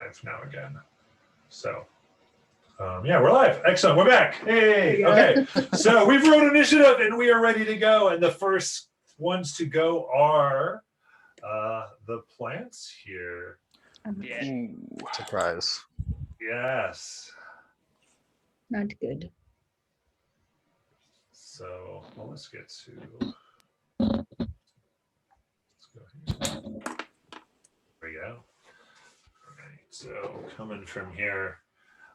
live now again. So, yeah, we're live. Excellent. We're back. Hey. Okay. So we've wrote initiative and we are ready to go. And the first ones to go are the plants here. Yeah. Surprise. Yes. Not good. So let's get to. Let's go here. There we go. All right. So coming from here,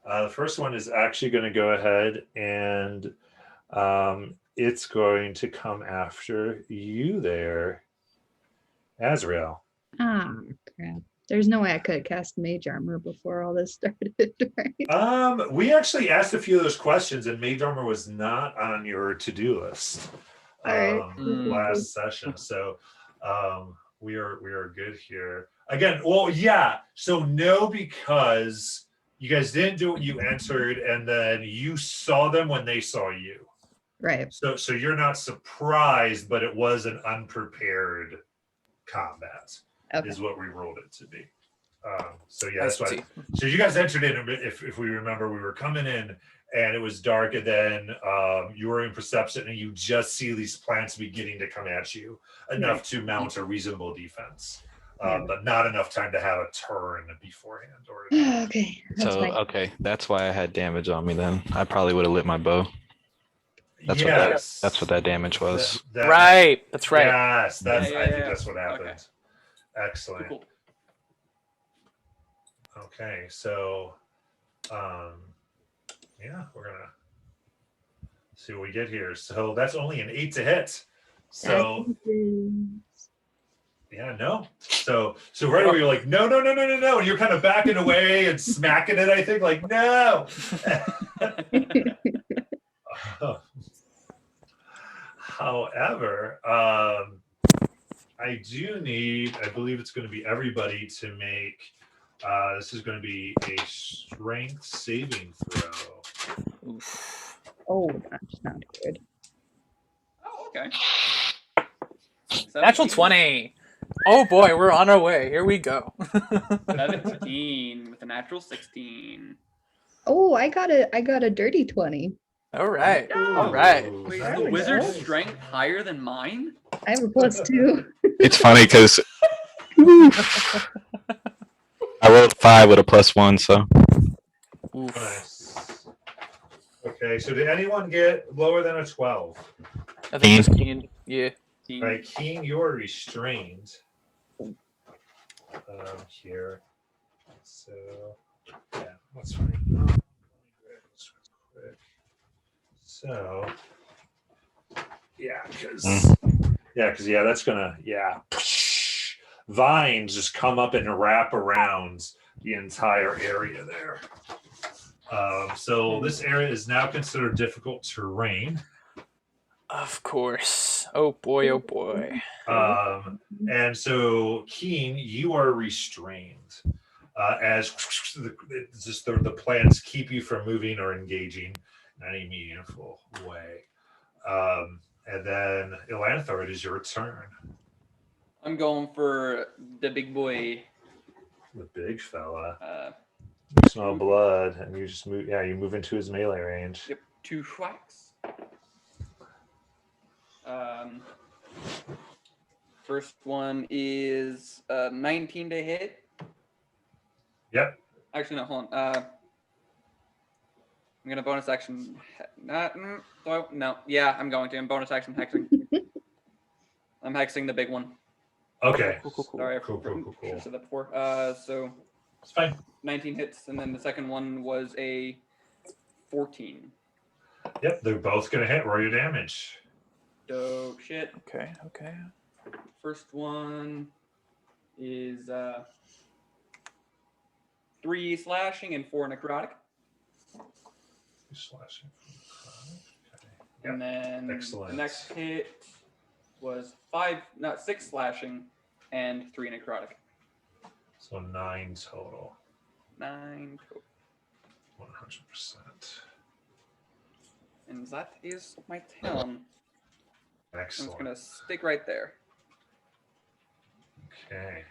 the first one is actually going to go ahead and it's going to come after you there, Azrael. Ah, crap. There's no way I could have cast Mage Armor before all this started, right? We actually asked a few of those questions, and Mage Armor was not on your to-do list last session. So we are good here. Again, well, yeah. So no, because you guys didn't do what you answered, and then you saw them when they saw you. Right. So you're not surprised, but it was an unprepared combat. Okay. Is what we rolled it to be. So yeah, that's why. So you guys entered in. If we remember, we were coming in and it was dark, and then you were in perception, and you just see these plants beginning to come at you enough to mount a reasonable defense, but not enough time to have a turn beforehand. Or okay. That's why I had damage on me. Then I probably would have lit my bow. That's what that damage was. Right. That's right. Yes, I think that's what happened. Okay. Excellent. Cool. Okay, so yeah, we're gonna see what we get here. So that's only an 8 to hit. So yeah, no. So right away you're like, no, and you're kind of backing away and smacking it, I think, like, no. However, I do need, I believe it's going to be everybody to make, this is going to be a strength saving throw. Oof. Oh, that's not good. Oh, okay. Natural 20. Oh boy, we're on our way. Here we go. 17 with a natural 16. Oh, I got a dirty 20. All right. Ooh, all right. Wait, is the wizard's strength higher than mine? I have a +2. It's funny because I rolled 5 with a +1, so. Nice. Okay, so did anyone get lower than a 12? I think it's Keen. Yeah. All right, Keen, you're restrained. Here. So, yeah, that's fine. So, yeah, because that's gonna, vines just come up and wrap around the entire area there. So this area is now considered difficult terrain. Of course. Oh boy, oh boy. And so, Keen, you are restrained as the plants keep you from moving or engaging in any meaningful way. And then, Ilanthor, it is your turn. I'm going for the big boy. The big fella. You smell blood, and you just move. Yeah, you move into his melee range. Yep, 2 schwacks. First one is 19 to hit. Yep. Actually, no, hold on. I'm gonna bonus action. No. Yeah, I'm going to. I'm bonus action hexing. I'm hexing the big one. Okay. Cool. Sorry, I cool. should have said that before. So it's fine. 19 hits, and then the second one was a 14. Yep, they're both gonna hit. Roll your damage. Dope shit. Okay. First one is 3 slashing and 4 necrotic. 3 slashing. Okay. And then excellent. The next hit was 6 slashing and 3 necrotic. So 9 total. 9 total. 100%. And that is my turn. Excellent. I'm just gonna stick right there. Okay.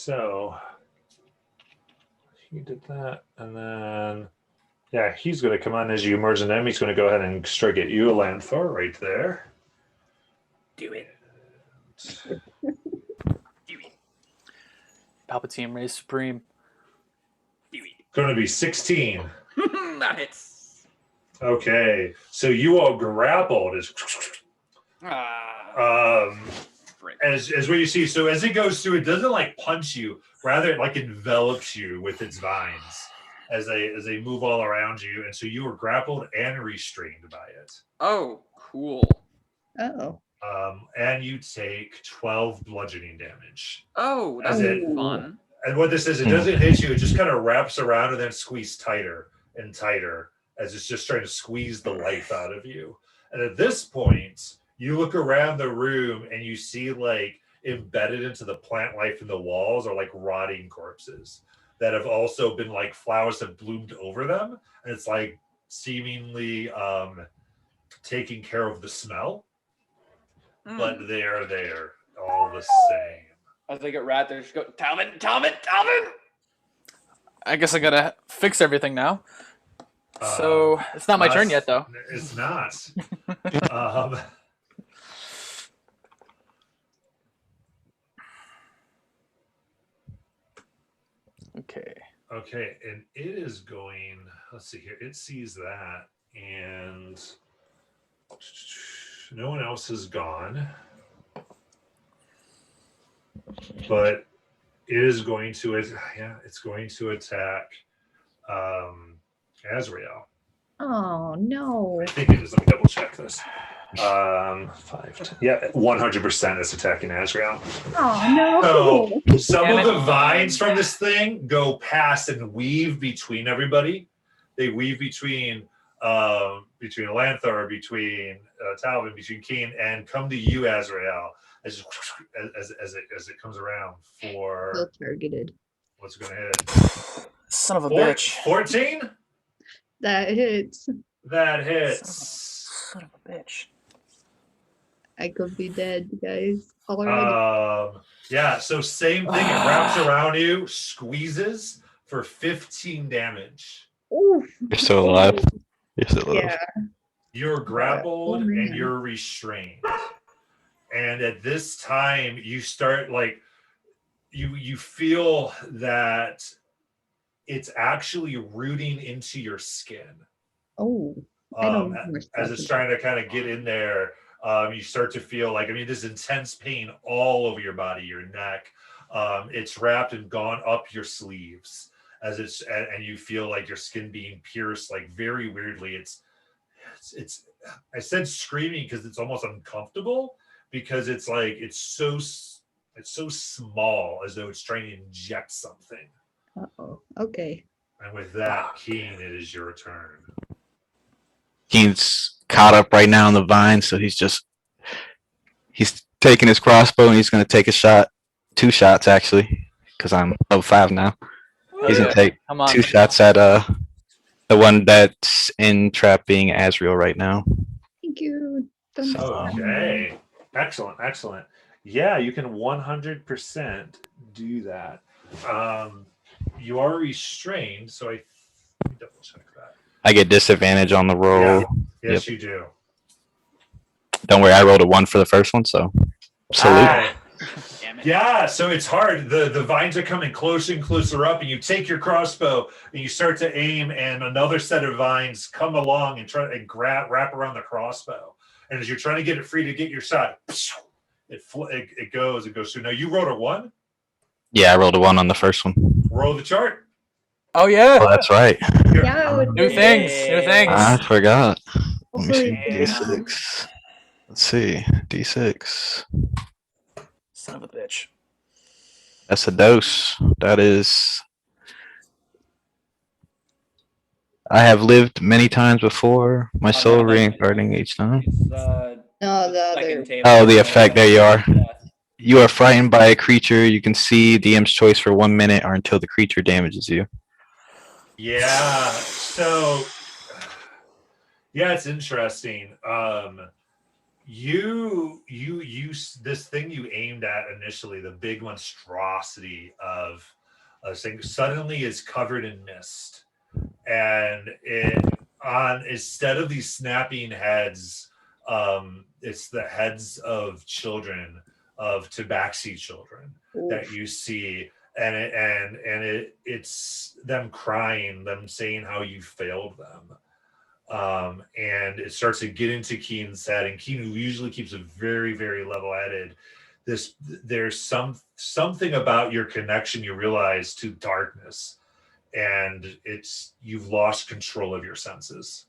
So he did that, and then yeah, he's going to come on as you emerge, and then he's going to go ahead and strike at you, Alanthor, right there. Do it. Palpatine reigns supreme. Going to be 16. That hits. Okay, so you all grappled as what you see. So as it goes through, it doesn't like punch you, rather it like envelops you with its vines as they move all around you, and so you were grappled and restrained by it. Oh, cool. Oh. And you take 12 bludgeoning damage. Oh, that's fun. And what this is, it doesn't hit you; it just kind of wraps around and then squeezes tighter and tighter as it's just trying to squeeze the life out of you. And at this point, you look around the room and you see like embedded into the plant life in the walls are like rotting corpses that have also been like flowers have bloomed over them. And it's like seemingly taking care of the smell, but they are there all the same. As they get rat, they just go, Talvin! I guess I gotta fix everything now. So it's not my turn yet, though. It's not. Okay. Okay, and it is going. Let's see here. It sees that, and no one else is gone. But it is going to. It's going to attack Azrael. Oh no. I think it is. Let me double check this. 100% is attacking Azrael. Oh no. So some of the vines from this thing go past and weave between everybody. They weave between Alanthor, between Talvin, between Keen, and come to you, Azrael, as it comes around for Well targeted. what's going to hit. Son of a bitch. 14? That hits. That hits. Son of a bitch. I could be dead, guys. Already. Yeah, so same thing. It wraps around you, squeezes for 15 damage. Oof. You're still alive. You're still alive. Yeah. You're grappled Oh, man. and you're restrained. And at this time, you start like you feel that it's actually rooting into your skin. Oh. I don't as it's trying to kind of get in there. You start to feel like, this intense pain all over your body, your neck. It's wrapped and gone up your sleeves and you feel like your skin being pierced, like very weirdly. It's I said screaming because it's almost uncomfortable because it's like, it's so small as though it's trying to inject something. Uh-oh. Okay. And with that, Keen, it is your turn. He's caught up right now in the vine, so he's taking his crossbow and he's going to take a shot, 2 shots actually, because I'm level 5 now. He's going to take 2 shots at the one that's entrapping Azrael right now. Thank you. Okay. Excellent. Yeah, you can 100% do that. You are restrained, so let me double check that. I get disadvantage on the roll. Yeah. Yes, you do. Don't worry, I rolled a 1 for the first one, so salute. Yeah, so it's hard. The vines are coming closer and closer up, and you take your crossbow and you start to aim, and another set of vines come along and try and wrap around the crossbow. And as you're trying to get it free to get your shot, it goes through. Now you rolled a 1? Yeah, I rolled a 1 on the first one. Roll the chart. Oh yeah. Oh, that's right. Yeah. New things. I forgot. Let me see. Hopefully- D6. Let's see. D6. Son of a bitch. That's a dose. That is. I have lived many times before. My soul reincarnating each time. No, the other. Oh, the effect. There you are. You are frightened by a creature. You can see DM's choice for 1 minute or until the creature damages you. Yeah. So, yeah, it's interesting. you this thing you aimed at initially, the big monstrosity of a thing suddenly is covered in mist, and instead of these snapping heads, it's the heads of children, of tabaxi children that you see, and it's them crying, them saying how you failed them. And it starts to get into Keen's head, and Keen, who usually keeps a very, very level-headed, there's something about your connection you realize to darkness, and you've lost control of your senses.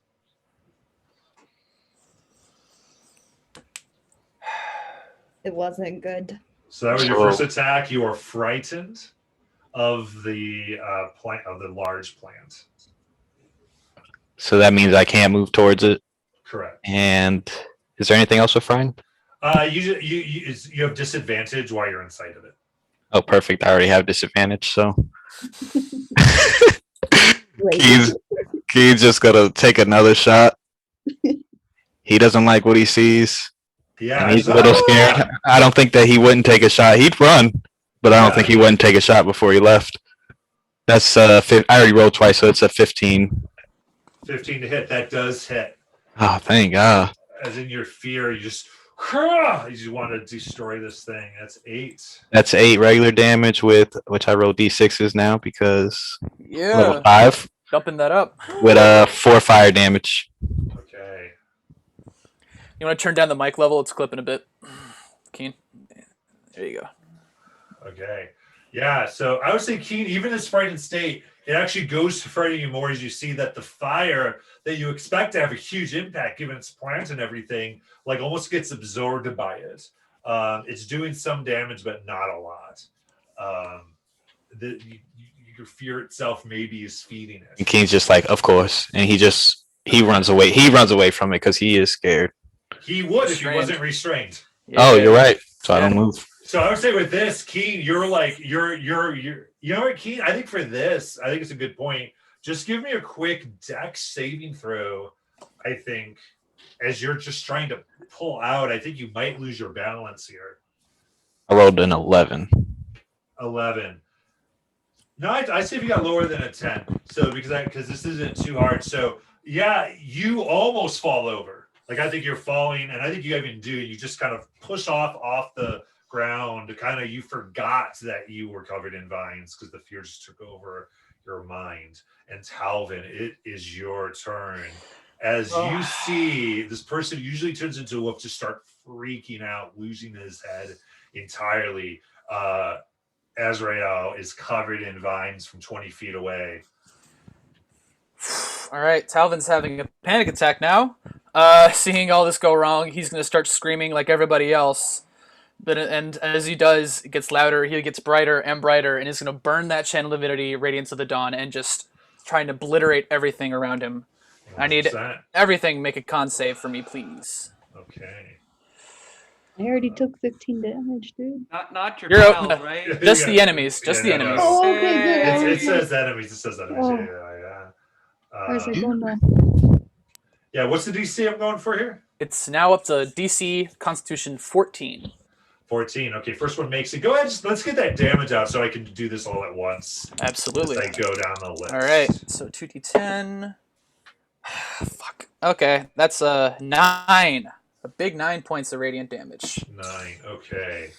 It wasn't good. So that was your first attack. You are frightened of the plant, of the large plant. So that means I can't move towards it. Correct. And is there anything else with frightened? You have disadvantage while you're inside of it. Oh, perfect. I already have disadvantage, so Keen's just gonna take another shot. He doesn't like what he sees. Yeah, and he's a little scared. I don't think that he wouldn't take a shot. He'd run, but I don't think he wouldn't take a shot before he left. That's I already rolled twice, so it's a 15. 15 to hit. That does hit. Oh, thank God. As in your fear, you just want to destroy this thing. That's 8. That's 8 regular damage with which I roll d6s now because level 5. Dumping that up. With 4 fire damage. Okay. You want to turn down the mic level? It's clipping a bit. Keen. There you go. Okay. Yeah, so I would say Keen, even in its frightened state, it actually goes to frighten you more as you see that the fire that you expect to have a huge impact given its plant and everything, like almost gets absorbed by it. It's doing some damage, but not a lot. Your fear itself maybe is feeding it. And Keen's just like, of course. And he runs away. He runs away from it because he is scared. He would if he wasn't restrained. Yeah. Oh, you're right. So I don't move. So I would say with this, Keen, you're you know what, Keen? I think for this, I think it's a good point. Just give me a quick dex saving throw. I think as you're just trying to pull out, I think you might lose your balance here. I rolled an 11. 11. No, I say if you got lower than a 10. So because this isn't too hard. So yeah, you almost fall over. Like I think you're falling, and I think you even do. You just kind of push off the ground. Kind of you forgot that you were covered in vines because the fear just took over your mind. And Talvin, it is your turn. As you see, this person usually turns into a wolf, just start freaking out, losing his head entirely. Azrael is covered in vines from 20 feet away. All right, Talvin's having a panic attack now. Seeing all this go wrong, he's going to start screaming like everybody else. And as he does, it gets louder, he gets brighter and brighter, and is going to burn that channel divinity, Radiance of the Dawn, and just trying to obliterate everything around him. 100%. I need everything make a con save for me, please. Okay. I already took 15 damage, dude. Not your pals, right? Just the enemies. Just the enemies. Oh, okay, good. It says enemies. It says enemies. Oh. Yeah. Where's it going now? Yeah, what's the DC I'm going for here? It's now up to DC Constitution 14. 14. Okay, first one makes it. Go ahead, let's get that damage out so I can do this all at once. Absolutely. As I go down the list. All right, so 2d10. Fuck. Okay, that's a 9. A big 9 points of radiant damage. 9. Okay.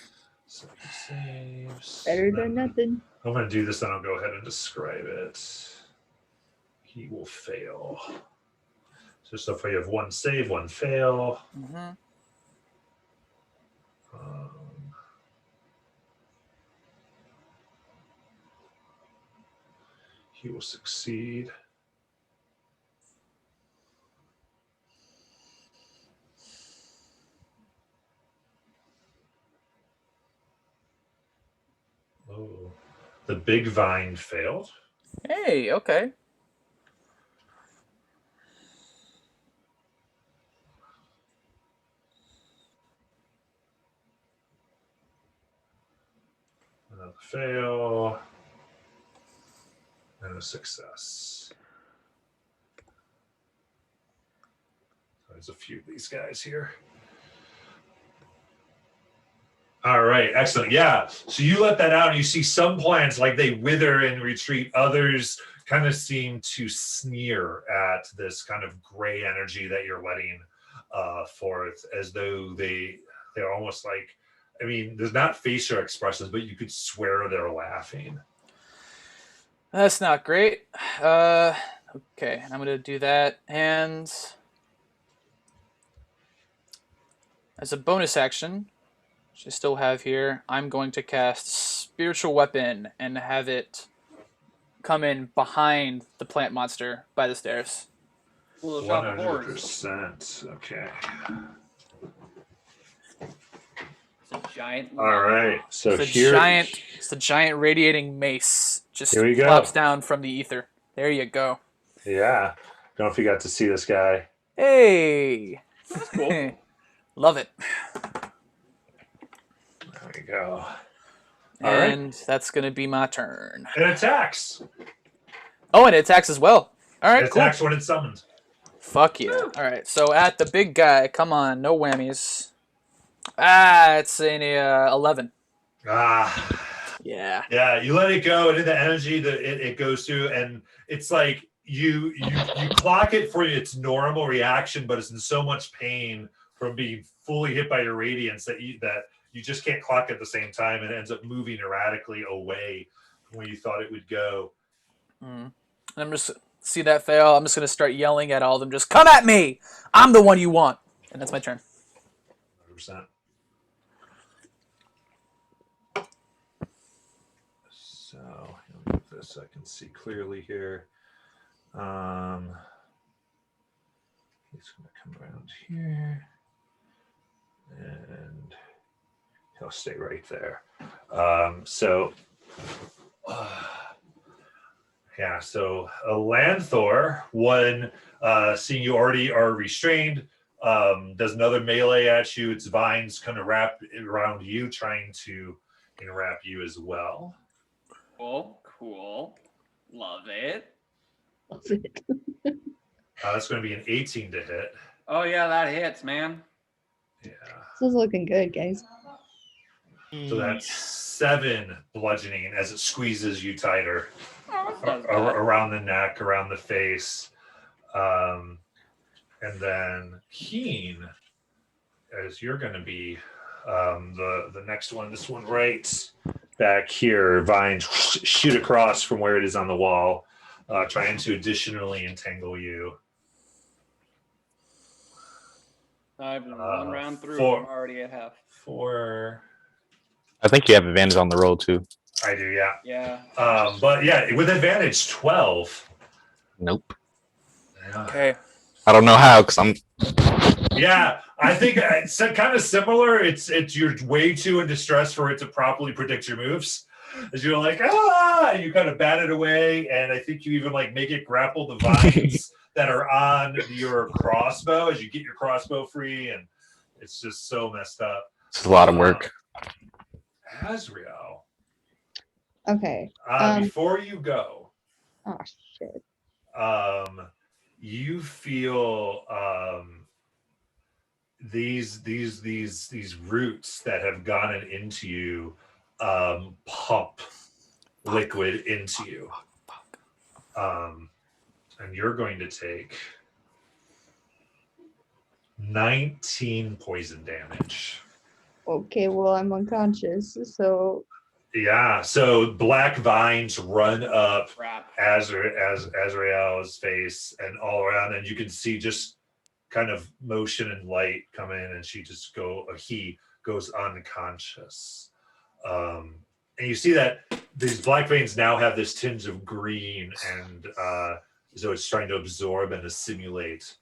So he saves. Better than nothing. I'm going to do this, then I'll go ahead and describe it. He will fail. So if you have 1 save, 1 fail. Mm-hmm. He will succeed. Oh, the big vine failed. Hey, okay. Another fail. And a success. There's a few of these guys here. All right, excellent. Yeah. So you let that out and you see some plants like they wither and retreat. Others kind of seem to sneer at this kind of gray energy that you're letting forth, as though they're almost like, I mean, there's not facial expressions, but you could swear they're laughing. That's not great. Okay, I'm going to do that. And as a bonus action, which I still have here, I'm going to cast Spiritual Weapon and have it come in behind the plant monster by the stairs. 100%. Okay. It's a giant. All right. So It's a giant radiating mace. Just Here we go. plops down from the ether. There you go. Yeah. Don't know if you got to see this guy. Hey. That's cool. Love it. There we go. And that's going to be my turn. It attacks. Oh, and it attacks as well. All right, It cool. attacks when it's summoned. Fuck yeah. All right, so at the big guy, come on, no whammies. It's an 11. Yeah. Yeah, you let it go, and in the energy that it goes through, and it's like you clock it for its normal reaction, but it's in so much pain from being fully hit by your radiance that you just can't clock at the same time, and it ends up moving erratically away from where you thought it would go. And I'm just see that fail. I'm just gonna start yelling at all of them. Just come at me. I'm the one you want, and that's my turn. 100%. So let me get this so I can see clearly here. He's going to come around here, and he'll stay right there. Yeah, so a Lanthor, one, seeing you already are restrained, does another melee at you. Its vines kind of wrap around you, trying to enwrap you as well. Cool. Love it. Love it. That's going to be an 18 to hit. Oh yeah, that hits, man. Yeah. This is looking good, guys. So that's 7 bludgeoning as it squeezes you tighter That's bad. around the neck, around the face. And then Keen, as you're going to be the next one, this one right back here, vines shoot across from where it is on the wall, trying to additionally entangle you. I've one round through. 4. I'm already at half. 4. I think you have advantage on the roll too. I do, yeah. Yeah. But yeah, with advantage, 12. Nope. Yeah. Okay. I don't know how because I'm. Yeah, I think it's kind of similar. It's you're way too in distress for it to properly predict your moves. As you're like, and you kind of bat it away, and I think you even like make it grapple the vines that are on your crossbow as you get your crossbow free, and it's just so messed up. It's a lot of work. Azrael. Okay. Before you go, Oh shit. you feel these roots that have gone into you pump liquid into you, and you're going to take 19 poison damage. Okay, well I'm unconscious, so Yeah, so black vines run up Crap. Azrael's face and all around, and you can see just kind of motion and light come in, and he goes unconscious. And you see that these black veins now have this tinge of green, and so it's trying to absorb and assimilate,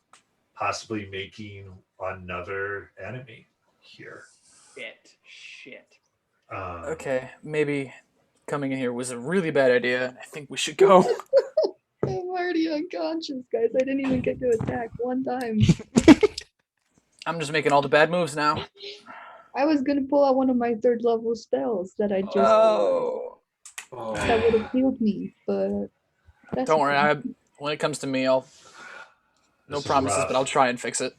possibly making another enemy here. Shit. Okay. Maybe coming in here was a really bad idea. I think we should go. I'm already unconscious, guys. I didn't even get to attack one time. I'm just making all the bad moves now. I was gonna pull out one of my 3rd level spells that I just that would have healed me, but that's Don't worry. okay. When it comes to me, no This is promises, rough. but I'll try and fix it.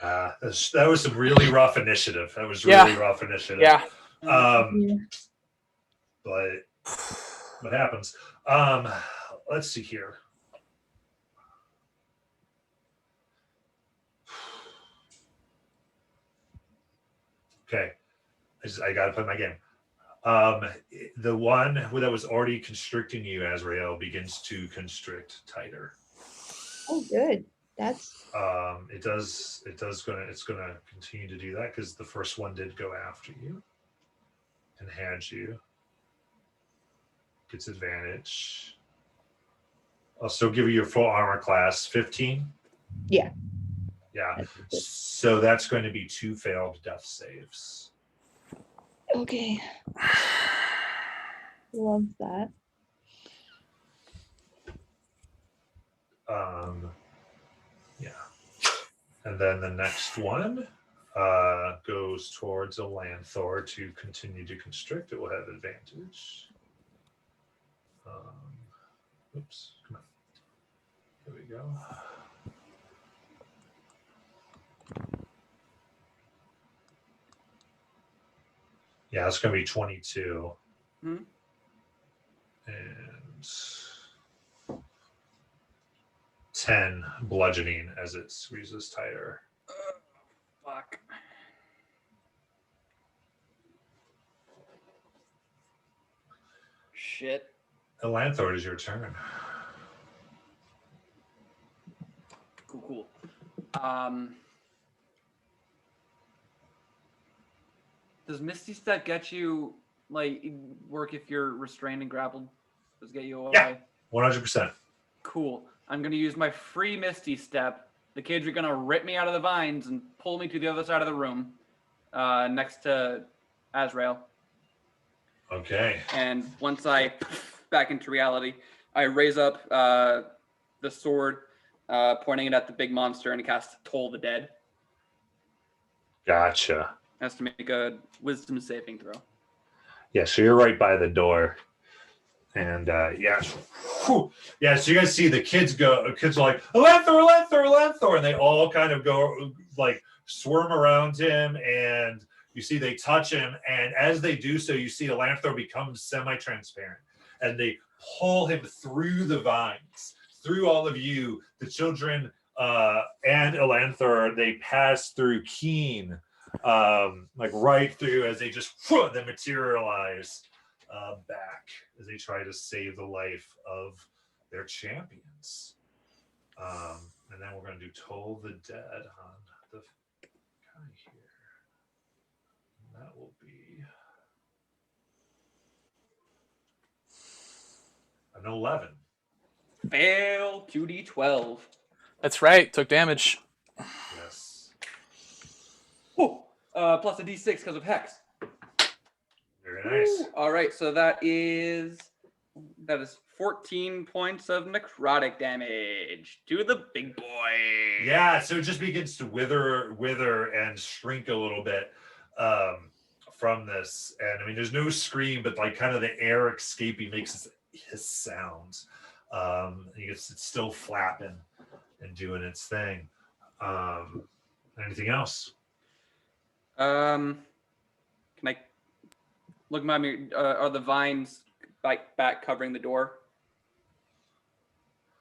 That was some really rough initiative. That was really rough initiative. Yeah. Yeah. But what happens? Let's see here. Okay, I gotta play my game. The one that was already constricting you, Azrael, begins to constrict tighter. Oh, good. That's It's gonna continue to do that because the first one did go after you and had you. Gets advantage. I'll still give you your full armor class, 15. Yeah. Yeah. That's good. So that's going to be 2 failed death saves. Okay. Love that. Yeah. And then the next one goes towards a Lanthor to continue to constrict. It will have advantage. Oops. Come on. There we go. Yeah, it's going to be 22. Hmm. And 10 bludgeoning as it squeezes tighter. Fuck. Shit. Elanthor, it is your turn. Cool. Does Misty Step get you, like, work if you're restrained and grappled? Does it get you away? Yeah. 100%. Cool. I'm going to use my free Misty Step. The kids are going to rip me out of the vines and pull me to the other side of the room, next to Azrael. Okay. And once I back into reality, I raise up the sword, pointing it at the big monster, and cast Toll the Dead. Gotcha. Has to make a wisdom saving throw. Yeah, so you're right by the door. And yeah. Whew. Yeah, so you guys see the kids go, kids are like, Elanthor, and they all kind of go, like, swarm around him, and you see they touch him, and as they do so, you see Elanthor becomes semi-transparent, and they pull him through the vines, through all of you, the children and Elanthor. They pass through Keen, like right through as they just they materialize back as they try to save the life of their champions. And then we're going to do Toll the Dead on the guy here. And that will be an 11. Fail 2d12. That's right. Took damage. Yes. Whew. Plus a d6 because of Hex. Very nice. All right, so that is 14 points of necrotic damage to the big boy. Yeah, so it just begins to wither and shrink a little bit from this. And I mean, there's no scream, but like kind of the air escaping makes his sounds. It's still flapping and doing its thing. Anything else? Can I look at me? Are the vines back covering the door?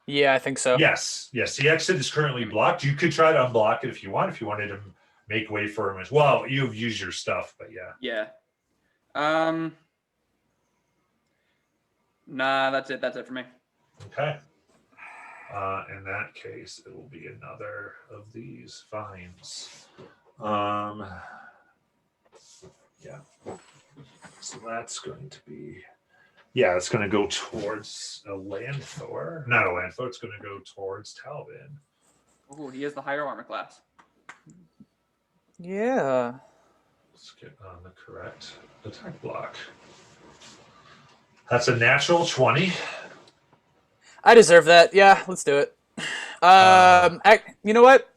Yeah, I think so. Yes. The exit is currently blocked. You could try to unblock it if you want. If you wanted to make way for him as well, you've used your stuff, but yeah. Yeah. Nah, that's it. That's it for me. Okay. In that case, it will be another of these vines. Yeah. So that's going to be, yeah, it's going to go towards a Lanthor. Not a Lanthor, it's going to go towards Talbin. Oh, he has the higher armor class. Yeah. Let's get on the correct attack block. That's a natural 20. I deserve that. Yeah, let's do it. You know what?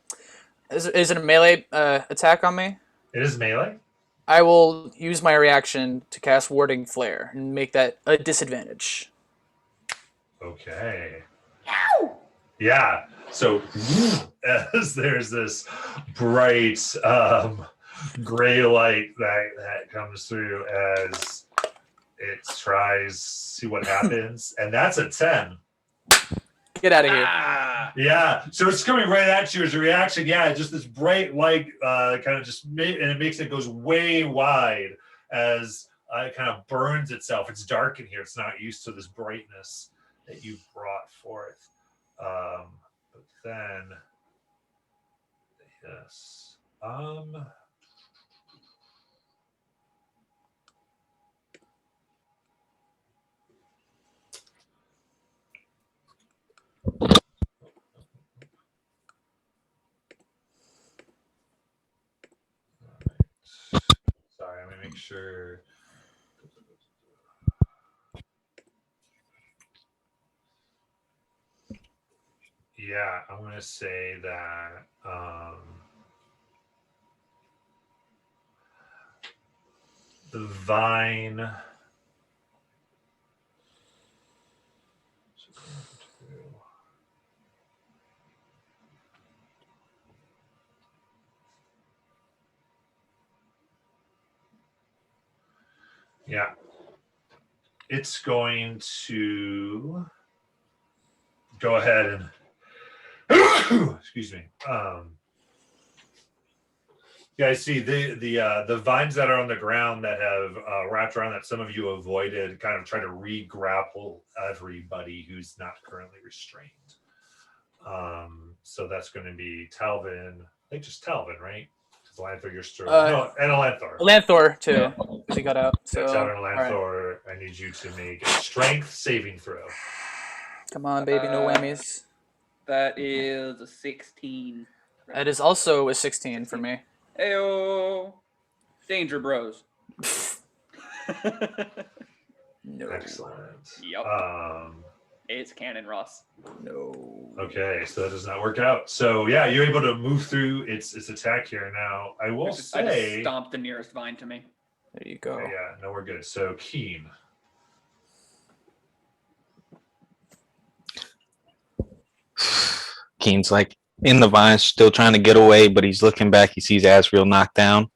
Is it a melee attack on me? It is melee. I will use my reaction to cast Warding Flare and make that a disadvantage. Okay. Ow! Yeah. So as there's this bright gray light that comes through as it tries, see what happens, and that's a 10. Get out of here. Yeah, so it's coming right at you as a reaction. Yeah, just this bright light kind of and it makes it goes way wide as it kind of burns itself. It's dark in here. It's not used to this brightness that you brought forth. But then, yes. Sorry, I'm gonna make sure. Yeah, I'm gonna say that the vine. Yeah, it's going to go ahead and excuse me. Yeah, I see the vines that are on the ground that have wrapped around that some of you avoided, kind of try to re-grapple everybody who's not currently restrained. So that's going to be Talvin. I think just Talvin, right? Lanthor, you're still no, and Lanthor. Lanthor too, because he got out. So Talvin and Lanthor, right. I need you to make a strength saving throw. Come on, baby, no whammies. That is a 16. That is also a 16 for me. Heyo, danger bros. No. Excellent. Yep. It's canon, Ross. No. Okay, so that does not work out. So yeah, you're able to move through its attack here. Now I will say, I just stomped the nearest vine to me. There you go. Okay, yeah, no, we're good. So Keen. Keen's like in the vines, still trying to get away, but he's looking back. He sees Asriel knocked down,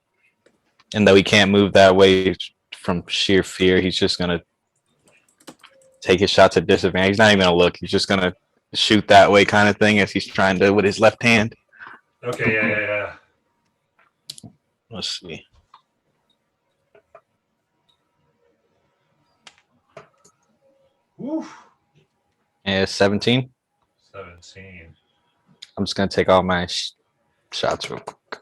and though he can't move that way from sheer fear, he's just gonna take his shots at disadvantage. He's not even gonna look. He's just gonna shoot that way, kind of thing, as he's trying to with his left hand. Okay, yeah. Let's see. Woo. Yeah, 17. 17. I'm just gonna take all my shots real quick.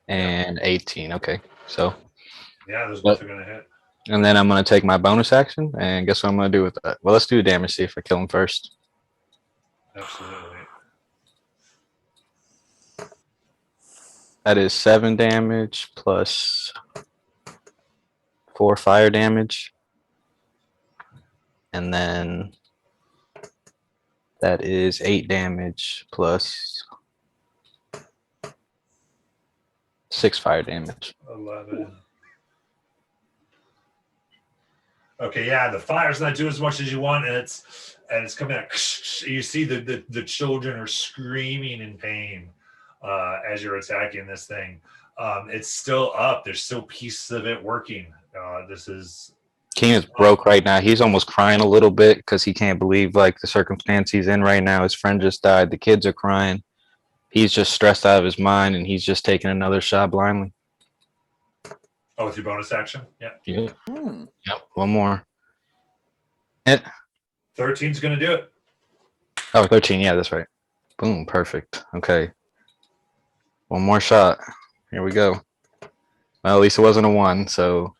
And 18. Okay, so yeah, those both are gonna hit. And then I'm gonna take my bonus action, and guess what I'm gonna do with that? Well, let's do damage. See if I kill him first. Absolutely. That is 7 damage plus 4 fire damage, and then that is 8 damage plus 6 fire damage. 11. Okay, yeah, the fire's not doing as much as you want, and it's coming out. You see the children are screaming in pain as you're attacking this thing. It's still up. There's still pieces of it working. This is King is broke right now. He's almost crying a little bit because he can't believe like the circumstance he's in right now. His friend just died. The kids are crying. He's just stressed out of his mind, and he's just taking another shot blindly. Oh, with your bonus action? Yeah. Yep. Yep. One more. 13's going to do it. Oh, 13. Yeah, that's right. Boom. Perfect. Okay. One more shot. Here we go. Well, at least it wasn't a 1. So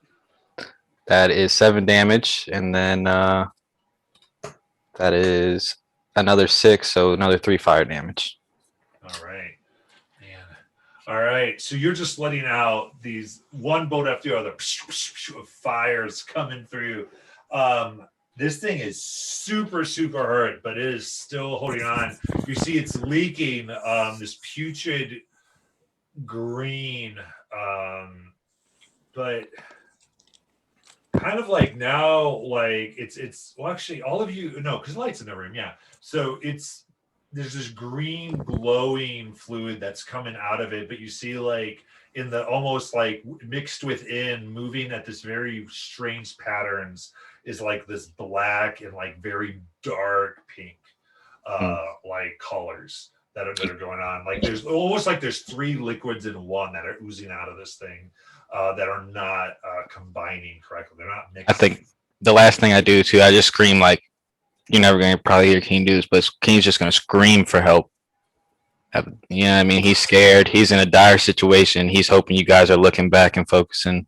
that is 7 damage. And then that is another 6. So another 3 fire damage. All right. All right, so you're just letting out these one bolt after the other of fires coming through. This thing is super hurt, but it is still holding on. You see it's leaking this putrid green, but kind of like now, like it's well, actually, all of you, no, because light's in the room, yeah. So it's there's this green glowing fluid that's coming out of it, but you see like in the almost like mixed within, moving at this very strange patterns, is like this black and like very dark pink like colors that are going on. Like there's almost like there's 3 liquids in one that are oozing out of this thing that are not combining correctly. They're not mixing. I think the last thing I do too, I just scream like, you're never going to probably hear King do this, but King's just going to scream for help. You know what I mean? He's scared. He's in a dire situation. He's hoping you guys are looking back and focusing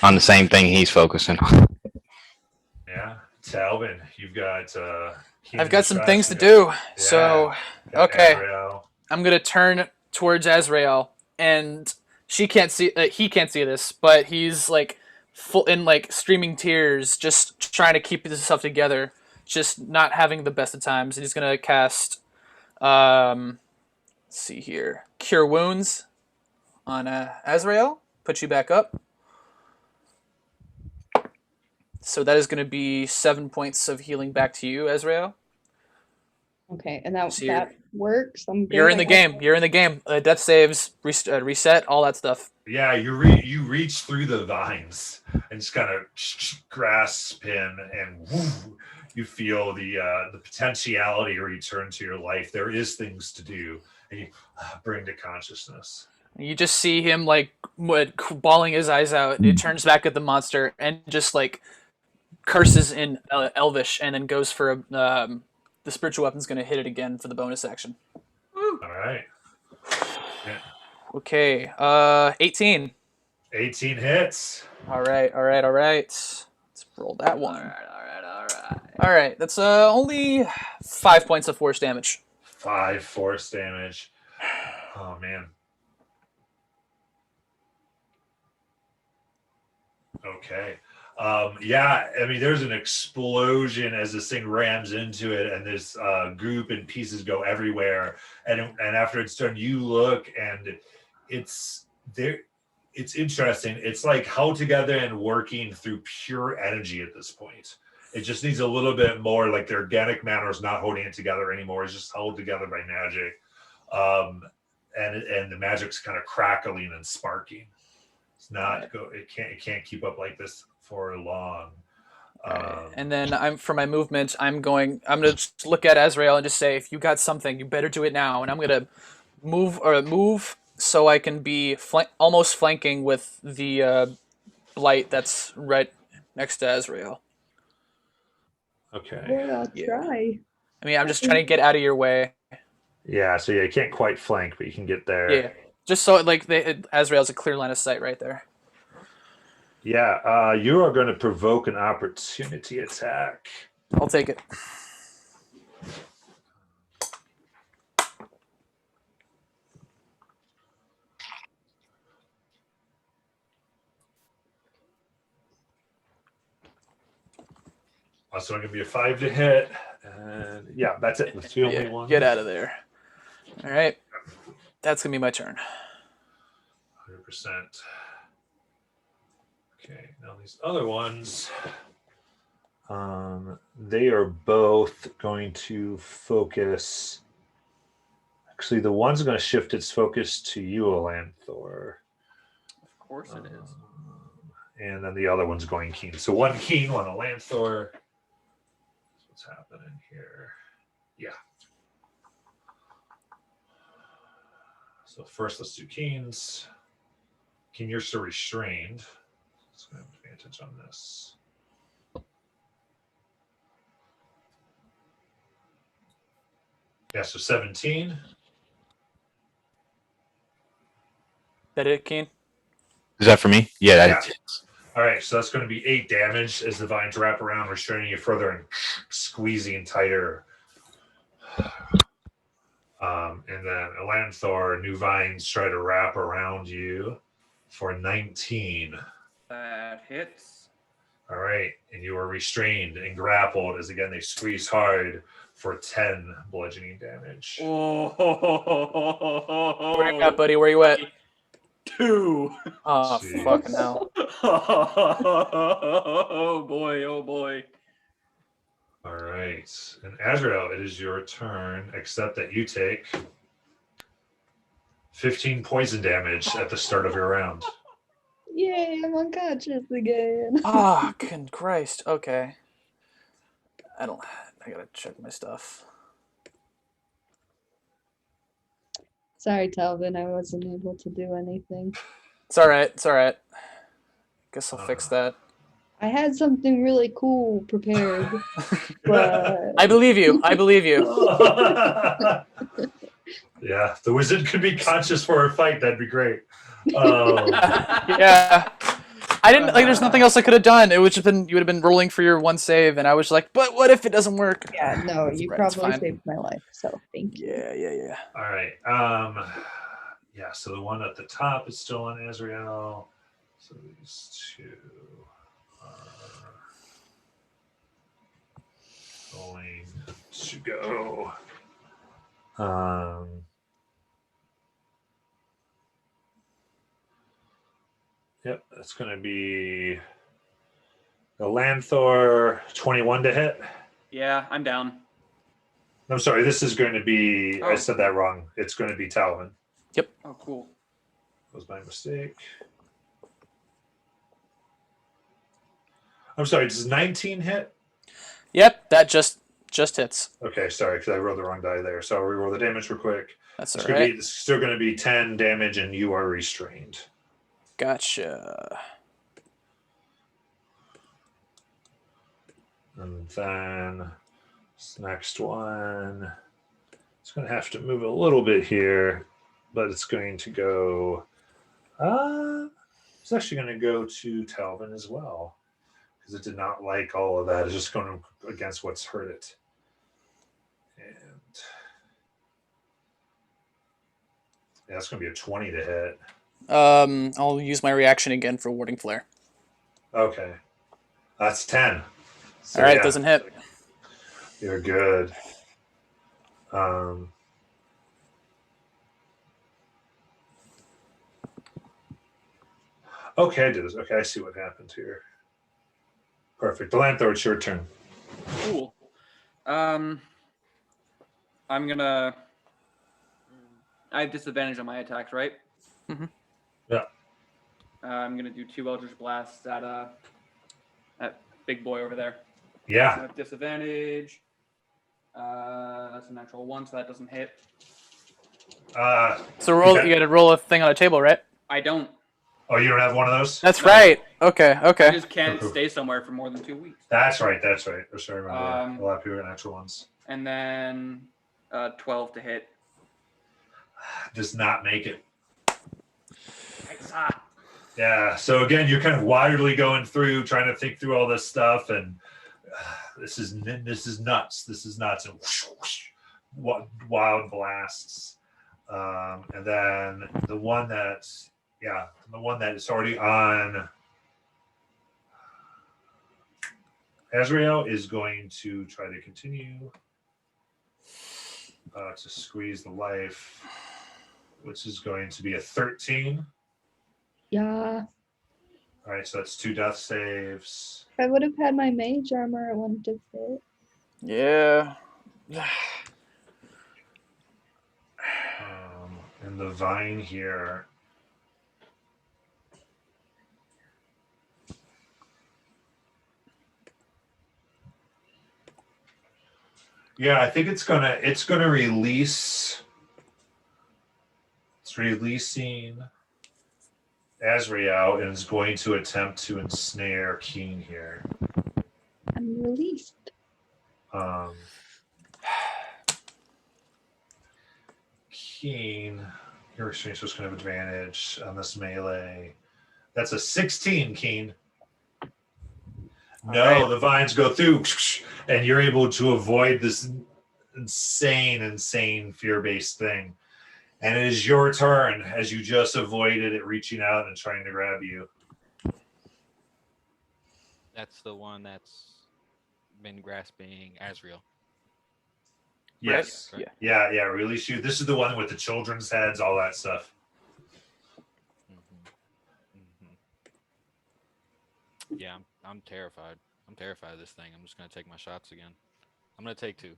on the same thing he's focusing on. Yeah. Talvin, you've got I've got some things to do. Yeah. So okay. Azrael. I'm gonna turn towards Azrael, and she can't see. He can't see this, but he's like full in like streaming tears, just trying to keep himself together, just not having the best of times. And he's gonna cast, let's see here, Cure Wounds on Azrael. Put you back up. So that is gonna be 7 points of healing back to you, Azrael. Okay, and that So that works. I'm good. You're in the game. You're in the game. Death saves, reset, all that stuff. Yeah, you reach through the vines and just kind of grasp him, and woo, you feel the potentiality return to your life. There is things to do, and you bring to consciousness. You just see him like bawling his eyes out, and he turns back at the monster and just like curses in Elvish, and then goes for the spiritual weapon's going to hit it again for the bonus action. All right. Yeah. Okay, 18. 18 hits. All right. Let's roll that one. All right. That's only 5 points of force damage. 5 force damage. Oh man. Okay. Yeah, I mean, there's an explosion as this thing rams into it, and this goop and pieces go everywhere. And after it's done, you look, and it's there. It's interesting. It's like held together and working through pure energy at this point. It just needs a little bit more, like the organic matter is not holding it together anymore. It's just held together by magic, and the magic's kind of crackling and sparking. It's not it can't keep up like this for long. And then for my movement, I'm gonna just look at Azrael and just say, if you got something, you better do it now. And I'm gonna move so I can be almost flanking with the blight that's right next to Azrael. Okay. Yeah, I'll try. I mean, I'm just trying to get out of your way. Yeah, so yeah, you can't quite flank, but you can get there. Yeah, just so like Azrael's a clear line of sight right there. Yeah, you are going to provoke an opportunity attack. I'll take it. So I'm going to be a 5 to hit. And yeah, that's it. That's the only one. Get out of there. All right. That's going to be my turn. 100%. Okay, now these other ones, they are both going to focus. Actually, the one's going to shift its focus to you, Alanthor. Of course it is. And then the other one's going Keen. So one Keen, one Alanthor. What's happening here? Yeah. So first, let's do Keens. Keen, you're still restrained. Let's have advantage on this. Yeah, so 17. That it, Keen? Is that for me? Yeah. Yeah. All right, so that's going to be 8 damage as the vines wrap around, restraining you further and squeezing tighter. And then Alanthor, new vines try to wrap around you for 19. That hits. All right, and you are restrained and grappled as again they squeeze hard for 10 bludgeoning damage. Oh, Where you at, buddy? Where you at? 2. Oh, Jeez. fucking hell. Oh boy, oh boy. All right. And Azrael, it is your turn, except that you take 15 poison damage at the start of your round. Yay, I'm unconscious again. Ah, good Christ. Okay. I gotta check my stuff. Sorry, Talvin, I wasn't able to do anything. It's alright. It's alright. Guess I'll fix that. I had something really cool prepared, but I believe you. I believe you. Yeah, the wizard could be conscious for a fight. That'd be great. Yeah. I didn't like. There's nothing else I could have done. It would have been you would have been rolling for your one save, and I was like, but what if it doesn't work? yeah, no, That's you right, it's probably fine. saved my life, so thank you. Yeah. All right. Yeah, so the one at the top is still on Azrael. So these two are going to go. Yep, that's going to be the Lanthor 21 to hit. Yeah, I'm down. I'm sorry, this is going to be, I Oh. said that wrong. It's going to be Talvin. Oh, cool. That was my mistake. I'm sorry, does 19 hit? Yep, that just hits. Okay, sorry, because I rolled the wrong die there. So I'll reroll the damage real quick. That's It's alright. it's still going to be 10 damage, and you are restrained. Gotcha. And then this next one, it's going to have to move a little bit here, but it's going to go. It's actually going to go to Talvin as well, because it did not like all of that. It's just going against what's hurt it. And yeah, it's going to be a 20 to hit. I'll use my reaction again for warding flare. Okay, that's 10. So, All right, yeah, doesn't hit. You're good. Okay, I did this. Okay, I see what happened here. Perfect. Delanthor, it's your turn. Cool. I'm gonna. I have disadvantage on my attacks, right? Mm-hmm. Yeah. I'm gonna do 2 Eldritch Blasts at that big boy over there. Yeah. I have disadvantage. That's a natural 1, so that doesn't hit. So roll. You got to roll a thing on a table, right? I don't. Oh, you don't have one of those? That's right. Okay. I Okay. just can't stay somewhere for more than 2 weeks. That's right. That's right. I should remember. Um, A lot of people are natural ones. And then 12 to hit. Does not make it. Ah. Yeah. So again, you're kind of wildly going through, trying to think through all this stuff, and this is nuts. This is nuts, and wild blasts. And then the one that is already on Azrael is going to try to continue to squeeze the life, which is going to be a 13. Yeah. All right, so that's 2 death saves. If I would have had my mage armor, it wouldn't have hit. Yeah. And the vine here. Yeah, I think it's gonna release. It's releasing Azrael and is going to attempt to ensnare Keen here. I'm released. Keen, your experience was going to have advantage on this melee. That's a 16, Keen. No, right. The vines go through, and you're able to avoid this insane fear-based thing. And it is your turn as you just avoided it reaching out and trying to grab you. That's the one that's been grasping Azrael. Yes. Right? Yeah. Release you. This is the one with the children's heads, all that stuff. Yeah, I'm terrified. I'm terrified of this thing. I'm just going to take my shots again. I'm gonna take 2,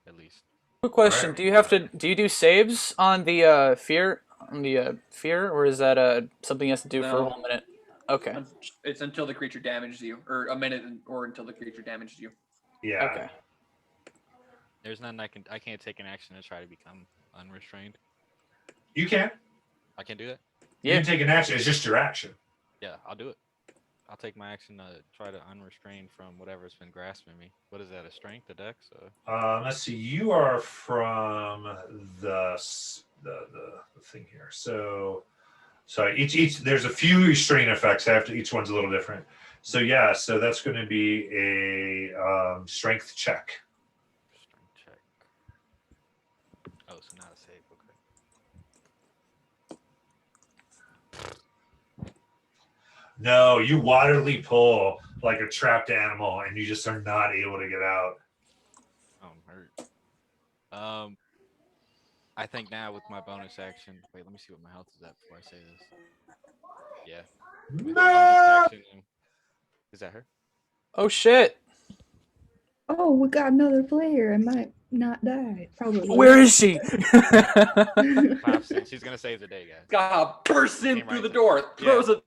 at least. Quick question: Alright. Do you do saves on the fear or is that something you have to do for a No. whole minute? Okay. It's until the creature damages you, or a minute, or until the creature damages you. Yeah. Okay. There's nothing I can't take an action to try to become unrestrained. You can. I can do that. You Yeah. can take an action. It's just your action. Yeah, I'll do it. I'll take my action to try to unrestrain from whatever's been grasping me. What is that? A strength, a dex? Let's see. You are from the thing here. So each there's a few restraint effects after each one's a little different. So yeah, so that's going to be a strength check. Strength check. Oh, so not a save. Okay. No, you waterly pull like a trapped animal, and you just are not able to get out. Oh, I'm hurt. I think now with my bonus action. Wait, let me see what my health is at before I say this. Yeah. With my bonus action, is that her? Oh shit! Oh, we got another player. I might not die. Probably. Where is she? 5 She's gonna save the day, guys. God, bursts in Came through right the there. door, Yeah. throws her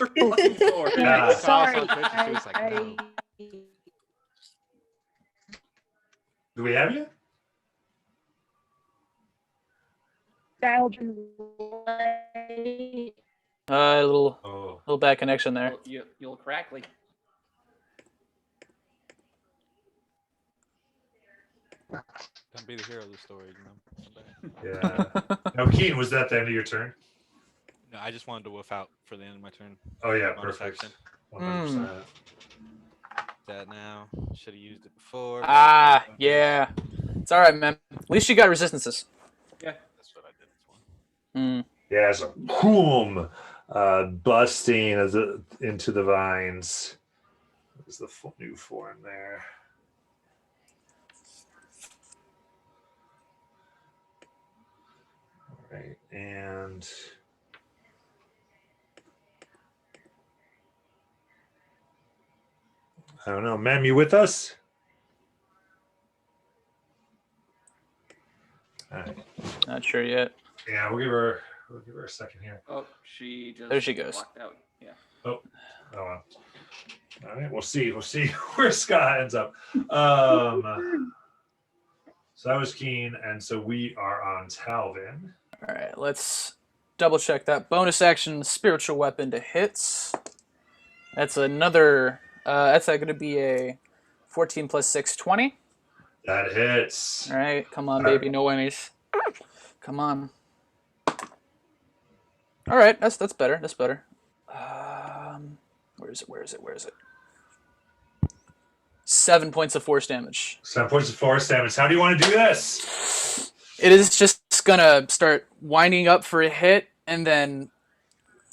fucking door. Yeah. Sorry, on Twitch, and she was like, no. Do we have you? A little Oh. bad connection there. You'll crackly. Don't be the hero of the story, Yeah. No, Keen, was that the end of your turn? No, I just wanted to whiff out for the end of my turn. Oh yeah, Bonus perfect. action. 100%. That now. Should have used it before. Yeah. It's all right, man. At least you got resistances. Yeah. That's what I did this one. Yeah, it's a boom, busting into the vines. There's the new form there. All right, and I don't know, Mem, you with us? All right. Not sure yet. Yeah, we'll give her a second here. Oh, she just. There she goes. Walked out. Yeah. Oh well. All right, we'll see where Scott ends up. So that was Keen, and so we are on Talvin. All right, let's double check that. Bonus action, spiritual weapon to hits. That's another. That's going to be a 14 plus 6, 20. That hits. All right, come on, baby, no whammies. Come on. All right, that's better. That's better. Where is it? 7 points of force damage. 7 points of force damage. How do you want to do this? It is just gonna start winding up for a hit, and then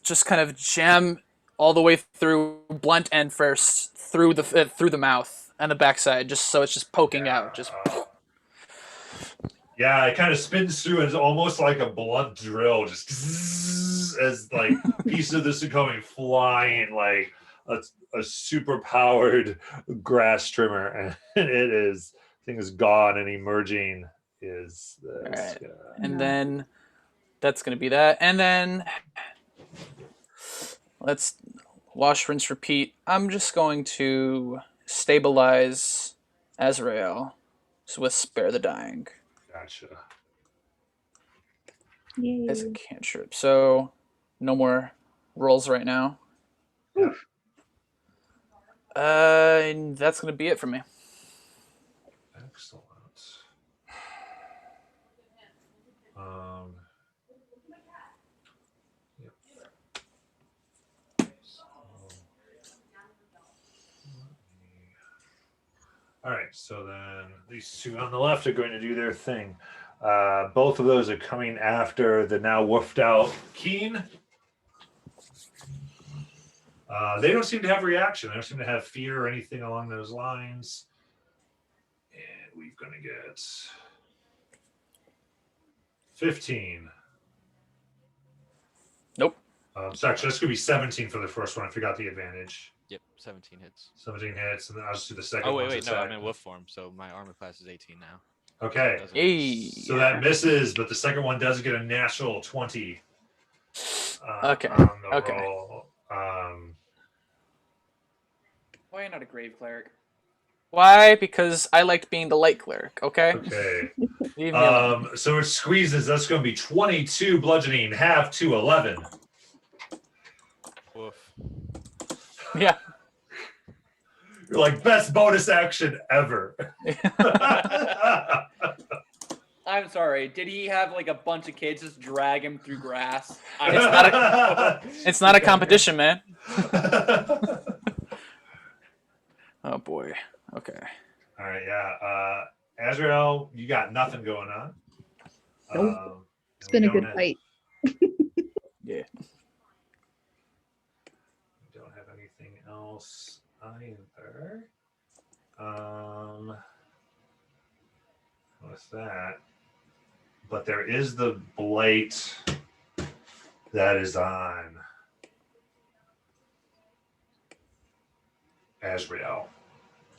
just kind of jam all the way through blunt end first through the mouth and the backside, just so it's just poking out. Just. Yeah, it kind of spins through as almost like a blunt drill, just as like pieces of this are coming flying like a super powered grass trimmer, and thing is gone, and emerging is this. Right. And then that's gonna be that, and then let's wash, rinse, repeat. I'm just going to stabilize Azrael with Spare the Dying. Gotcha. Yay. As a cantrip, so no more rolls right now. Yeah. And that's gonna be it for me. Excellent. Yep. All right, so then these two on the left are going to do their thing. Both of those are coming after the now woofed out Keen. They don't seem to have reaction. They don't seem to have fear or anything along those lines. And we're going to get 15. Nope. So actually, that's going to be 17 for the first one. I forgot the advantage. Yep, 17 hits. 17 hits, and then I'll just do the second Oh one. wait, no, I'm in wolf form, so my armor class is 18 now. Okay. Hey. So that misses, but the second one does get a natural 20. Okay. On the Okay. roll. Why not a grave cleric? Why? Because I liked being the light cleric. Okay. Okay. Leave me alone. So it squeezes. That's going to be 22 bludgeoning, half to 11. Woof. Yeah. You're like, best bonus action ever. I'm sorry. Did he have like a bunch of kids just drag him through grass? It's not a competition, man. Oh boy. Okay. All right, yeah. Azrael, you got nothing going on. Nope. It's been a good fight. Yeah. Don't have anything else either. What's that? But there is the blight that is on Azrael,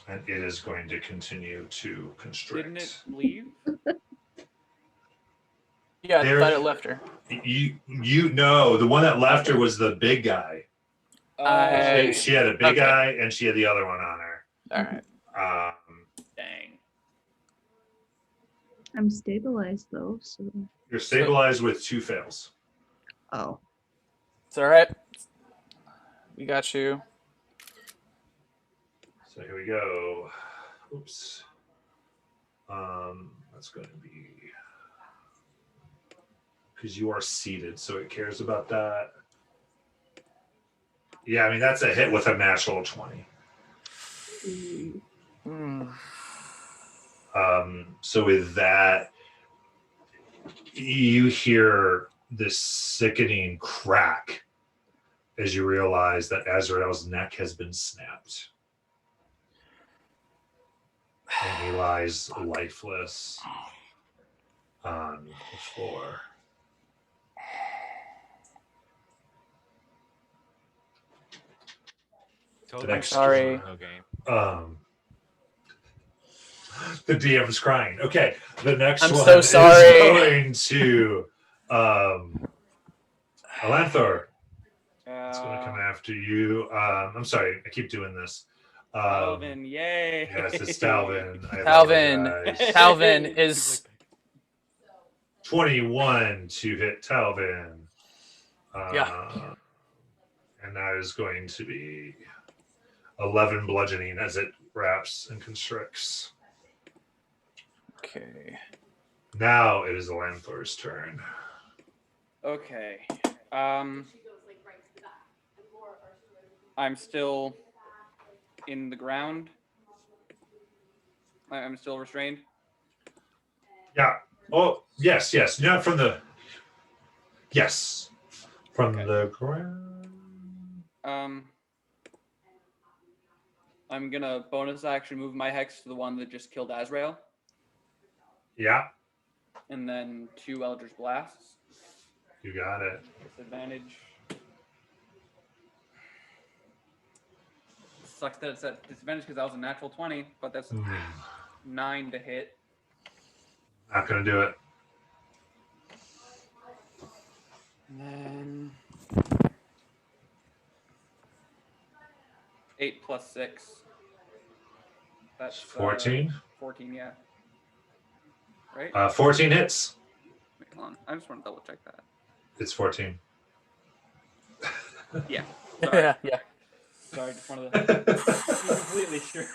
and it is going to continue to constrict. Didn't it leave? Yeah, I thought it left her. You know, the one that left her was the big guy. She had a big guy, and she had the other one on her. All right. Dang. I'm stabilized though, so. You're stabilized with 2 fails. Oh. It's all right. We got you. So here we go. Oops. That's going to be because you are seated, so it cares about that. Yeah, I mean that's a hit with a natural 20. So with that, you hear this sickening crack as you realize that Azrael's neck has been snapped. And he lies lifeless on the floor. I'm sorry. Okay. The DM is crying. Okay, the next I'm one so sorry. is going to Alanthor. It's going to come after you. I'm sorry, I keep doing this. Alvin, yay! Yes, it's Talvin. I Talvin. apologize. Talvin is 21 to hit Talvin. Yeah. And that is going to be 11 bludgeoning as it wraps and constricts. okay. Now it is Alanthor's turn. Okay. I'm still in the ground. I'm still restrained. Yeah. Oh, yes. Not from the. Yes. From the ground. I'm gonna bonus action move my hex to the one that just killed Azrael. Yeah. And then 2 Eldritch Blasts. You got it. Disadvantage. Sucks that it's at disadvantage because that was a natural 20, but that's 9 to hit. Not going to do it. And then 8 plus 6. That's 14. 14, yeah. Right? 14 hits. Wait, hold on. I just want to double check that. It's 14. Yeah. Sorry. Yeah. Sorry, just wanted to be completely sure.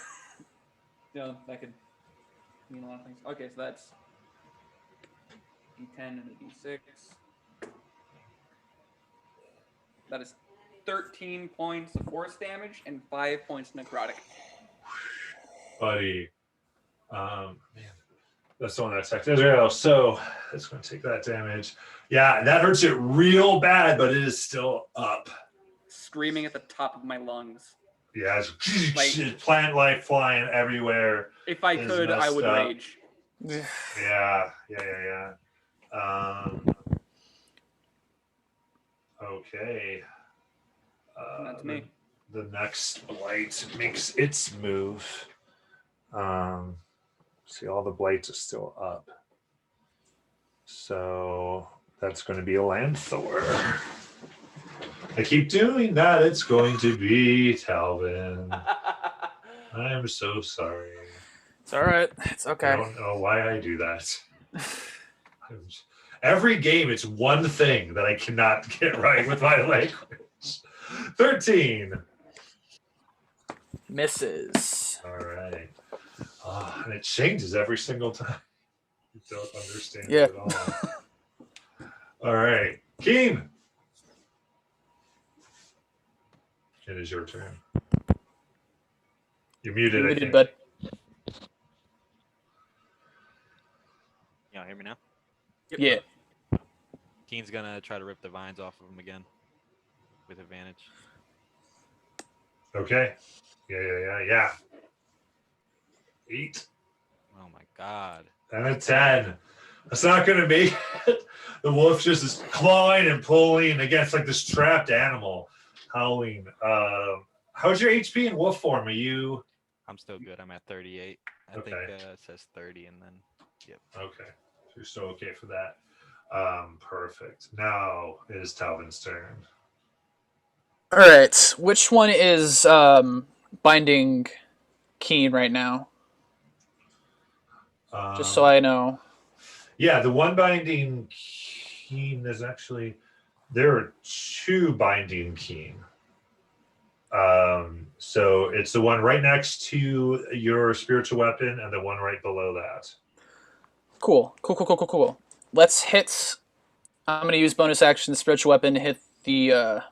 No, that could mean a lot of things. Okay, so that's D10 and a D6. That is 13 points of force damage and 5 points necrotic. Buddy. Man. That's the one that attacked Israel. So it's going to take that damage. Yeah, that hurts it real bad, but it is still up. Screaming at the top of my lungs. Yeah, it's plant life flying everywhere. If I could, I would rage. Yeah. Okay. That's me. the next blight makes its move. See, all the blights are still up. So that's going to be a Lanthor. I keep doing that. It's going to be Talvin. I am so sorry. It's all right. It's okay. I don't know why I do that. Every game, it's one thing that I cannot get right with my language. 13. Misses. All right. And it changes every single time. You don't understand Yeah. it at all. All right. Keen. It is your turn. You're muted, You're I muted, think. bud. Y'all hear me now? Yeah. Keen's gonna try to rip the vines off of him again with advantage. Okay. Yeah. 8. Oh my god. And a 10. That's not going to make it. The wolf just is clawing and pulling against like this trapped animal, howling. How's your HP in wolf form? Are you? I'm still good. I'm at 38. I think it says 30 and then, yep. Okay. So you're still okay for that. Perfect. Now it is Talvin's turn. All right. Which one is binding Keen right now? Just so I know. Yeah, the one binding Keen is actually, there are 2 binding Keen. So it's the one right next to your spiritual weapon and the one right below that. Cool. Let's hit. I'm going to use bonus action spiritual weapon to hit the. I'm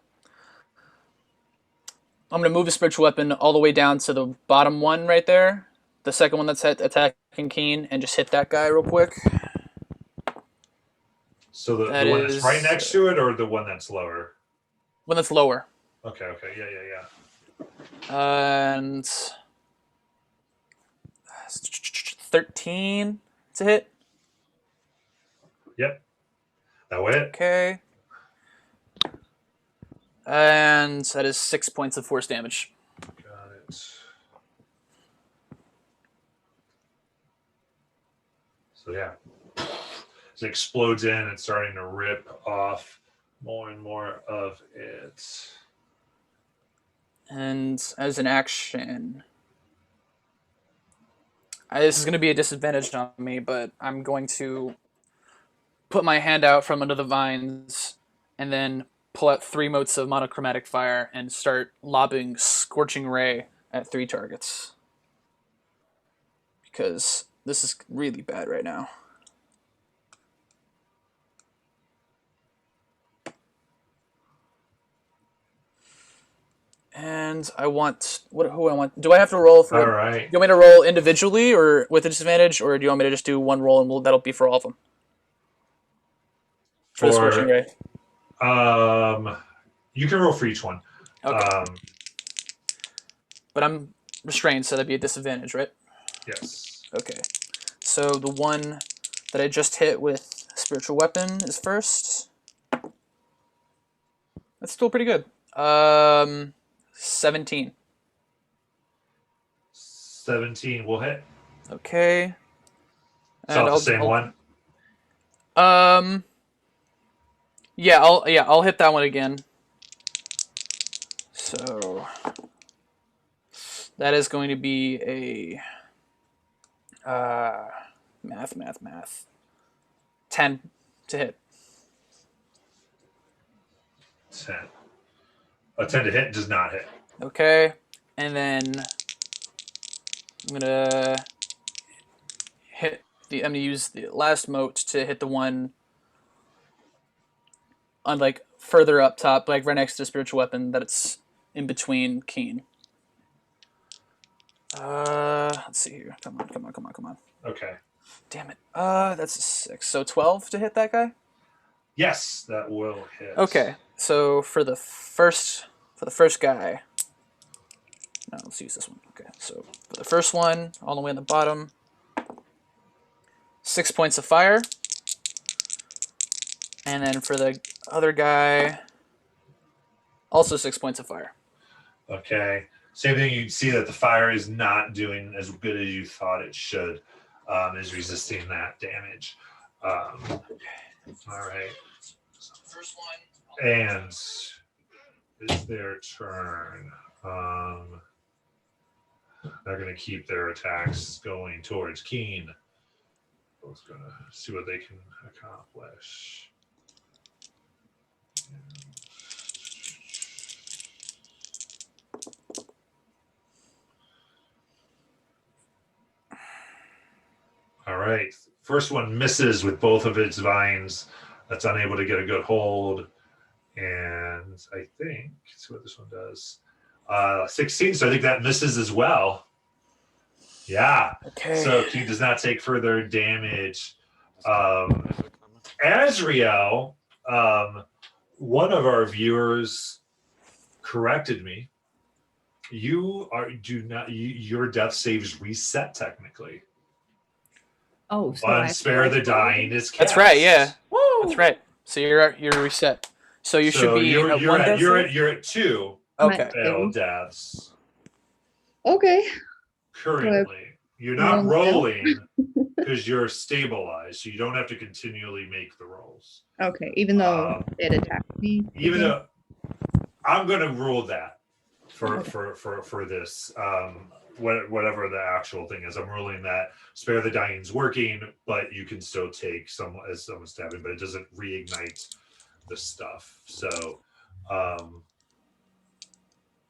going to move the spiritual weapon all the way down to the bottom one right there. The second one that's attacking Keen, and just hit that guy real quick. So the one that's right next to it, or the one that's lower? One that's lower. Okay. Yeah. And 13 to hit. Yep. That way. Okay. And that is 6 points of force damage. Got it. So yeah. It explodes in and starting to rip off more and more of it. And as an action, this is going to be a disadvantage on me, but I'm going to put my hand out from under the vines and then pull out 3 motes of monochromatic fire and start lobbing Scorching Ray at 3 targets. Because this is really bad right now. And I want who I want. Do I have to roll for? All right. Do you want me to roll individually or with a disadvantage, or do you want me to just do one roll and that'll be for all of them? For the Scorching Ray. You can roll for each one. Okay. But I'm restrained, so that'd be a disadvantage, right? Yes. Okay. So the one that I just hit with spiritual weapon is first. That's still pretty good. 17. 17 will hit. Okay. It's all the same one. Yeah, I'll hit that one again. So that is going to be a math. 10 to hit. 10. A 10 to hit does not hit. Okay, and then I'm gonna use the last mote to hit the one on like further up top, like right next to the spiritual weapon that's in between Keen. Let's see here. Come on. Okay. Damn it. That's a 6. So 12 to hit that guy? Yes, that will hit. Okay. So for the first guy. No, let's use this one. Okay. So for the first one, all the way in the bottom, 6 points of fire. And then for the other guy, also 6 points of fire. Okay. Same thing. You see that the fire is not doing as good as you thought it should. Is resisting that damage. All right. And it's their turn. They're going to keep their attacks going towards Keen. Both going to see what they can accomplish. All right. First one misses with both of its vines. That's unable to get a good hold. And I think, let's see what this one does. 16, so I think that misses as well. Yeah. Okay. So he does not take further damage. Azrael, one of our viewers corrected me. Your death saves reset technically. Oh, so On Spare the Dying is cast. That's right. Yeah. Woo! That's right. So you're reset. So you should be you're at one death save? you're at 2 Okay. failed deaths Okay. currently. You're not rolling because you're stabilized, so you don't have to continually make the rolls. Okay. Even though it attacked me. Even though I'm going to rule that for this, whatever the actual thing is, I'm ruling that Spare the Dying's working, but you can still take someone's stabbing, but it doesn't reignite the stuff. So,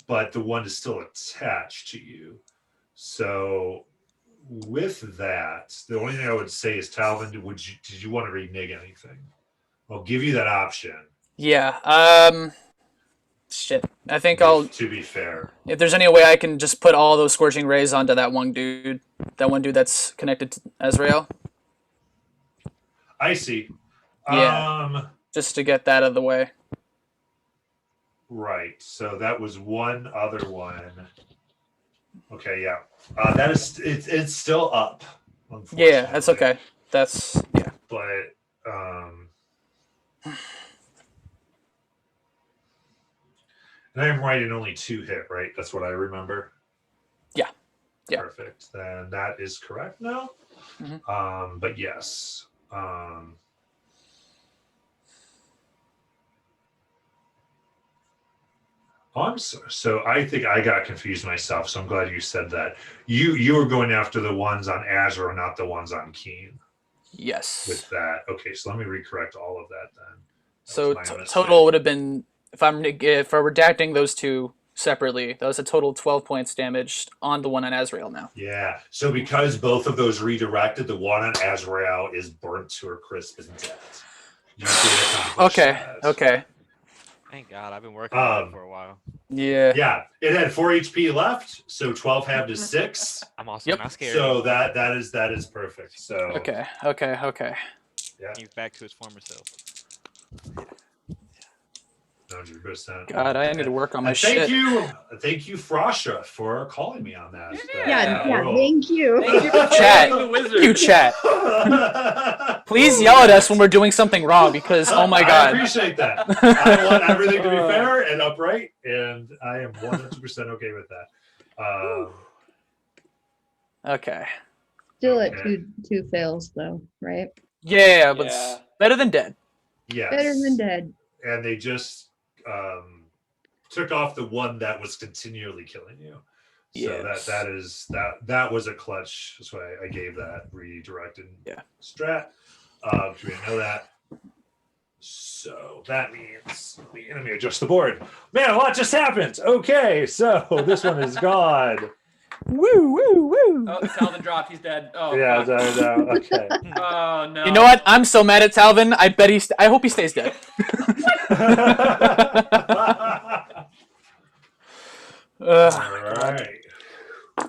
but the one is still attached to you. So, with that, the only thing I would say is, Talvin, did you want to renege anything? I'll give you that option. Yeah. Shit. I think I'll. To be fair, If there's any way I can just put all those scorching rays onto that one dude that's connected to Azrael. I see. Yeah. Just to get that out of the way. Right. So that was one other one. Okay. Yeah. That is. It's still up. Yeah, that's okay. That's yeah. But and I'm writing only 2 hit, right? That's what I remember. Yeah. Yeah. Perfect. Then that is correct now. Mm-hmm. But yes. I'm sorry. So I think I got confused myself. So I'm glad you said that. You were going after the ones on Azure, not the ones on Keen. Yes. With that. Okay, so let me recorrect all of that then. So total would have been, if I'm redacting those 2 separately, that was a total 12 points damaged on the one on Azrael now. Yeah. So because both of those redirected, the one on Azrael is burnt to a crisp and dead. You did accomplish that. Okay. Thank God, I've been working on it for a while. Yeah. Yeah, it had 4 HP left, so 12 halved to 6. I'm also not scared. So that is perfect. So Okay. Yeah. He's back to his former self. 100%. God, I need to work on my shit. Thank you, Frasha, for calling me on that. Yeah, thank you. Thank you for Chat. the wizard. You chat. Please yell at us when we're doing something wrong, because oh my God. I appreciate that. I want everything to be fair and upright, and I am 100% okay with that. Okay. Still at two fails though, right? Yeah, but it's better than dead. Yes. Better than dead. And they just took off the one that was continually killing you. So that was a clutch. That's why I gave that redirected strat. We didn't know that. So that means let me adjust the board. Man, a lot just happened. Okay, so this one is gone. Woo, woo, woo. Oh, Talvin dropped. He's dead. Oh, yeah, fuck. okay. Oh, no. You know what? I'm so mad at Talvin. I bet I hope he stays dead. All right.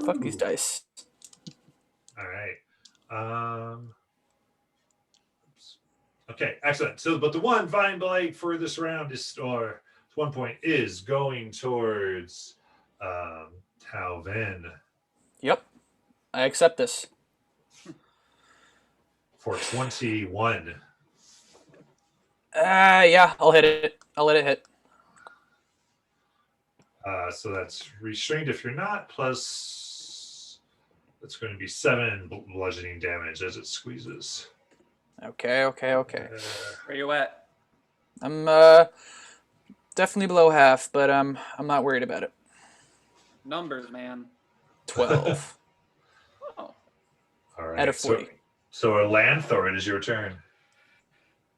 Fuck these dice. All right. Okay, excellent. So, but the one Vine Blight for this round is, or 1 point, is going towards Talvin. Yep. I accept this. For 21. Yeah, I'll hit it. I'll let it hit. So that's restrained if you're not, plus that's going to be 7 bludgeoning damage as it squeezes. Okay. Where you at? I'm definitely below half, but I'm not worried about it. Numbers, man. 12 Oh. All right. out of 40. So Lanthor, it is your turn.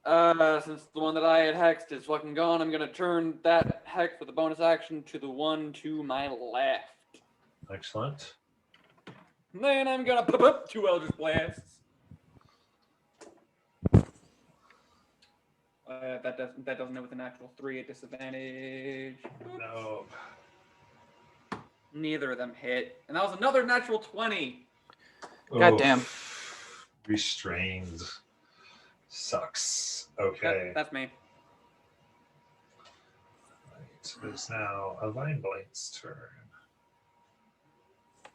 Since the one that I had hexed is fucking gone, I'm gonna turn that hex with a bonus action to the one to my left. Excellent. And then I'm gonna pop up 2 Eldritch Blasts. That doesn't hit with a natural 3 at disadvantage. No. Neither of them hit, and that was another natural 20. God damn. Restrained. Sucks. Okay. That's me. Right. It's now a Vine Blade's turn.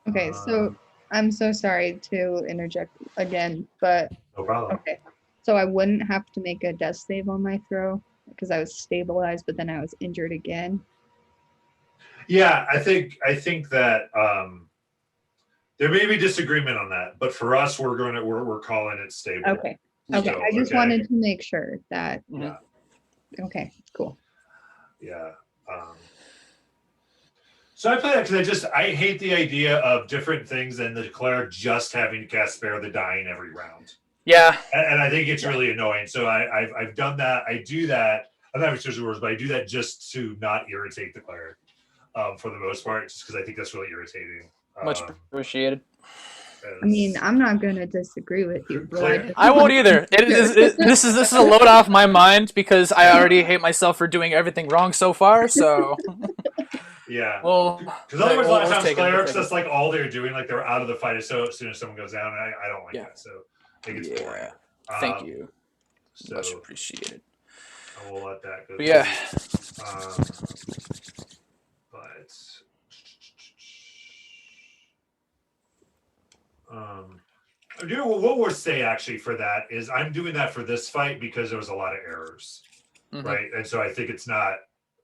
Okay, so I'm so sorry to interject again, but No problem. okay. So I wouldn't have to make a death save on my throw because I was stabilized, but then I was injured again. Yeah, I think that there may be disagreement on that, but for us, we're calling it stable. Okay. Okay. I just wanted to make sure that. Yeah. Okay. Cool. Yeah. So I play that because I hate the idea of different things and the cleric just having to cast Spare the Dying every round. Yeah. And I think it's really annoying. So I've done that. I do that. I'm not sure the words, but I do that just to not irritate the cleric. For the most part, just because I think that's really irritating. Much appreciated. I mean, I'm not going to disagree with you, but I won't either. This is a load off my mind because I already hate myself for doing everything wrong so far. So yeah. Well, because otherwise, a lot of times clerics, that's like all they're doing. Like they're out of the fight as soon as someone goes down. And I don't like that. So I think it's boring. Thank you. So Much appreciated. I will let that go. But yeah. What we'll say actually for that is I'm doing that for this fight because there was a lot of errors, right? And so I think it's not.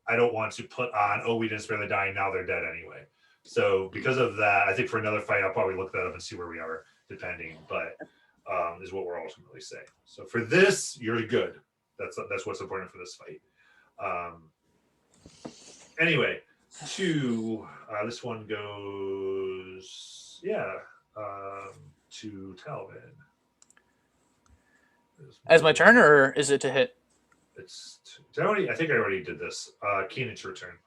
I don't want to put on. Oh, we didn't spare the dying. Now they're dead anyway. So because of that, I think for another fight, I'll probably look that up and see where we are, depending. But is what we're ultimately saying. So for this, you're good. That's what's important for this fight. Anyway, this one goes to Talvin. As my turn, or is it to hit? I think I already did this. Keen, it's your turn.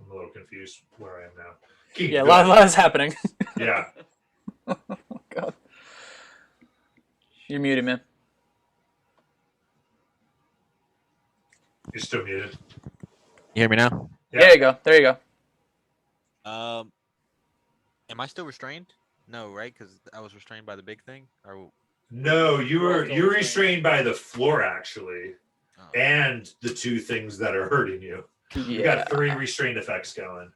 I'm a little confused where I am now. Keen, yeah, a lot is happening. Yeah. Oh, God. You're muted, man. You're still muted. You hear me now? Yeah. There you go. Am I still restrained? No, right? Because I was restrained by the big thing. Or no, you're restrained by the floor actually, and the 2 things that are hurting you. Yeah. You got 3 restrained effects going.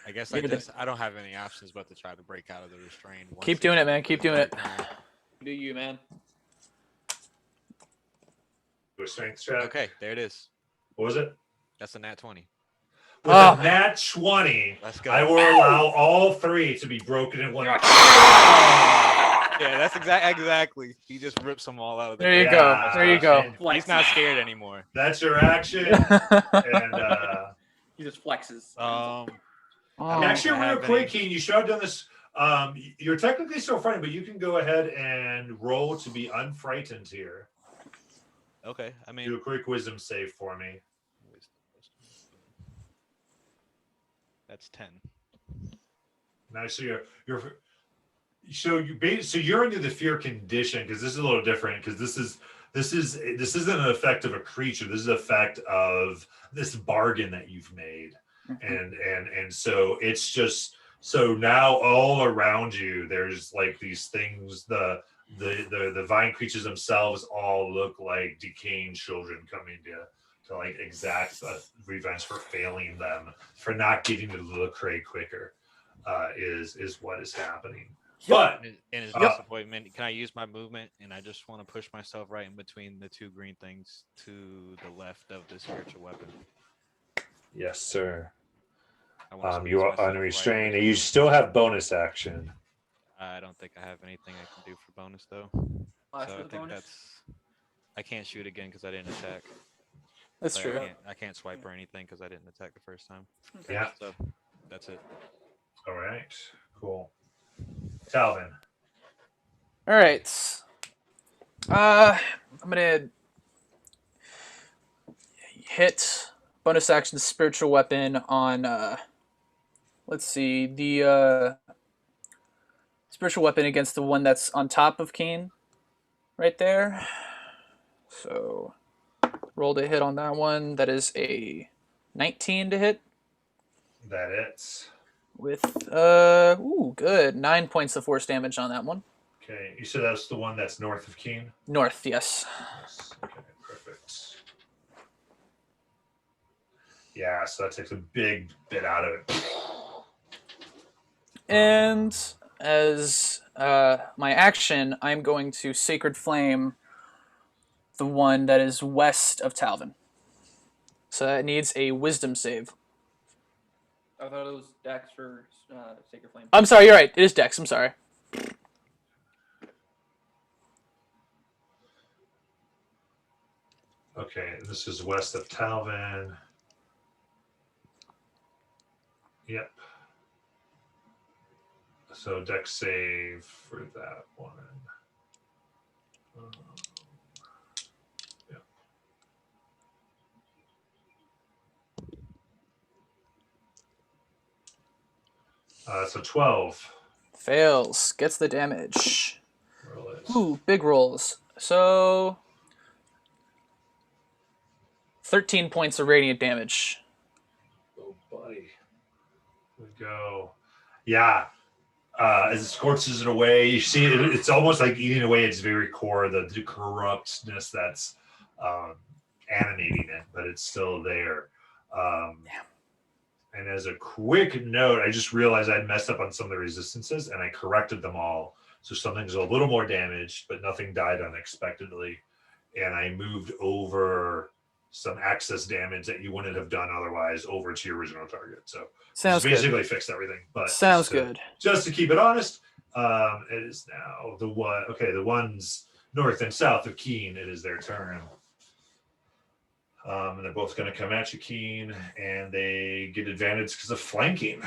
I guess I don't have any options but to try to break out of the restrained. Keep doing it, man. Keep doing it. Do you, man? Do a strength check. Okay, there it is. What was it? That's a nat 20. With a nat 20, let's go. I will allow all 3 to be broken in one. Yeah, that's exactly. He just rips them all out of there. There you go. He's not scared anymore. That's your action. And he just flexes. Actually, real quick, Keen, you should have done this. You're technically still frightened, but you can go ahead and roll to be unfrightened here. Okay, I mean, do a quick wisdom save for me. That's 10. Now, so you're into the fear condition because this is a little different because this isn't an effect of a creature. This is an effect of this bargain that you've made, and so it's just so now all around you there's like these things. The vine creatures themselves all look like decaying children coming to like exact revenge for failing them, for not getting to the Lecrae quicker, is what is happening. But in his disappointment, can I use my movement? And I just want to push myself right in between the 2 green things to the left of the spiritual weapon. Yes, sir. I wanna see You this are myself right unrestrained. away. You still have bonus action. I don't think I have anything I can do for bonus though. Last So for I the think bonus. that's. I can't shoot again because I didn't attack. That's Like, true. I can't swipe or anything because I didn't attack the first time. Okay. Yeah. So that's it. All right. Cool. Talvin. All right. I'm gonna hit bonus action spiritual weapon on. Let's see the spiritual weapon against the one that's on top of Keen, right there. So roll to hit on that one. That is a 19 to hit That it's. with good 9 points of force damage on that one. Okay. You said that's the one that's north of Keene? North, yes. Yes. Okay, perfect. Yeah, so that takes a big bit out of it. And as my action, I'm going to Sacred Flame the one that is west of Talvin. So that needs a Wisdom save. I thought it was Dex for Sacred Flame. I'm sorry, you're right. It is Dex. I'm sorry. Okay, this is west of Talvin. Yep. So dex save for that one. Yeah. So 12. Fails. Gets the damage. Roll it. Ooh, big rolls. So 13 points of radiant damage. Oh, buddy. We go. Yeah. As it scorches it away, you see it's almost like eating away its very core, the corruptness that's animating it, but it's still there. And as a quick note, I just realized I'd messed up on some of the resistances and I corrected them all. So something's a little more damaged, but nothing died unexpectedly. And I moved over some excess damage that you wouldn't have done otherwise over to your original target. So Sounds basically good. fixed everything. But Sounds good. Just to keep it honest, it is now the one. Okay, the ones north and south of Keene. It is their turn. And they're both going to come at you, Keen, and they get advantage because of flanking.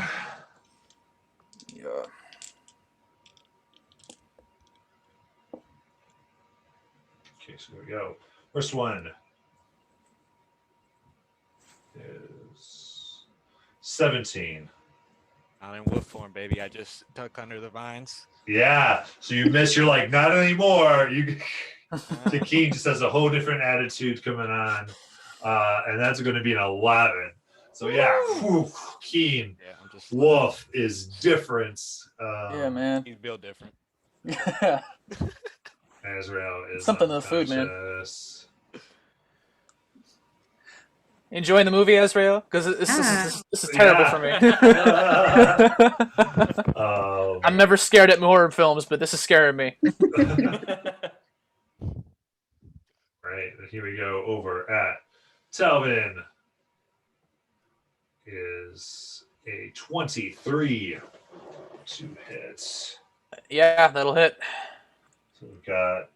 Yeah. Okay, so here we go. First one is 17. I'm in wolf form, baby. I just tuck under the vines. Yeah, so you miss. You're like, not anymore. You, the Keen just has a whole different attitude coming on. And that's going to be an 11. So yeah, Keen. Yeah, I'm just Wolf is different. Yeah, man. He's built different. Yeah. Azrael is Something to the food, man. unconscious. Enjoying the movie, Ezreal? Because this is terrible for me. I'm never scared at horror films, but this is scaring me. Right, and here we go over at Talvin. Is a 23 to hit. Yeah, that'll hit. So we've got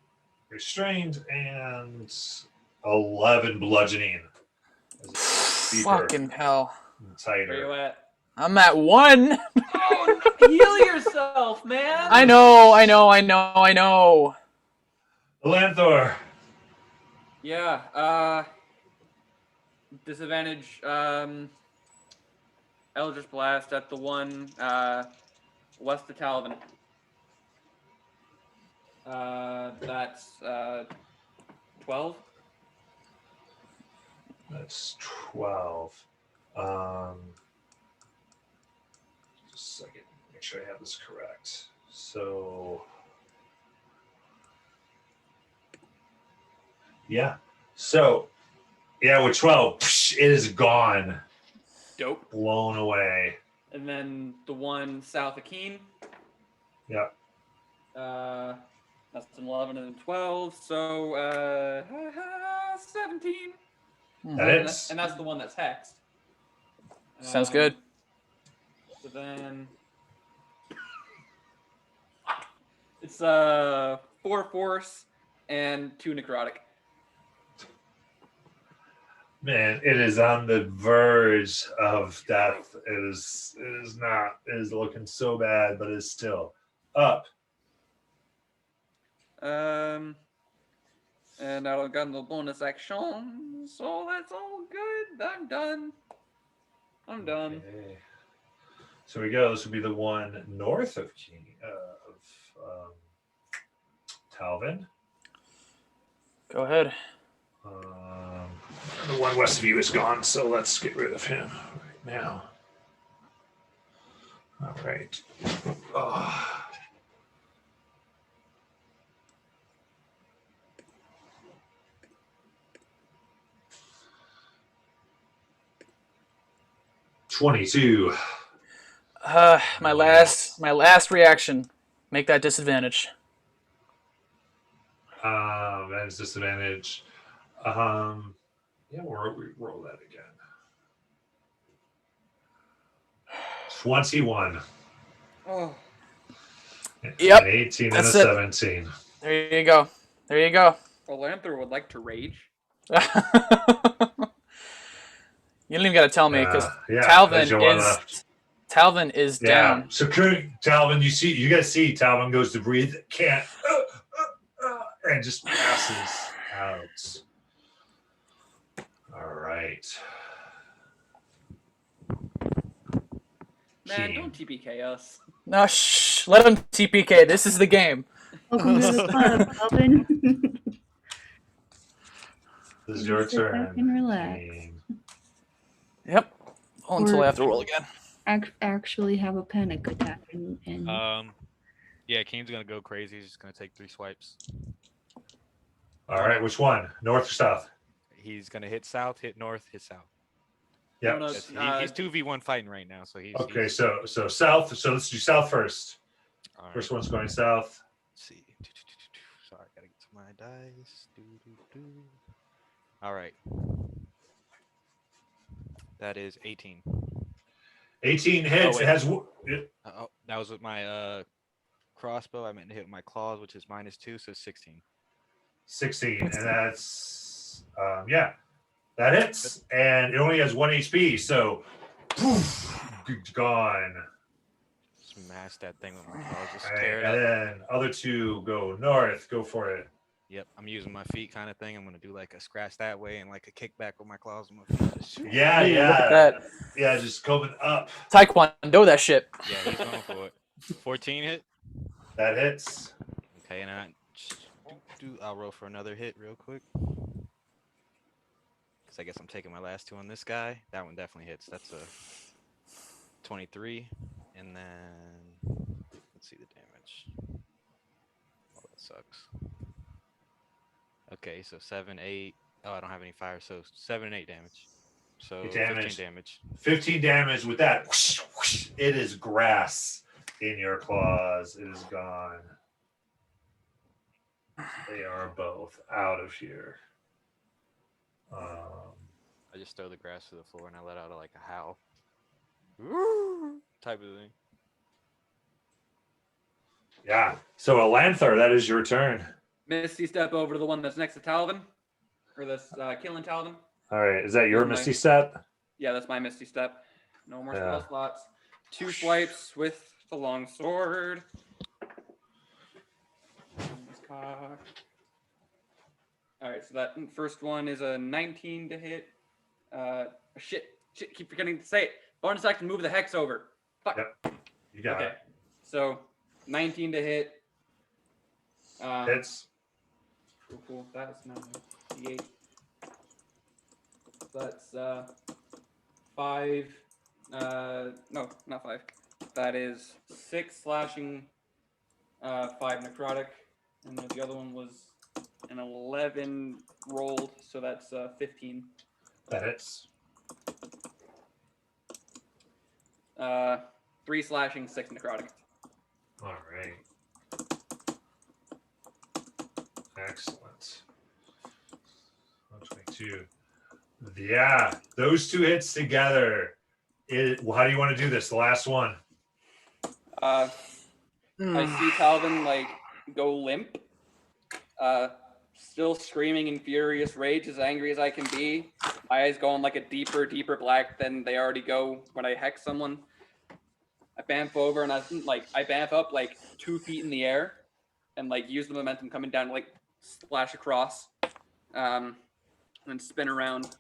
restrained and 11 bludgeoning. Fucking hell. Tighter. Where you at? I'm at 1. Oh, no, heal yourself, man. I know. Lanthor. Yeah. Disadvantage. Eldritch Blast at the one west of Talvin. That's 12. That's 12. Just a second. Make sure I have this correct. So yeah. So yeah, with 12, it is gone. Dope. Blown away. And then the one south of Keene. Yep. That's an 11 and a 12. So 17. That is. And that's the one that's hexed. Sounds good. So then it's 4 force and 2 necrotic. Man, it is on the verge of death. It is looking so bad, but it's still up. And I've got no bonus action, so that's all good. I'm done. Okay. So we go. This would be the one north of Talvin. Go ahead. The one west of you is gone, so let's get rid of him right now. All right. Oh. $22. My last reaction. Make that disadvantage. That is disadvantage. Yeah, we roll that again. 21. Oh, Yep. An 18 That's and a it. 17. There you go. There you go. Olanther would like to rage. You don't even got to tell me because Yeah, Talvin is down. So Talvin, you guys see Talvin goes to breathe, can't, and just passes out. All right. Man, don't TPK us. No, shh. Let him TPK. This is the game. Welcome to the club, Calvin. This is your Sit back turn. and relax. Keen. Yep. Until Or- I have to roll again. Actually have a panic attack and Yeah, Kane's gonna go crazy. He's just gonna take 3 swipes. All right, which one? North or south? He's gonna hit south, hit north, hit south. Yep. No, He's 2v1 fighting right now, so he's Okay, he's, so south. So let's do south first. all right, First one's going south. let's see. Sorry, I gotta get to my dice. All right. That is 18. 18 hits. wait. It has. Oh, that was with my crossbow. I meant to hit with my claws, which is -2, so 16. 16, and that's that hits, and it only has 1 HP, so poof, gone. Smash that thing with my claws. Just All right, tear it and up. then other two go north. Go for it. Yep, I'm using my feet kind of thing. I'm gonna do like a scratch that way and like a kickback with my claws and my feet. Just shoot. Yeah, Ooh, look at that. yeah. Just coming up. Taekwondo that shit. Yeah, he's going for it. 14 hit. That hits. Okay, and I'll roll for another hit real quick. Because I guess I'm taking my last 2 on this guy. That one definitely hits. That's a 23. And then let's see the damage. Oh, that sucks. Okay, so 7, 8. Oh, I don't have any fire, so 7 and 8 damage. So 15 damage. 15 damage with that. Whoosh, whoosh. It is grass in your claws. It is gone. They are both out of here. I just throw the grass to the floor and I let out like a howl. Type of thing. Yeah. So Alanther, that is your turn. Misty step over to the one that's next to Talvin, or this killing Talvin. All right. Is that your Okay. Misty step? Yeah, that's my Misty step. No more Yeah. spell slots. 2 swipes with the long sword. All right, so that first one is a 19 to hit. Shit, keep forgetting to say it. Bonus action, move the hex over. Fuck. Yep. You got Okay, so 19 to hit. it. Hits. Cool. That's 9, D8. That's 5. No, not 5. That is 6 slashing, 5 necrotic, and then the other one was an 11 rolled, so that's 15. That hits. 3 slashing, 6 necrotic. All right. Excellent. 122. Yeah, those 2 hits together How do you want to do this? The last one. I see Talvin like go limp, still screaming in furious rage, as angry as I can be. My eyes going like a deeper black than they already go when I hex someone. I bamf over and I bamf up like 2 feet in the air, and like use the momentum coming down to like splash across, and then spin around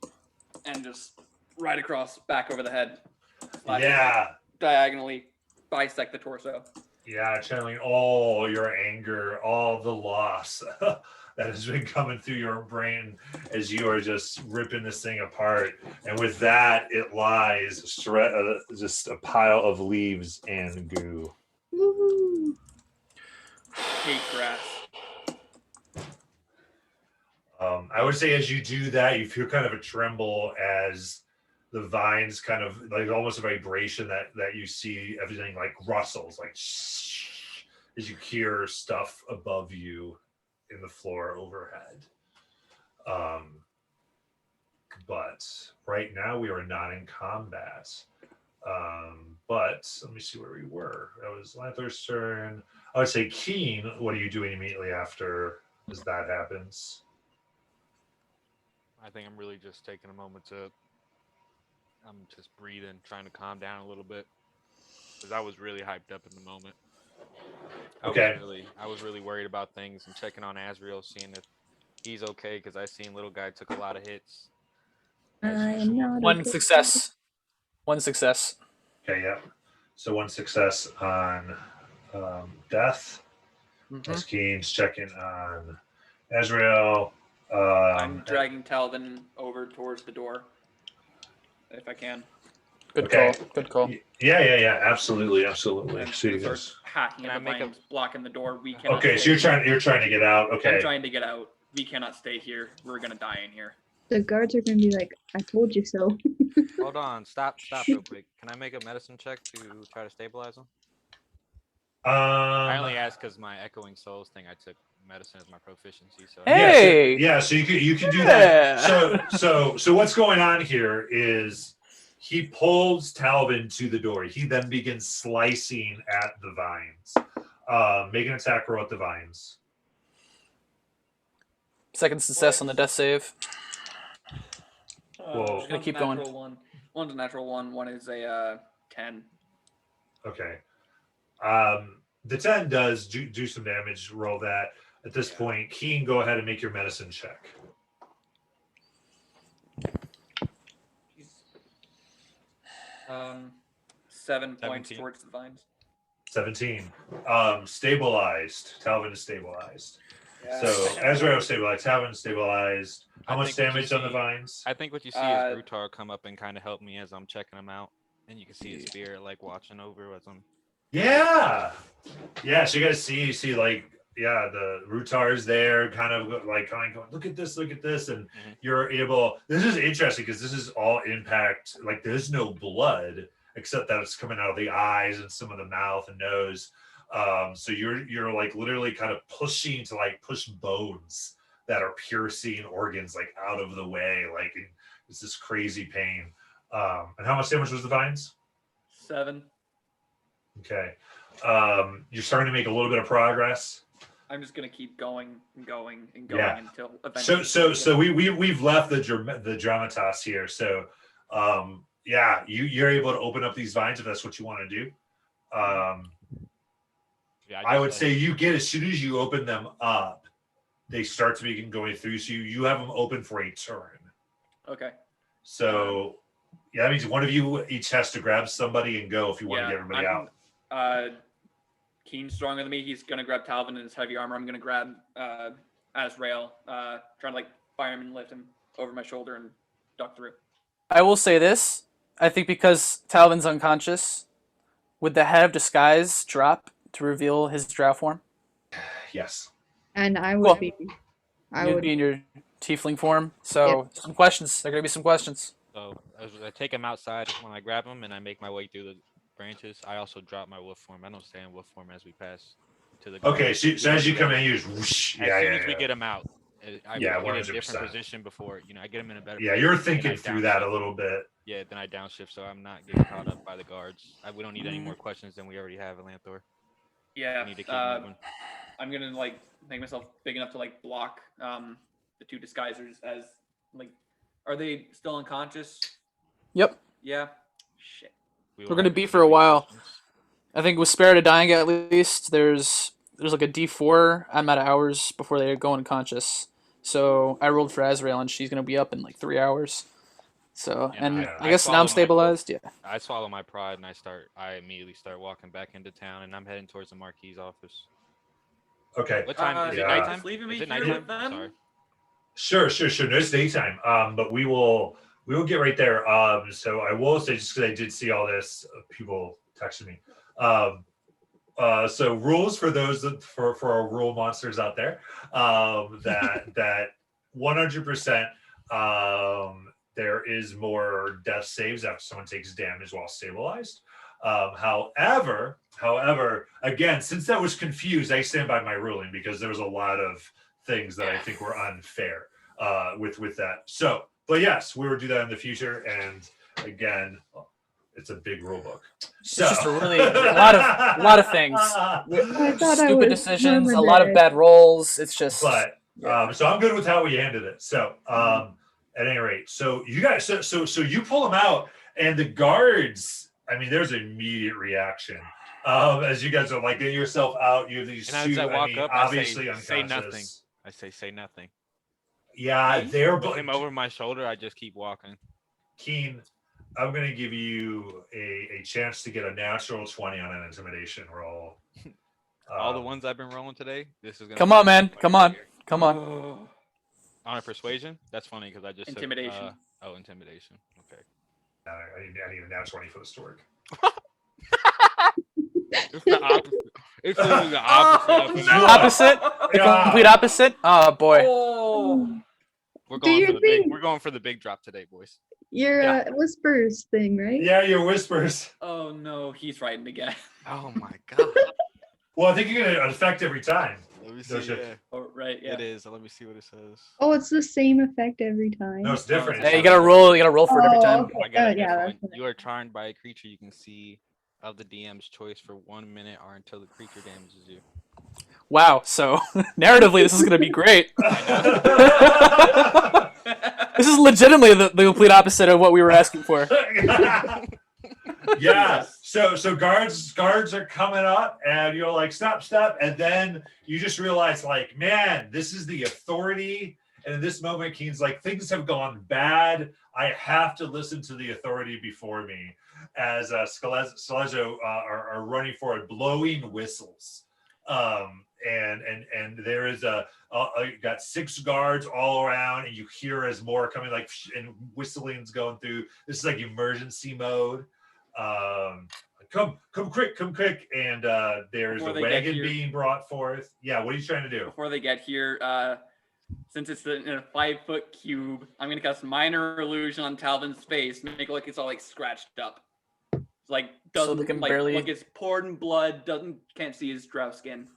and just right across back over the head. Yeah. Diagonally bisect the torso. Yeah, channeling all your anger, all the loss that has been coming through your brain as you are just ripping this thing apart. And with that, it lies just a pile of leaves and goo. Woohoo. Hate grass. I would say as you do that, you feel kind of a tremble as the vines kind of like almost a vibration that you see everything like rustles, like shh, as you hear stuff above you in the floor overhead. But right now we are not in combat. But let me see where we were. That was Lanther's turn. I would say Keen, what are you doing immediately after as that happens? I think I'm really just taking a moment to. I'm just breathing, trying to calm down a little bit, because I was really hyped up in the moment. Okay. I was really worried about things and checking on Azrael, seeing if he's okay, because I seen little guy took a lot of hits. I am not One okay. success. One success. Okay, yeah. So one success on Death. Mm-hmm. As Keen's checking on Azrael. I'm dragging Talvin over towards the door, if I can. Good call. Good call. Yeah. Absolutely. And So you start guys. hacking at the vines, blocking the door. We cannot. Okay, so you're trying to get out. Okay. I'm trying to get out. We cannot stay here. We're gonna die in here. The guards are gonna be like, I told you so. Hold on, stop real quick. Can I make a medicine check to try to stabilize him? I only asked because my echoing souls thing. I took medicine as my proficiency. So Hey! So you can do that. So what's going on here is he pulls Talvin to the door. He then begins slicing at the vines. Make an attack roll at the vines. Second success on the death save. Whoa. Gonna keep going. One's a natural one. One is a 10. Okay. The 10 does do some damage. Roll that. At this point, Keen, go ahead and make your medicine check. 7 points towards the vines. 17. Stabilized. Talvin is stabilized. Yeah. So Azrael stabilized. Talvin stabilized. How much damage on the vines? I think what you see is Rutar come up and kind of help me as I'm checking him out, and you can see his spirit like watching over as I'm. Yeah. So you guys see like the Rutar's there, kind of going, look at this, and you're able. This is interesting because this is all impact. Like there's no blood except that it's coming out of the eyes and some of the mouth and nose. So you're like literally kind of pushing to like push bones that are piercing organs like out of the way. Like it's this crazy pain. And how much damage was the vines? 7. Okay. You're starting to make a little bit of progress. I'm just gonna keep going until eventually. So we've left the dramatas here. So you're able to open up these vines if that's what you want to do. I would say you get as soon as you open them up, they start to begin going through. So you have them open for a turn. Okay. So that means one of you each has to grab somebody and go if you want to get everybody out. Keen's stronger than me. He's gonna grab Talvin in his heavy armor. I'm gonna grab Azrael, trying to like fire him and lift him over my shoulder and duck through. I will say this. I think because Talvin's unconscious, would the head of disguise drop to reveal his drow form? Yes. And I would be. You'd be in your tiefling form. So some questions. There are gonna be some questions. So as I take him outside when I grab him and I make my way through the branches, I also drop my wolf form. I don't stay in wolf form as we pass to the. Okay, so as you come in, you just whoosh. As soon as we get him out, I get in a 100%. different position before. I get him in a better. Yeah, you're thinking through that a little bit. Yeah, then I downshift, so I'm not getting caught up by the guards. We don't need any more questions than we already have, Alanthor. Yeah. We need to keep moving. I'm gonna like make myself big enough to like block the two disguisers as like. Are they still unconscious? Yep. Yeah. Shit. We're gonna be for a while. I think with Spirited Dying at least, there's like a D4 amount of hours before they go unconscious. So I rolled for Azrael, and she's gonna be up in like 3 hours. So and I guess now I'm stabilized. Yeah. I swallow my pride and I immediately start walking back into town, and I'm heading towards the Marquis office. Okay. What time is it? Nighttime? Is it nighttime? Sorry. Sure. No, it's daytime. But we will get right there. So I will say, just because I did see all this, people texting me. So rules for those for our rule monsters out there. That 100%. There is more death saves after someone takes damage while stabilized. However, again, since that was confused, I stand by my ruling because there was a lot of things that I think were unfair with that. So, but yes, we will do that in the future. And again, it's a big rule book. So it's just a lot of things. Stupid decisions, a lot of bad rolls. It's just. But so I'm good with how we ended it. So at any rate, so you guys, so you pull them out, and the guards. I mean, there's an immediate reaction as you guys are like getting yourself out. You have these and two, as I walk up, obviously I say nothing. unconscious. I say nothing. Yeah, they're with him over my shoulder. I just keep walking. Keen, I'm gonna give you a chance to get a natural 20 on an intimidation roll. All the ones I've been rolling today. This is gonna. Come on, man. Come on. On a persuasion? That's funny because I just intimidation. Said, intimidation. Okay. I need a nat 20 for this to work. It's the opposite. It's literally the opposite. Opposite? The complete opposite? Oh boy. We're going for the big drop today, boys. Your whispers thing, right? Yeah, your whispers. Oh no, he's writing again. Oh my god. Well, I think you're gonna affect every time. Let me see. Yeah. Oh, right, yeah. It is. Let me see what it says. Oh, it's the same effect every time. No, it's different. Yeah, you gotta roll for it every time. Okay. I got yeah, you are charmed by a creature you can see of the DM's choice for 1 minute or until the creature damages you. Wow, so narratively this is gonna be great. This is legitimately the complete opposite of what we were asking for. Yeah. So guards are coming up, and you're like, stop, and then you just realize, like, man, this is the authority. And in this moment, Keen's like, things have gone bad. I have to listen to the authority before me. As Scalezzo are running forward, blowing whistles. And there is got 6 guards all around, and you hear as more coming, like, and whistling's going through. This is like emergency mode. Come quick, and there's a wagon being brought forth. Yeah, what are you trying to do? Before they get here, since it's in a 5-foot cube, I'm gonna cast minor illusion on Talvin's face, make it look it's all like scratched up. It's like doesn't so like barely... like it's poured in blood, can't see his drow skin.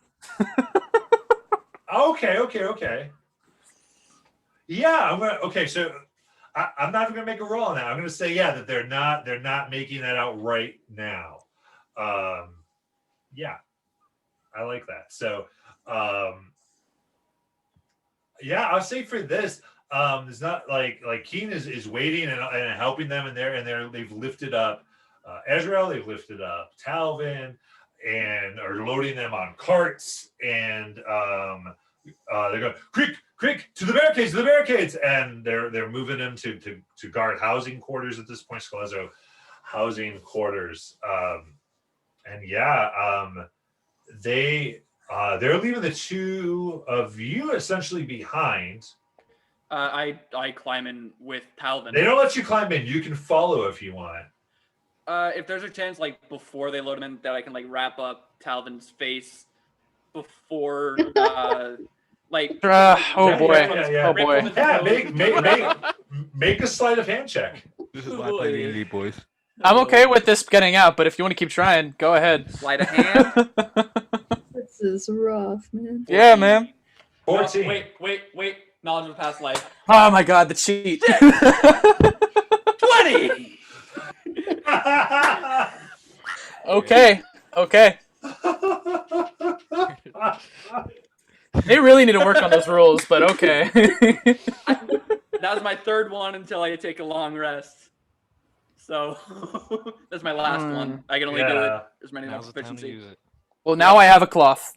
Okay. Yeah, so I'm not gonna make a roll on that. I'm gonna say that they're not making that out right now. Yeah, I like that. So I'll say for this, it's not like Keen is waiting and helping them, and they've lifted up Ezreal, they've lifted up Talvin, and are loading them on carts, and they're going quick to the barricades, and they're moving them to guard housing quarters at this point. Scalezzo housing quarters, they're leaving the two of you essentially behind. I climb in with Talvin. They don't let you climb in. You can follow if you want. If there's a chance, like before they load him in, that I can like wrap up Talvin's face before, like. Oh boy! Yeah, make a sleight of hand check. This is why I play D&D, boys. I'm okay with this getting out, but if you want to keep trying, go ahead. Sleight of hand. This is rough, man. Yeah, man. 14. No, wait. Knowledge of past life. Oh my god, the cheat. 20. Okay. They really need to work on those rules, but okay. That was my third one until I take a long rest. So that's my last one. I can only do it as many Now's the time to proficiency. use it. Well, now I have a cloth.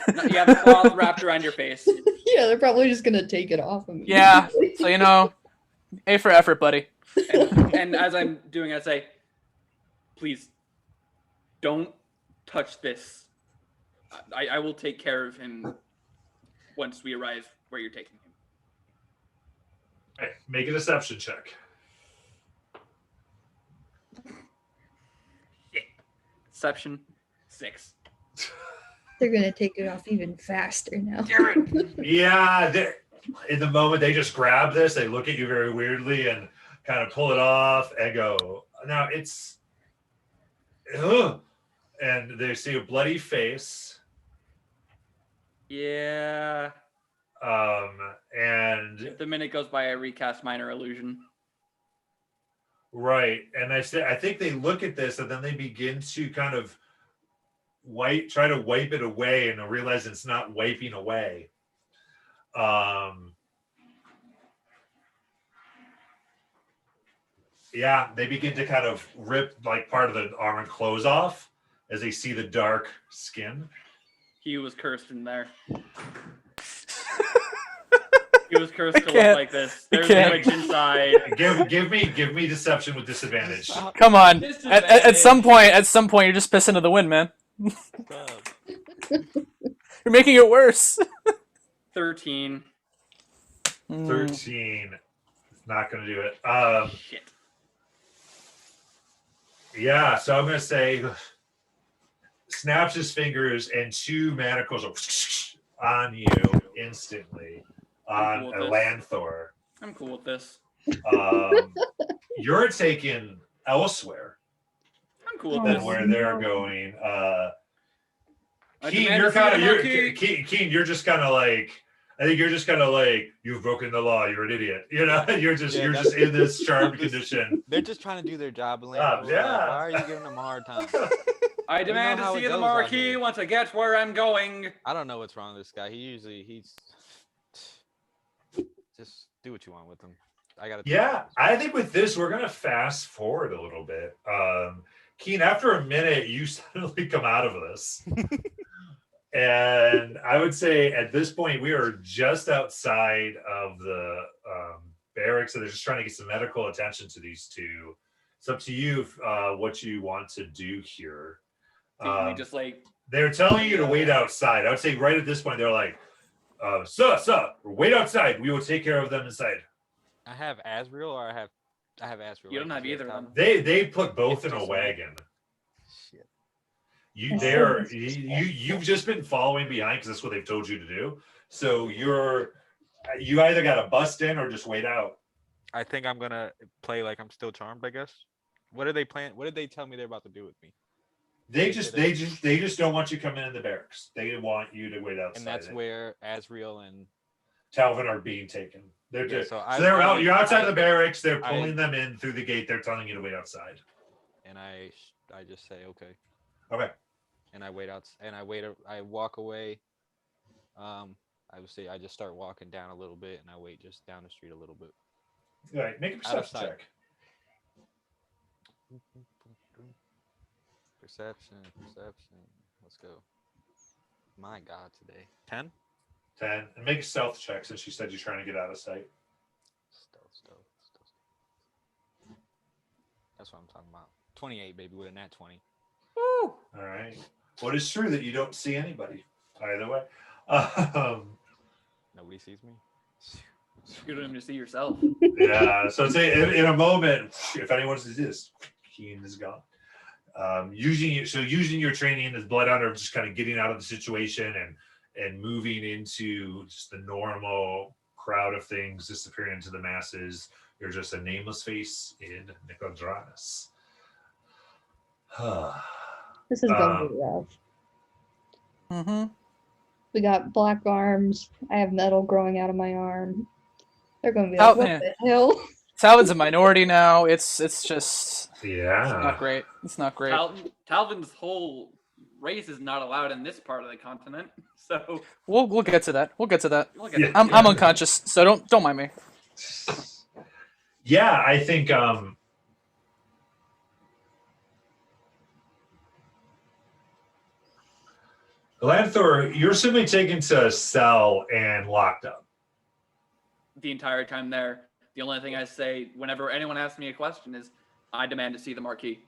You have a cloth wrapped around your face. Yeah, they're probably just gonna take it off of me. Yeah. So A for effort, buddy. And as I'm doing it, I say, please, don't touch this. I will take care of him once we arrive where you're taking him. Right, make a deception check. Deception 6. They're gonna take it off even faster now. Yeah, in the moment they just grab this, they look at you very weirdly and kind of pull it off and go, now it's, ugh. And they see a bloody face. Yeah. And If the minute goes by, I recast minor illusion. right, and I think they look at this and then they begin to kind of try to wipe it away, and realize it's not wiping away. Yeah, they begin to kind of rip like part of the armor and clothes off as they see the dark skin. He was cursed in there. He was cursed to look like this. There's a witch inside. Give me deception with disadvantage. Come on. At some point, you're just pissing to the wind, man. You're making it worse. 13. 13. Not going to do it. Shit. Yeah, so I'm going to say snaps his fingers and 2 manacles are on you instantly on cool a with Lanthor. I'm cool with this. You're taken elsewhere I'm cool with than this. where they're going. I Keen, demand you're to see the kind marquee. of Keen, you're just kind of like, I think you're just kind of like, you've broken the law. You're an idiot. You know, you're just in this charmed condition. They're just trying to do their job. And Yeah. why are you giving them a hard time? I demand how to it see the goes out marquee here. once I get where I'm going. I don't know what's wrong with this guy. He's just do what you want with him. Yeah, I think with this we're gonna fast forward a little bit. Keen, after a minute, you suddenly come out of this. And I would say at this point we are just outside of the barracks, so they're just trying to get some medical attention to these two. It's up to you what you want to do here. We just like They're telling you to wait outside. I would say right at this point they're like, sir, wait outside. We will take care of them inside. I have Asriel, or I have Asriel. You don't have either of them. They put both in a wagon. Shit. You've just been following behind because that's what they've told you to do. So you either got to bust in or just wait out. I think I'm gonna play like I'm still charmed, I guess. What are they planning? What did they tell me they're about to do with me? They just don't want you coming in the barracks. They want you to wait outside. And that's where Asriel and Talvin are being taken. They're Yeah, just, so so they're out. You're outside I- of the barracks. They're I- pulling them in through the gate. They're telling you to wait outside. and I just say okay. Okay. And I wait out and I walk away. I would say I just start walking down a little bit and I wait just down the street a little bit. All right. Make a Out of perception sight. check. Perception. Let's go. My God, today. 10? 10. And make a stealth check since you said you're trying to get out of sight. Stealth. That's what I'm talking about. 28, baby, with a nat 20. Woo! All right. Well, it's true that you don't see anybody either way. Nobody sees me. You don't even see yourself. Yeah. So say in a moment, if anyone sees this, Keen is gone. Using your training as Blood Hunter, just kind of getting out of the situation and moving into just the normal crowd of things, disappearing into the masses. You're just a nameless face in Nicodranus. This is gonna be rough. Mm-hmm. We got black arms. I have metal growing out of my arm. They're gonna be Oh, like, what man. the hell? Talbot's a minority now. It's just Yeah. it's not great. It's not great. Talvin's whole race is not allowed in this part of the continent, so We'll get to that. We'll get to that. we'll get Yeah. to I'm unconscious, so don't mind me. Yeah, I think Lanthor, you're simply taken to a cell and locked up. the entire time there. The only thing I say whenever anyone asks me a question is, I demand to see the marquee.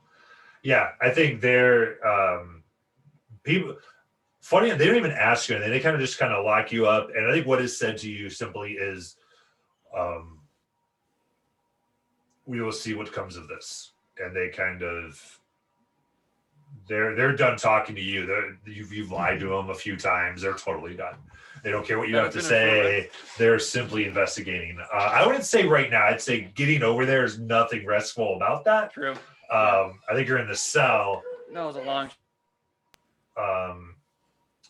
Yeah, I think they're people. Funny, they don't even ask you anything. They kind of just lock you up. And I think what is said to you simply is, we will see what comes of this. And they they're done talking to you. You've lied to them a few times. They're totally done. They don't care what you have to say. They're simply investigating. I wouldn't say right now. I'd say getting over there is nothing restful about that. True. I think you're in the cell. That was a long.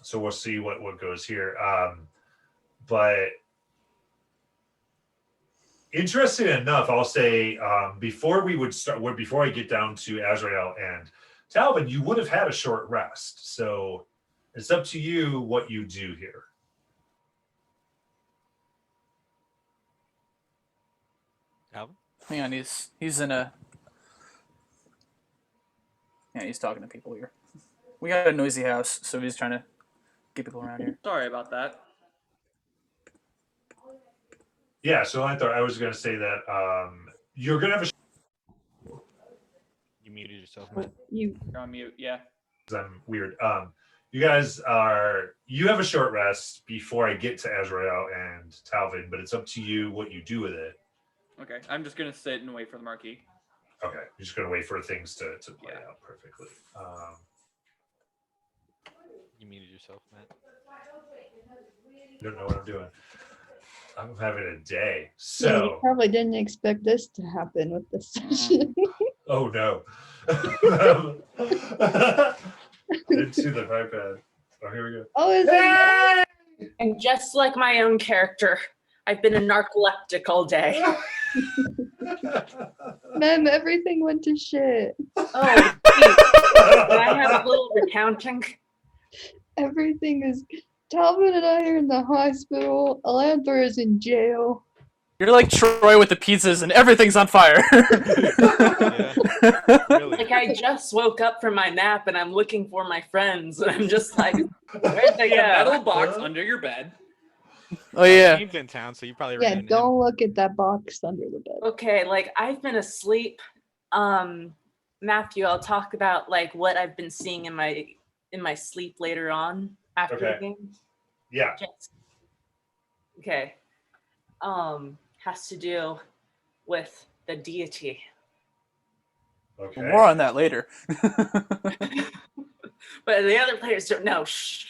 So we'll see what goes here. But interesting enough, I'll say before I get down to Azrael and Talvin, you would have had a short rest. So it's up to you what you do here. Alvin? Hang on, he's in a. Yeah, he's talking to people here. We got a noisy house, so he's trying to get people around here. Sorry about that. Yeah, so I was going to say that you're going to have a. You muted yourself, man. You You're on mute. Yeah. I'm weird. You have a short rest before I get to Azrael and Talvin, but it's up to you what you do with it. Okay. I'm just gonna sit and wait for the marquee. Okay, you're just gonna wait for things to play Yeah. out perfectly. You muted yourself, Matt. You don't know what I'm doing. I'm having a day. you So, probably didn't expect this to happen with this session. oh no. I didn't see the iPad. Oh, here we go. Oh, is it? And just like my own character, I've been a narcoleptic all day. Mem, everything went to shit. Oh, geez. Can I have a little recounting? Everything is. Talvin and I are in the hospital. Alanthor is in jail. You're like Troy with the pizzas, and everything's on fire. Yeah, really. Like I just woke up from my nap and I'm looking for my friends and I'm just like, where'd they A metal go? box under your bed. Oh yeah. He's in town, so you probably Yeah, ran into him. don't look at that box under the bed. Okay, like I've been asleep. Matthew, I'll talk about like what I've been seeing in my sleep later on after Okay. the game. Yeah. Just, okay. Has to do with the deity. Okay. More on that later. But the other players don't know. Shh.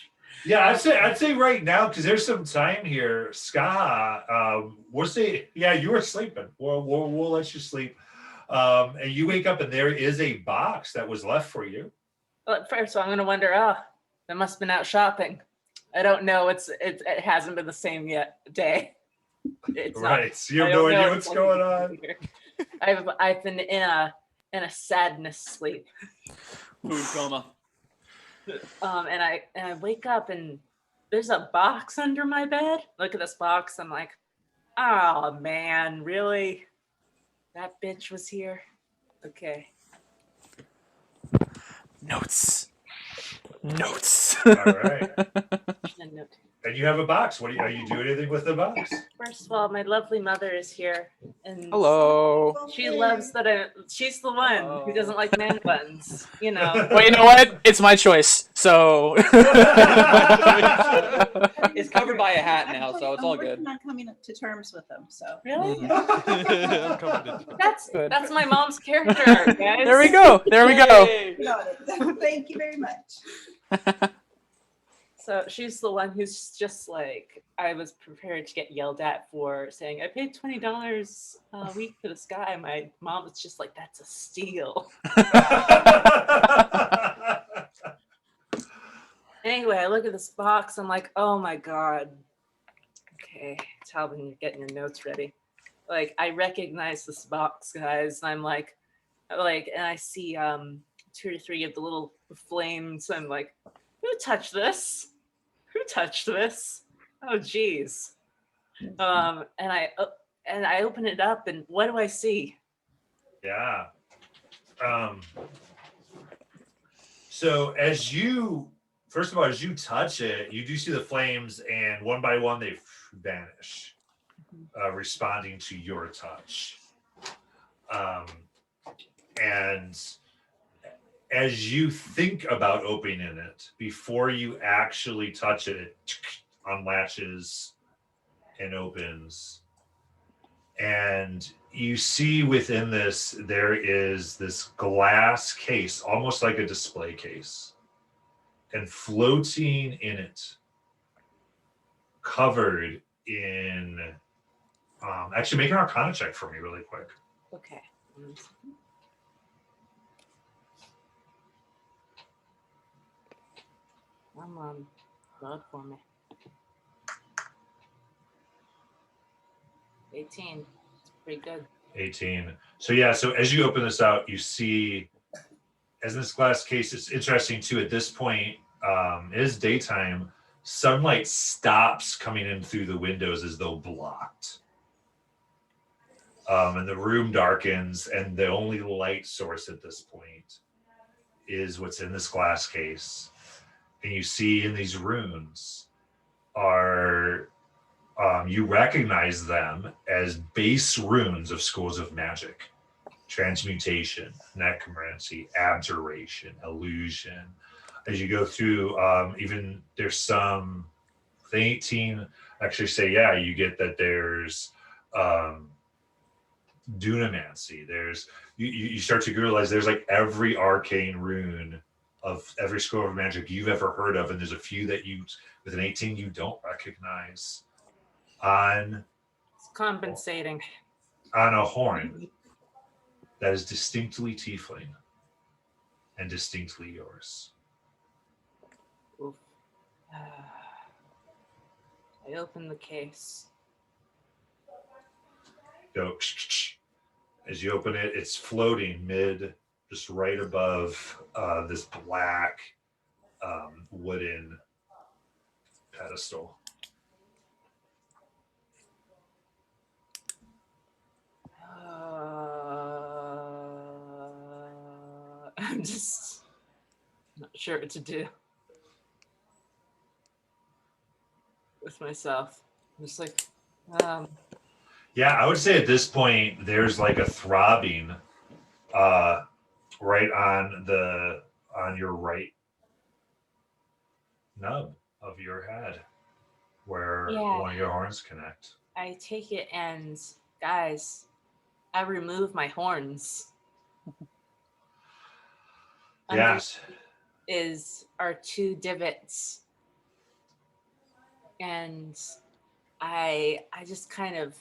Yeah, I'd say right now, because there's some time here, Ska, we'll say, yeah, you were sleeping. We'll let you sleep. And you wake up and there is a box that was left for you. Well, at first, so I'm gonna wonder. They must have been out shopping. I don't know. It hasn't been the same day. It's Right. Not, So you have I no don't know idea what's what's going on. here. I've been in a sadness sleep. Food coma. And I wake up and there's a box under my bed. Look at this box. I'm like, oh man, really? That bitch was here. Okay. Notes. All right. And note. And you have a box. Are you doing anything with the box? First of all, my lovely mother is here, and Hello. she loves that. She's the one who doesn't like man buns. You know. Well, you know what? It's my choice. So. It's covered by a hat now, so it's all I'm good. working on coming up to terms with them. So Really? I'm coming to- Good. That's my mom's character, guys. There we go. There we go. Yay. got it. Thank you very much. So she's the one who's just like, I was prepared to get yelled at for saying I paid $20 a week for this guy. My mom was just like, that's a steal. Anyway, I look at this box. I'm like, oh my God. Okay, Talvin, you're getting your notes ready. like I recognize this box, guys, and I'm like, and I see 2 or 3 of the little flames. I'm like, who touched this? Who touched this? Oh, geez. And I open it up, and what do I see? Yeah. So as you, first of all, as you touch it, you do see the flames, and one by one they vanish, responding to your touch. And as you think about opening it, before you actually touch it, it unlatches and opens. And you see within this, there is this glass case, almost like a display case. And floating in it, covered in, actually make an Arcana check for me really quick. Okay. Come on, load for me. 18. It's pretty good. 18. So yeah, so as you open this out, you see, as this glass case, it's interesting too, at this point, it is daytime, sunlight stops coming in through the windows as though blocked. And the room darkens, and the only light source at this point is what's in this glass case. And you see in these runes are, you recognize them as base runes of schools of magic: transmutation, necromancy, abjuration, illusion. As you go through, even there's some, the 18 actually say, yeah, you get that there's dunamancy. There's, you start to realize there's like every arcane rune of every school of magic you've ever heard of, and there's a few that you, with an 18, you don't recognize. It's compensating. On a horn that is distinctly tiefling and distinctly yours. Oof. I open the case. Go, as you open it, it's floating just right above this black wooden pedestal. I'm just not sure what to do with myself. I'm just like, Yeah, I would say at this point there's like a throbbing right on your right nub of your head, where one of your horns connect. I take it, and guys, I remove my horns. Yes. Are 2 divots, and I just kind of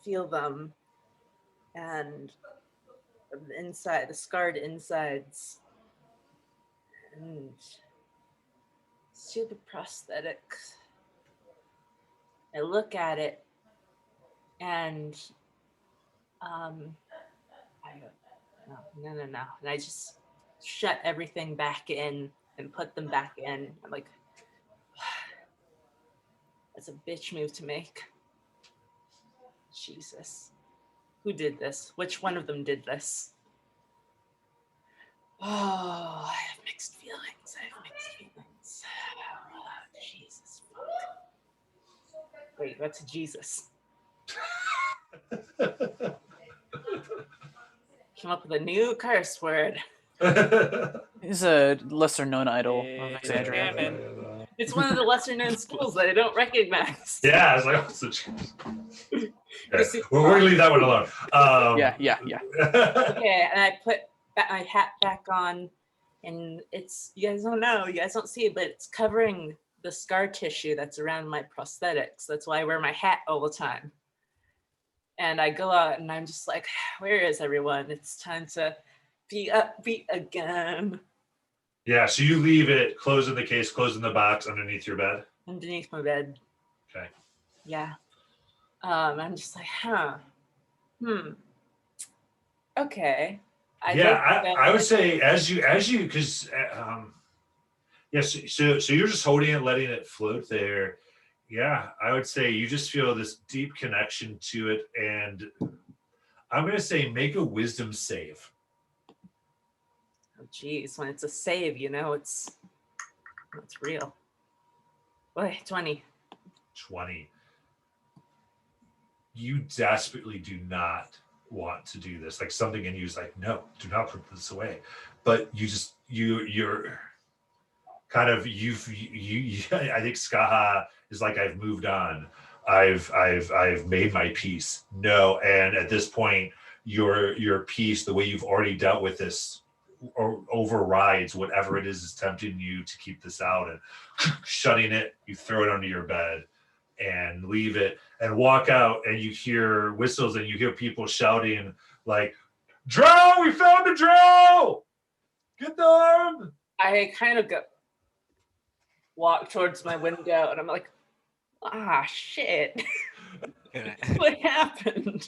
feel them, and the scarred insides, and super prosthetic. I look at it, and I go, no, and I just shut everything back in and put them back in. I'm like, that's a bitch move to make. Jesus. Who did this? Which one of them did this? Oh, I have mixed feelings. Oh, Jesus. Fuck. Wait, what's Jesus? Came up with a new curse word. He's a lesser known idol of Exandria. It's one of the lesser known schools that I don't recognize. Yeah, I was like, oh, such. Okay. Well, we're gonna leave that one alone. Yeah. Okay, and I put my hat back on, and it's, you guys don't see it, but it's covering the scar tissue that's around my prosthetics. That's why I wear my hat all the time. And I go out, and I'm just like, where is everyone? It's time to be upbeat again. Yeah, so you leave it, closing the case, closing the box underneath your bed? Underneath my bed. Okay. Yeah. I'm just like, Okay. I would say as you because yes, so you're just holding it, letting it float there. Yeah, I would say you just feel this deep connection to it, and I'm gonna say make a wisdom save. Oh, geez, when it's a save, it's real. Boy, 20. 20. You desperately do not want to do this. Like something in you is like, no, do not put this away. But you're kind of you I think Skaha is like, I've moved on. I've made my peace. No, and at this point, your peace, the way you've already dealt with this, overrides whatever it is tempting you to keep this out, and shutting it, you throw it under your bed and leave it and walk out, and you hear whistles and you hear people shouting like, "Drow, we found a drow! Get them!" I kind of walk towards my window and I'm like, shit. What happened?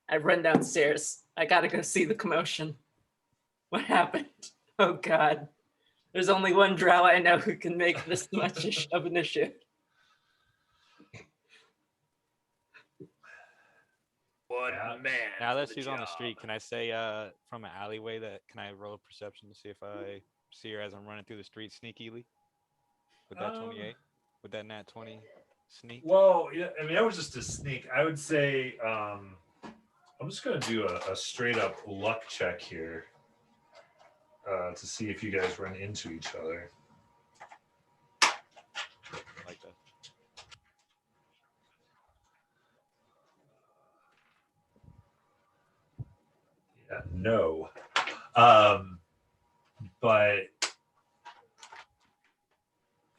I run downstairs. I gotta go see the commotion. What happened? Oh God. There's only one drow I know who can make this much of an issue. One man. Now that she's on the street, can I say from an alleyway can I roll a perception to see if I see her as I'm running through the street sneakily? With that 28? With that nat 20 sneak? Well, yeah, I mean, that was just a sneak. I would say I'm just gonna do a straight up luck check here to see if you guys run into each other. Like that. Yeah, no. But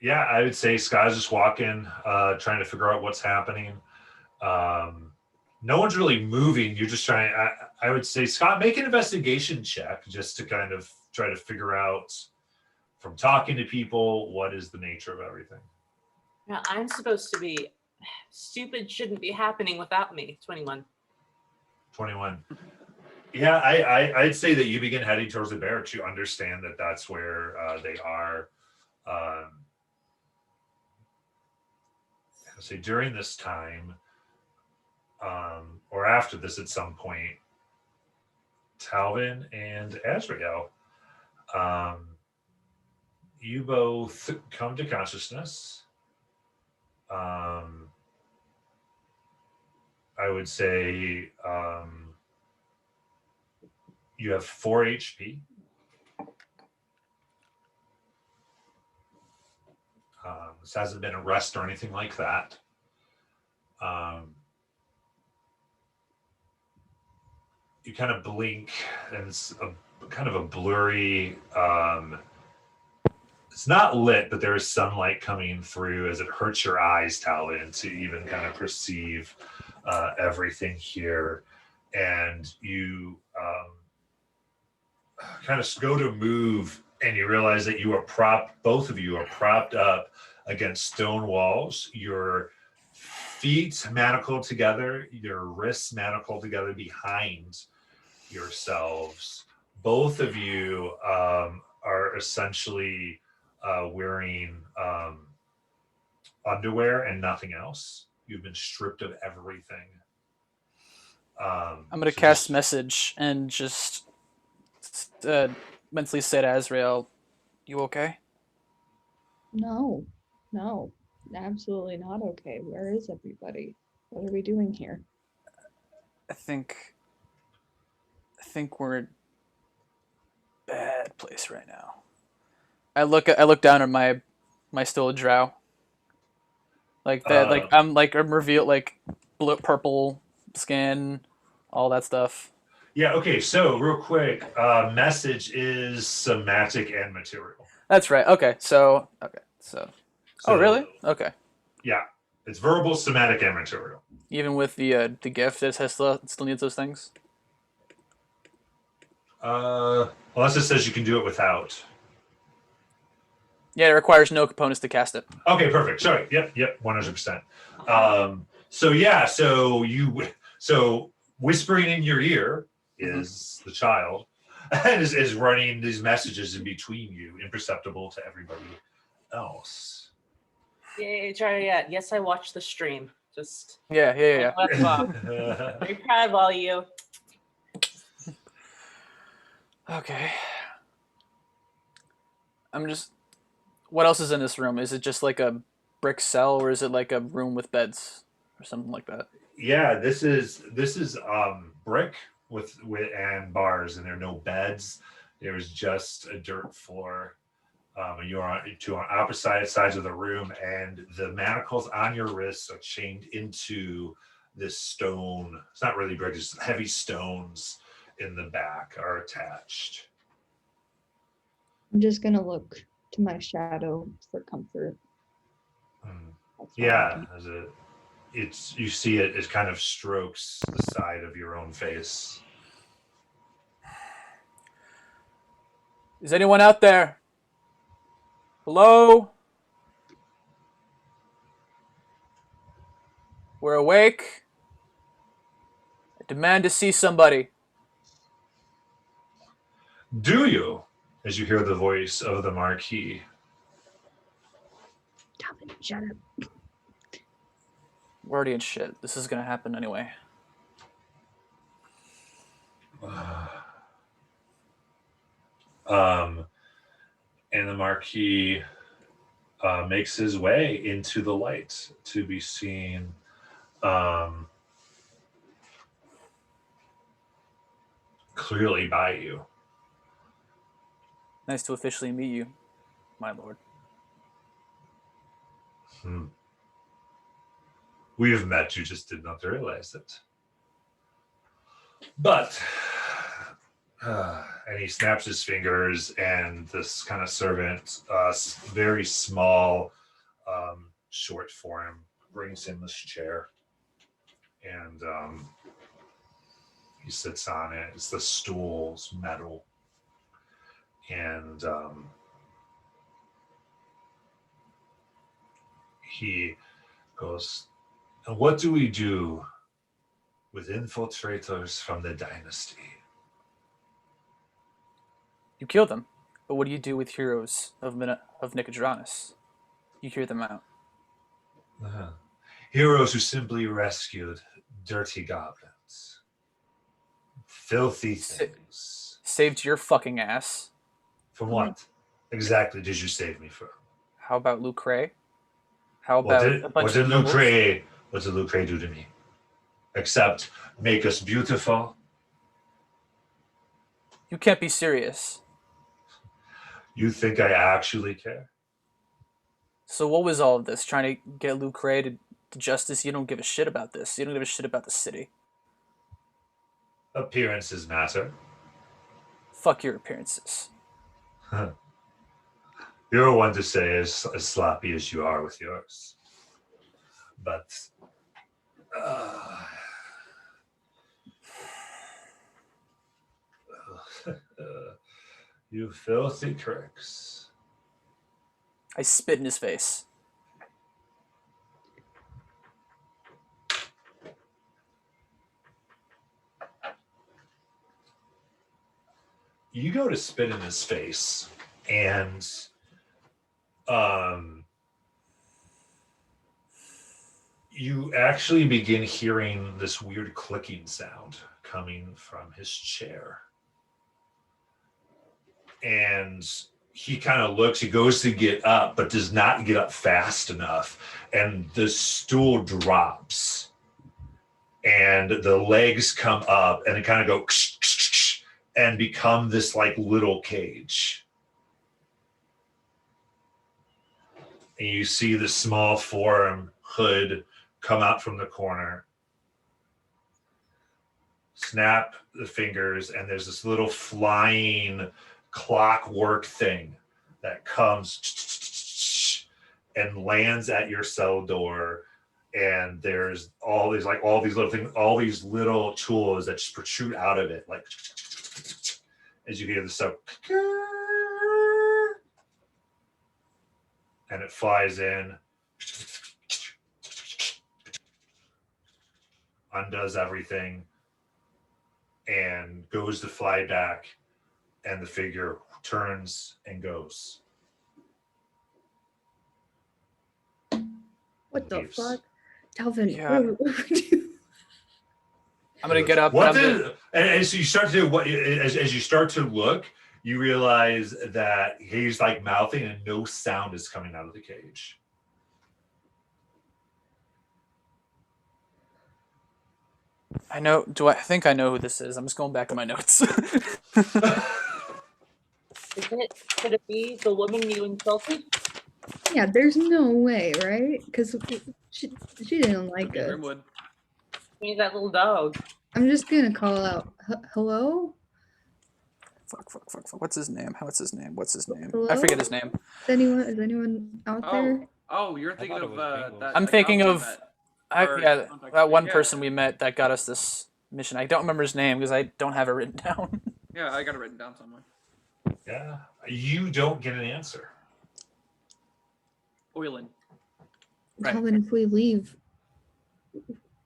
yeah, I would say Sky's just walking, trying to figure out what's happening. No one's really moving. You're just trying. I would say, Scott, make an investigation check just to kind of try to figure out, from talking to people, what is the nature of everything. Now, I'm supposed to be stupid, shouldn't be happening without me. 21. 21. Yeah, I'd say that you begin heading towards the barracks. You understand that that's where they are. So during this time, or after this at some point, Talvin and Azrael, you both come to consciousness. I would say you have 4 HP. This hasn't been a rest or anything like that. You kind of blink, and it's kind of a blurry. It's not lit, but there is sunlight coming through as it hurts your eyes, Talvin, to even kind of perceive everything here. And you kind of go to move, and you realize that both of you are propped up against stone walls. Your feet manacled together, your wrists manacled together behind yourselves. Both of you are essentially wearing underwear and nothing else. You've been stripped of everything. I'm going to cast message and just mentally say to Azrael, "You okay?" No, absolutely not okay. Where is everybody? What are we doing here? I think we're in a bad place right now. I look down at my still drow. Like that, I'm revealed like blue, purple skin, all that stuff. Yeah, okay, so real quick, message is somatic and material. That's right. Okay, so oh really? Okay. Yeah, it's verbal, somatic, and material. Even with the gift, it still needs those things. Unless it says you can do it without. Yeah, it requires no components to cast it. Okay, perfect. Sorry. Yep, 100%. So you So whispering in your ear is the child, and is running these messages in between you, imperceptible to everybody else. Yay, try it. Yes, I watched the stream. Just Yeah. very proud of all you. Okay. What else is in this room? Is it just like a brick cell, or is it like a room with beds or something like that? Yeah, this is brick with and bars, and there are no beds. There is just a dirt floor. You're on opposite sides of the room, and the manacles on your wrists are chained into this stone. It's not really brick; it's heavy stones in the back are attached. I'm just gonna look to my shadow for comfort. Yeah, you see it kind of strokes the side of your own face. Is anyone out there? Hello? We're awake. I demand to see somebody. Do you? As you hear the voice of the Marquis. Shut up. We're already in shit. This is gonna happen anyway. And the Marquis makes his way into the light to be seen. Clearly by you. Nice to officially meet you, my lord. We have met, you just did not realize it. But, and he snaps his fingers, and this kind of servant, very small, short form, brings him this chair. And he sits on it. It's the stool's metal. And he goes, and what do we do with infiltrators from the dynasty? You kill them, but what do you do with heroes of Nicodranus? You hear them out. Heroes who simply rescued dirty goblins. Filthy things. Saved your fucking ass. From what exactly did you save me from? How about Lucre? How about what did Lucre do to me? Except make us beautiful? You can't be serious. You think I actually care? So what was all of this? Trying to get Lucre to justice? You don't give a shit about this. You don't give a shit about the city. Appearances matter. Fuck your appearances. You're one to say as sloppy as you are with yours. But you filthy tricks. I spit in his face. You go to spit in his face, and you actually begin hearing this weird clicking sound coming from his chair. And he kind of looks, he goes to get up, but does not get up fast enough. And the stool drops, and the legs come up, and it kind of go and become this like little cage. And you see the small form hood come out from the corner, snap the fingers, and there's this little flying clockwork thing that comes and lands at your cell door. And there's all these little things, all these little tools that just protrude out of it, like as you hear the sound, and it flies in. undoes everything, and goes to fly back, and the figure turns and goes. What the Leaves. fuck? Delvin, Yeah. what do you- I'm gonna get up. What and I'm did, and as you start to what as you start to look, you realize that he's like mouthing and no sound is coming out of the cage. I know. I think I know who this is? I'm just going back in my notes. Could it be the woman you insulted? Yeah, there's no way, right? Because she didn't like us. Grimwood. Maybe that little dog. I'm just gonna call out, hello? Fuck. What's his name? What's his name? Hello? I forget his name. Is anyone out there? Oh, you're thinking thought it of was Bengals. that. I'm that thinking goblin of or yeah, contact that one yeah. person we met that got us this mission. I don't remember his name because I don't have it written down. Yeah, I got it written down somewhere. Yeah, you don't get an answer. Oilen. Right. Delvin, if we leave,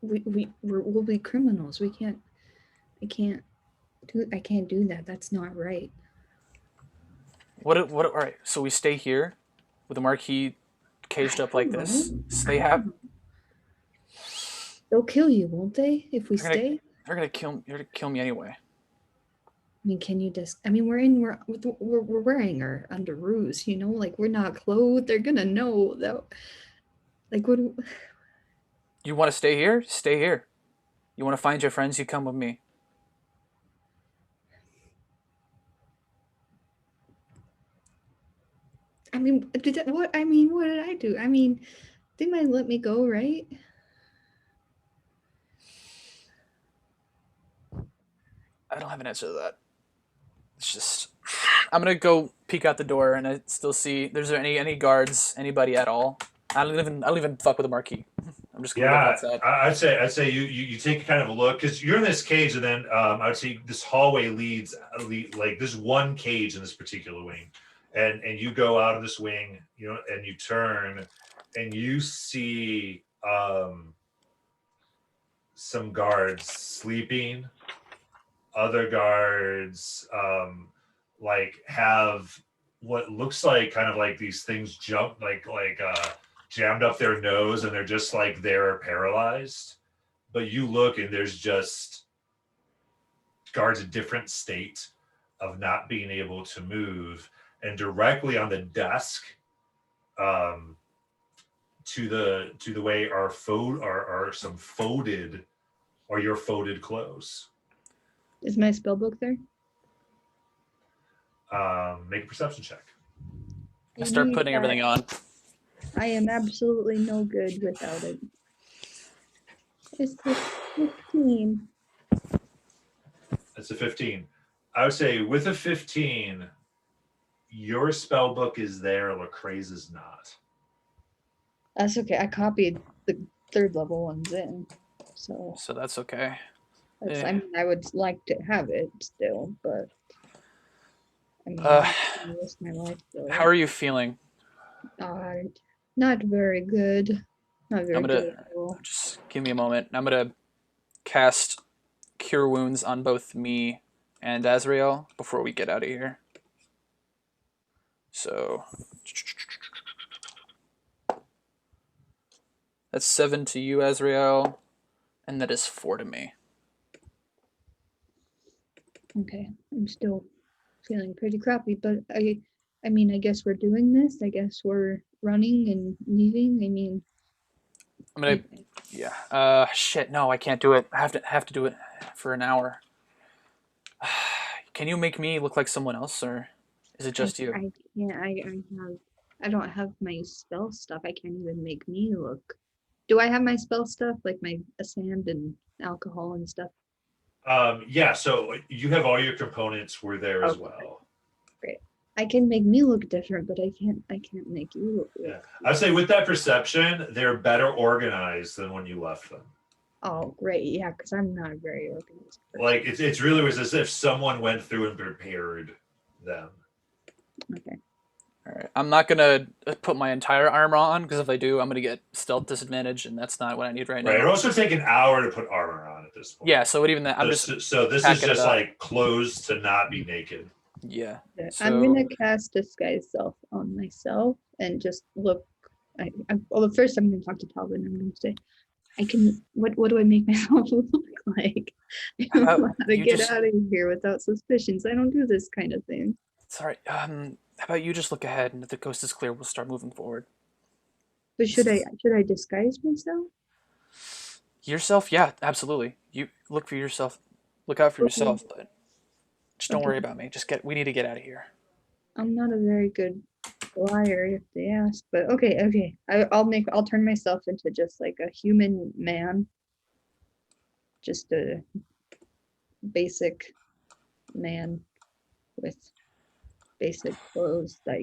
we'll be criminals. I can't do that. That's not right. What? All right. So we stay here with the marquee caged up like this. Stay happy. They'll kill you, won't they? If we stay. They're gonna kill. You're gonna kill me anyway. I mean, can you just? I mean, we're wearing our underoos. You know, like we're not clothed. They're gonna know that. Like what? You want to stay here? Stay here. You want to find your friends? You come with me. I mean, what did I do? I mean, they might let me go, right? I don't have an answer to that. It's just I'm gonna go peek out the door and I still see. There's there any guards? Anybody at all? I don't even fuck with the marquee. I'm just gonna look outside. I'd say you take kind of a look because you're in this cage, and then I would say this hallway leads like there's one cage in this particular wing, and you go out of this wing, you know, and you turn, and you see some guards sleeping, other guards like have what looks like kind of like these things jump jammed up their nose, and they're just like they're paralyzed. But you look and there's just guards a different state of not being able to move, and directly on the desk to the way are some folded or your folded clothes. Is my spell book there? Make a perception check. I start putting everything on. I am absolutely no good without it. It's 15. That's a 15. I would say with a 15, your spell book is there, Lecrae's is not. That's okay. I copied the 3rd level ones in. So that's okay. I mean, I would like to have it still, but I mean, risk my life though. How are you feeling? Not very good. Not very good at all. Just give me a moment. I'm gonna cast Cure Wounds on both me and Azrael before we get out of here. So that's 7 to you, Azrael, and that is 4 to me. Okay, I'm still feeling pretty crappy, but I mean, I guess we're doing this. I guess we're running and leaving. I mean, I'm gonna, shit, no, I can't do it. I have to do it for an hour. Can you make me look like someone else, or is it just you? I don't have my spell stuff. I can't even make me look. Do I have my spell stuff, like my sand and alcohol and stuff? Yeah, so you have all your components were there as well. Great. I can make me look different, but I can't make you look weird. Yeah. I'd say with that perception, they're better organized than when you left them. Oh, great. Yeah, because I'm not a very organized person. Like it's really was as if someone went through and prepared them. Okay. All right. I'm not gonna put my entire armor on because if I do, I'm gonna get stealth disadvantage, and that's not what I need right Right. It now. also take an hour to put armor on at this point. Yeah. So even that, I'm just So this is packing it just up. like clothes to not be naked. yeah. I'm So gonna cast disguise self on myself and just look. Well, first I'm gonna talk to Talbot and I'm gonna say, what do I make myself look like? I don't How know about how to you get just- out of here without suspicions. I don't do this kind of thing. sorry. How about you just look ahead, and if the coast is clear, we'll start moving forward. But should I disguise myself? Yourself, yeah, absolutely. You look for yourself. Look out for Okay. yourself, but just don't Okay. worry about me. We need to get out of here. I'm not a very good liar if they ask, but okay. I'll turn myself into just like a human man. Just a basic man with basic clothes that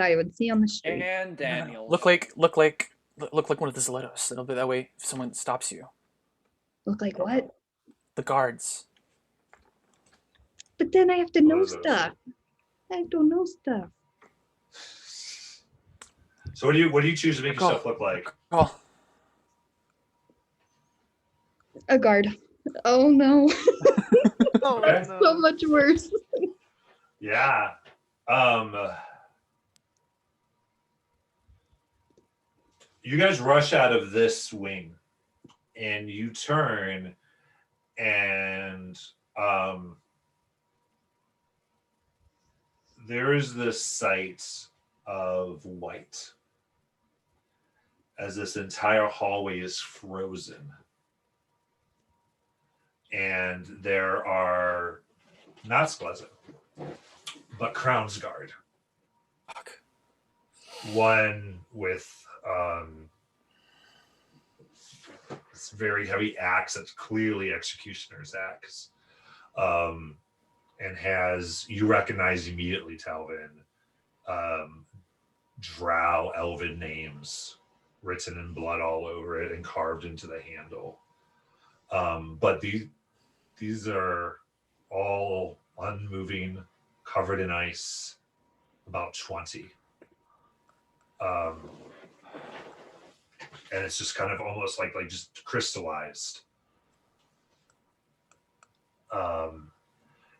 I would see on the street. And No, no. Daniel. Look like one of the Stilettos. It'll be that way if someone stops you. Look like what? The guards. But then I have to What know are those? stuff. I don't know stuff. So what do you choose to make Call. yourself look like? Oh, A guard. Oh no. Okay. So much worse. Yeah. You guys rush out of this wing and you turn and there is this sight of white as this entire hallway is frozen. And there are not Skeleton, but Crownsguard. fuck. One with this very heavy axe that's clearly Executioner's axe, and you recognize immediately, Talvin, Drow elven names written in blood all over it and carved into the handle. But these are all unmoving, covered in ice, about 20. And it's just kind of almost like just crystallized.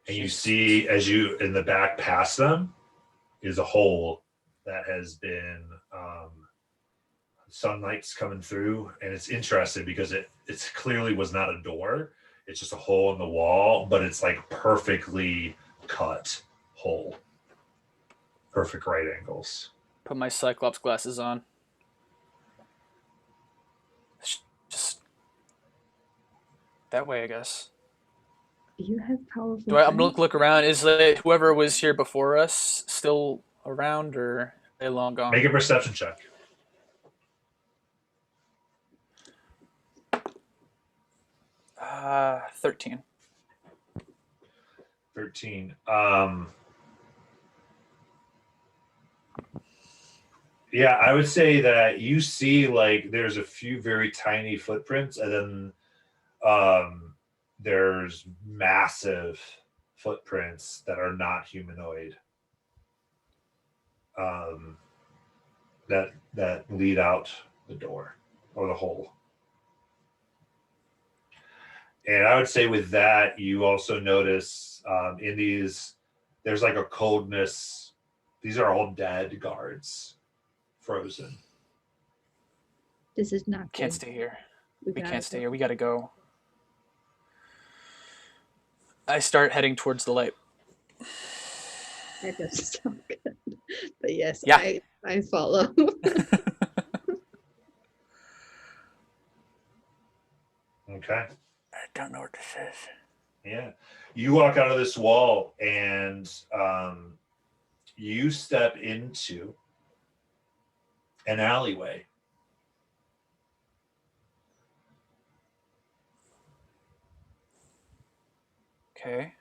And you see, as you in the back past them is a hole that has been sunlight's coming through, and it's interesting because it clearly was not a door. It's just a hole in the wall, but it's like perfectly cut hole, perfect right angles. Put my Cyclops glasses on. Just that way, I guess. You have powerful. I'm gonna friends. look around. Is whoever was here before us still around, or are they long gone? Make a perception check. 13. 13. Yeah, I would say that you see like there's a few very tiny footprints, and then there's massive footprints that are not humanoid. That lead out the door or the hole. And I would say with that, you also notice in these, there's like a coldness. These are all dead guards, frozen. This is not Can't good. stay here. We We gotta can't stay go. here. We gotta go. I start heading towards the light. That doesn't sound good. But yes, Yeah. I follow. Okay. I don't know what this is. Yeah. You walk out of this wall and you step into an alleyway. Okay.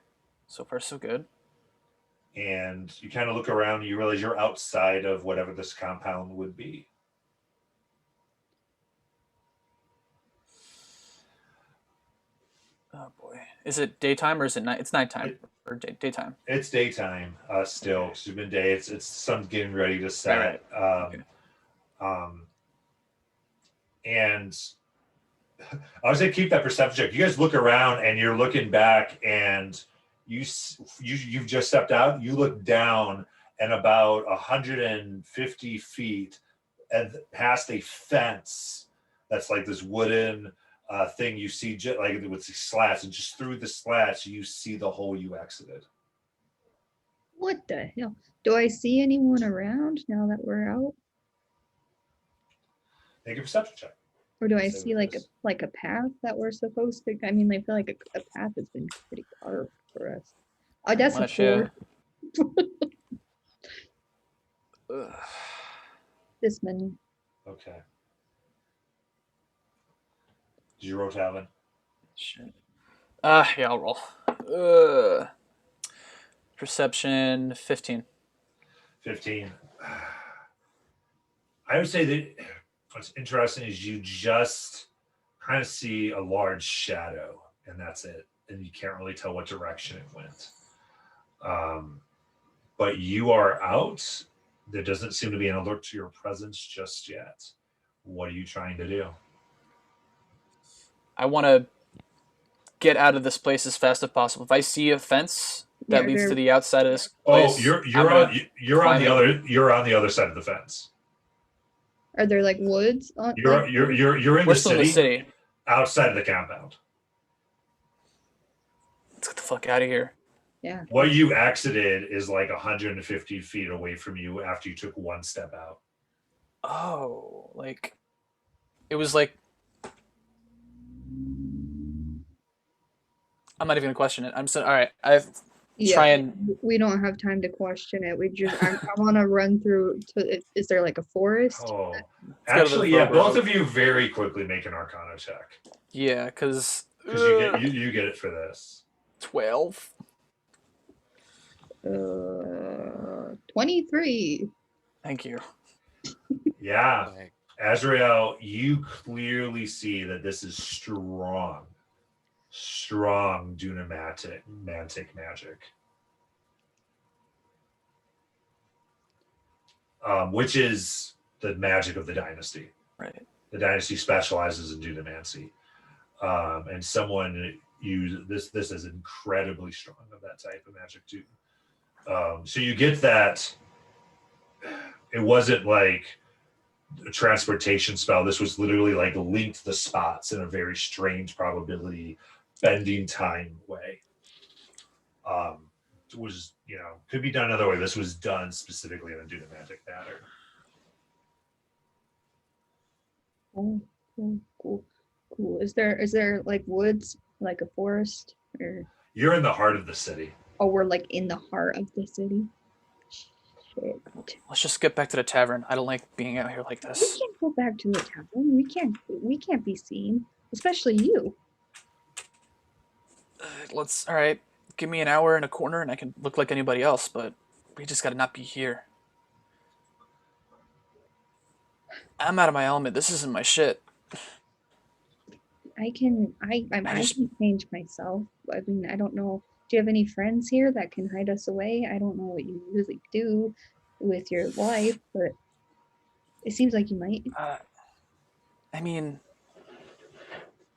So far, so good. And you kind of look around and you realize you're outside of whatever this compound would be. Oh boy. Is it daytime or is it night? It's nighttime. or daytime? It's daytime still. It's been day. It's sun's getting ready to set. Okay. And I was gonna keep that perception check. You guys look around and you're looking back, and you've just stepped out. You look down, and about 150 feet and past a fence that's like this wooden thing. You see like with these slats, and just through the slats, you see the hole you exited. What the hell? Do I see anyone around now that we're out? Make a perception check. Or do I Say see what it like a path that we're supposed to? I mean, I feel like a path has been pretty carved for us. Oh, that's a Much, yeah. 4. Ugh. This many. Okay. Did you roll, Talon? Shit. Yeah, I'll roll. Perception 15. 15. I would say that what's interesting is you just kind of see a large shadow, and that's it. And you can't really tell what direction it went. But you are out. There doesn't seem to be an alert to your presence just yet. What are you trying to do? I want to get out of this place as fast as possible. If I see a fence that leads to the outside of this place, you're on the other side of the fence. Are there like woods on? You're in We're the still in the city. outside of the compound. Let's get the fuck out of here. Yeah. What you exited is like 150 feet away from you after you took one step out. Oh, like it was like I'm not even gonna question it. I'm so all right. Try and we don't have time to question it. We just I want to run through to. Is there like a forest? Oh, actually, yeah. Both of you very quickly make an Arcana check. Yeah, because you get it for this. 12. 23. Thank you. Yeah, Azrael, you clearly see that this is strong Dunamantic magic. Which is the magic of the dynasty. Right. The dynasty specializes in Dunamancy. And someone used this is incredibly strong of that type of magic too. So you get that it wasn't like a transportation spell. This was literally like linked the spots in a very strange probability bending time way. It was, could be done another way. This was done specifically in a Dunamantic matter. Oh, cool. Is there like woods, like a forest, or? You're in the heart of the city. Oh, we're like in the heart of the city. Shit. Let's just get back to the tavern. I don't like being out here like this. We can't go back to the tavern. We can't be seen, especially you. All right. Give me an hour in a corner and I can look like anybody else, but we just gotta not be here. I'm out of my element. This isn't my shit. I can change myself. I mean, I don't know. Do you have any friends here that can hide us away? I don't know what you really do with your life, but it seems like you might. I mean,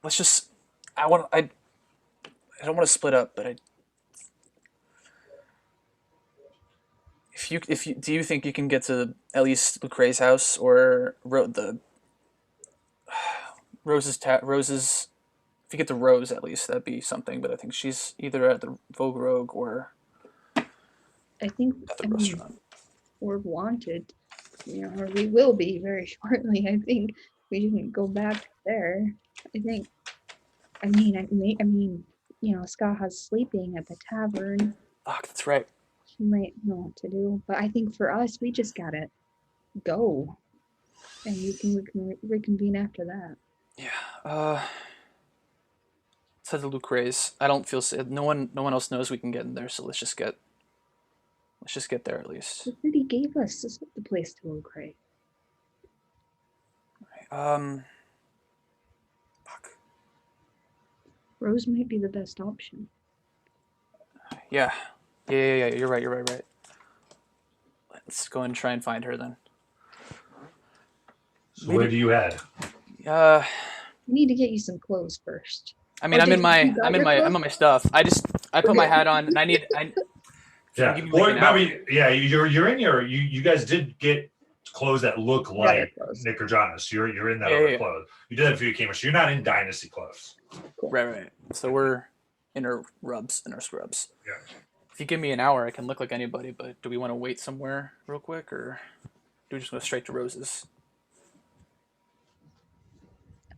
let's just. I don't want to split up, but do you think you can get to at least Lucre's house or the Rose's? If you get to Rose, at least that'd be something. But I think she's either at the Vogue Rogue or I think at the restaurant. We're wanted, or we will be very shortly. I think we shouldn't go back there. I think. I mean, Skaha's sleeping at the tavern. Fuck, that's right. She might know what to do, but I think for us, we just gotta go, and we can reconvene after that. Yeah. Let's head to Lucre's. I don't feel safe. No one else knows we can get in there, so let's just get there at least. The city gave us the place to Lucre. Fuck. Rose might be the best option. Yeah. Yeah. You're right. Let's go and try and find her then. So where do you head? Uh, We need to get you some clothes first. I mean, Oh, I'm in my stuff. I put my Okay. hat on, and I. If you can Yeah. give me Or like an hour. maybe, yeah, you're in your you guys did get clothes that look Yeah, they're like clothes. Nick or Jonas. You're in that Yeah, other yeah. clothes. You did that for your camera, so you're not in Dynasty clothes. Right. So we're in our scrubs. Yeah. If you give me an hour, I can look like anybody. But do we want to wait somewhere real quick, or do we just go straight to Rose's?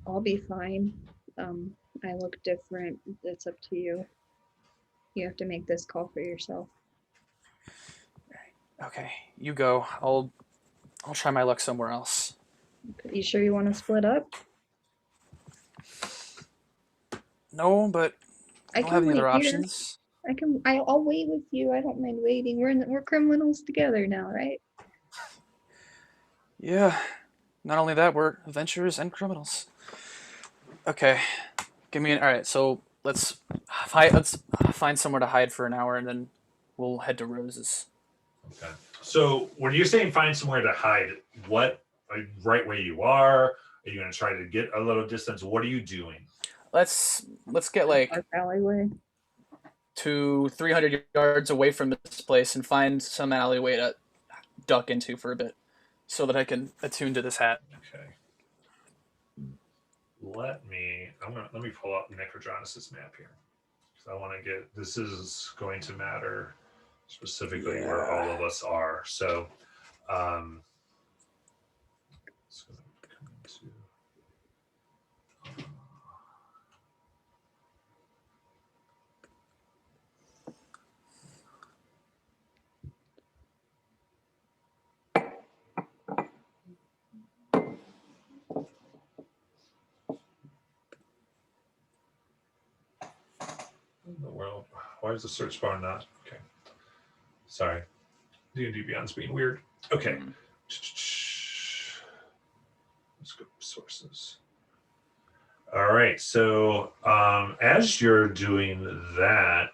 I'll be fine. I look different. It's up to you. You have to make this call for yourself. Okay, you go. I'll try my luck somewhere else. You sure you want to split up? No, but I don't have any other wait here. options. I'll wait with you. I don't mind waiting. We're criminals together now, right? Yeah. Not only that, we're adventurers and criminals. Okay, all right. So let's find somewhere to hide for an hour, and then we'll head to Rose's. Okay. So when you're saying find somewhere to hide, what right where you are? Are you going to try to get a little distance? What are you doing? Let's get like Our alleyway. 200-300 yards away from this place and find some alleyway to duck into for a bit, so that I can attune to this hat. Okay. Let me pull up Necrojonis's map here. So I want to get, this is going to matter specifically where all of us are. So it's going to come into in the world. Why is the search bar not? Okay. Sorry. D&D Beyond's being weird. Okay. Let's go to sources. All right. So as you're doing that,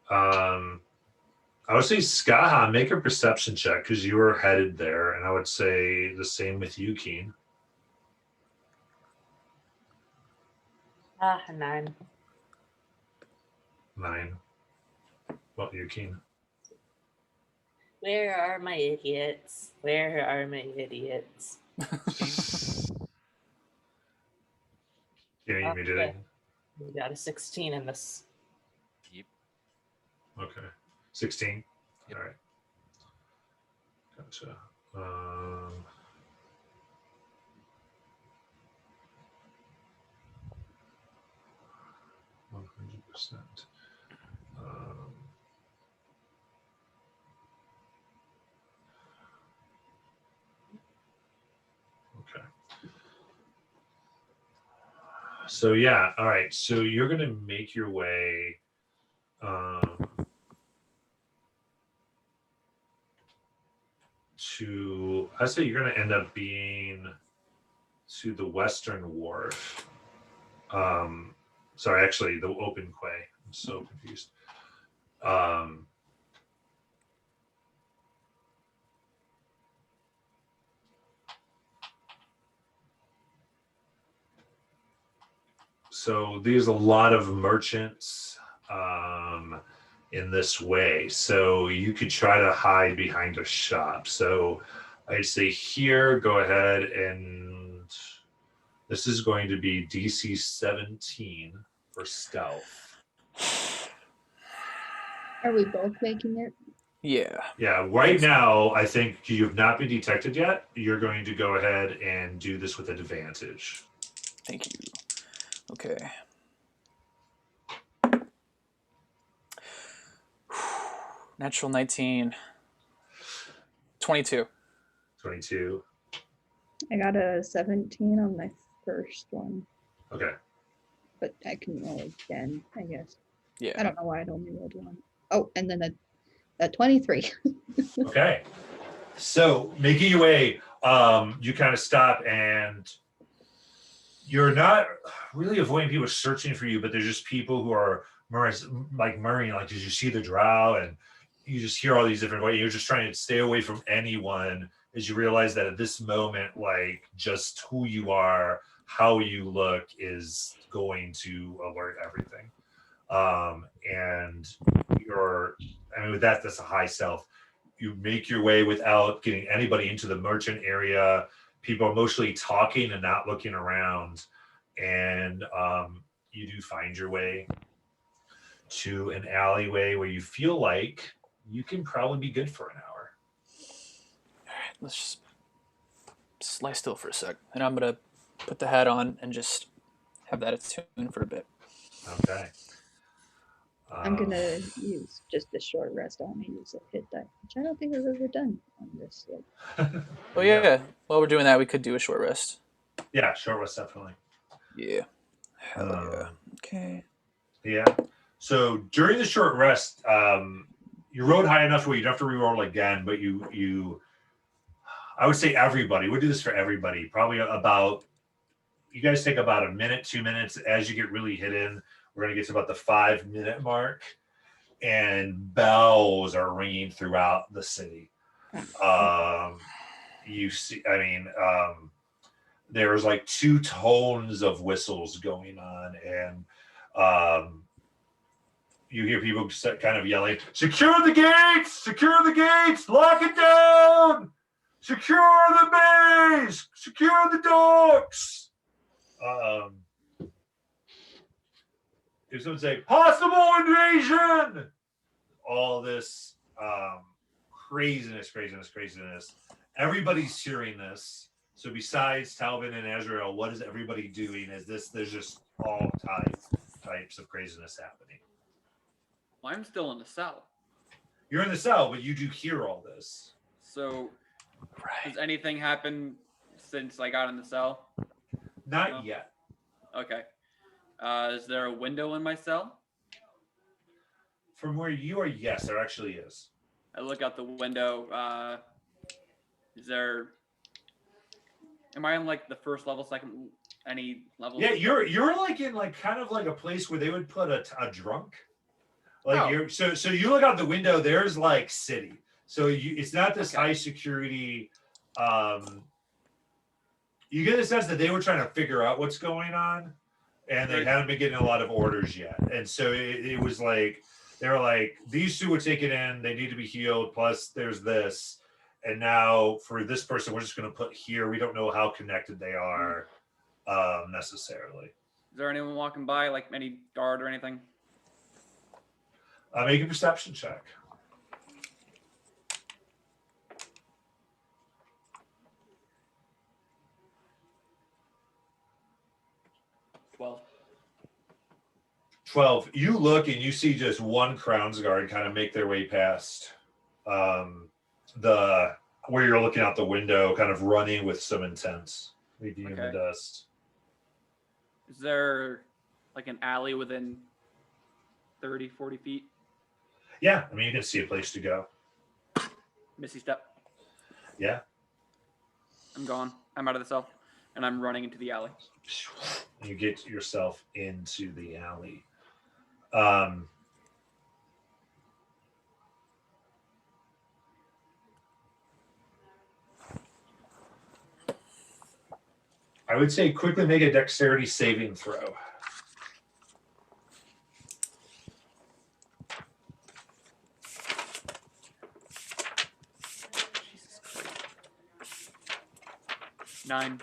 I would say Skaha, make a perception check because you were headed there, and I would say the same with you, Keen. 9. 9. Well, you, Keen. Where are my idiots? Where are my idiots? You did. We got a 16 in this. Yep. Okay. 16. Yep. All right. Gotcha. 100%. Okay. So yeah, all right. So you're gonna make your way to, I say you're gonna end up being to the Western Wharf. Sorry, actually the open quay. I'm so confused. So there's a lot of merchants in this way. So you could try to hide behind a shop. So I'd say here, go ahead and this is going to be DC 17 for stealth. Are we both making it? Yeah. Yeah, right now, I think you've not been detected yet. You're going to go ahead and do this with advantage. Thank you. Okay. Natural 19. 22. 22. I got a 17 on my first one, Okay. but I can roll again, I guess. Yeah. I don't know why I'd only rolled one. Oh, and then a 23. Okay. So making your way, you kind of stop and you're not really avoiding people searching for you, but there's just people who are murmuring, like, did you see the drow? And you just hear all these different ways. You're just trying to stay away from anyone as you realize that at this moment, like, just who you are, how you look is going to alert everything. And with that's a high stealth. You make your way without getting anybody into the merchant area. People are mostly talking and not looking around. And you do find your way to an alleyway where you feel like you can probably be good for an hour. All right, let's just lie still for a sec. And I'm going to put the hat on and just have that attuned for a bit. Okay. I'm gonna use just a short rest. I want to use a hit die, which I don't think I've ever done on this yet. Oh yeah. While we're doing that, we could do a short rest. Yeah, short rest definitely. Yeah. Hell yeah. Okay. Yeah. So during the short rest, you rode high enough where you don't have to reroll again, but you I would say everybody. We'll do this for everybody. Probably about, you guys take about a minute, 2 minutes. As you get really hidden, we're going to get to about the 5-minute mark, and bells are ringing throughout the city. You see, there's like 2 tones of whistles going on, and you hear people kind of yelling, "Secure the gates! Secure the gates! Lock it down! Secure the base! Secure the docks!" If someone say, "Possible invasion!" All this craziness. Everybody's hearing this. So besides Talbot and Azrael, what is everybody doing? There's just all types of craziness happening. Well, I'm still in the cell. You're in the cell, but you do hear all this. So, has anything happened since I got in the cell? Not yet. Okay. Is there a window in my cell? From where you are, yes, there actually is. I look out the window. Am I on like the first level, second, any level? Yeah, you're like in like kind of like a place where they would put a drunk. Like so you look out the window, there's like city. So it's not this high security. You get a sense that they were trying to figure out what's going on, and they hadn't been getting a lot of orders yet. And so it was like they were like, these 2 were taken in, they need to be healed, plus there's this. And now for this person, we're just going to put here. We don't know how connected they are necessarily. Is there anyone walking by, like any guard or anything? Make a perception check. Well, 12. You look and you see just one Crown's Guard kind of make their way past where you're looking out the window, kind of running with some intent, leaving you in the dust. Is there like an alley within 30, 40 feet? Yeah, I mean, you can see a place to go. Missy step. Yeah. I'm gone. I'm out of the cell, and I'm running into the alley. You get yourself into the alley. I would say quickly make a dexterity saving throw. Jesus Christ. 9.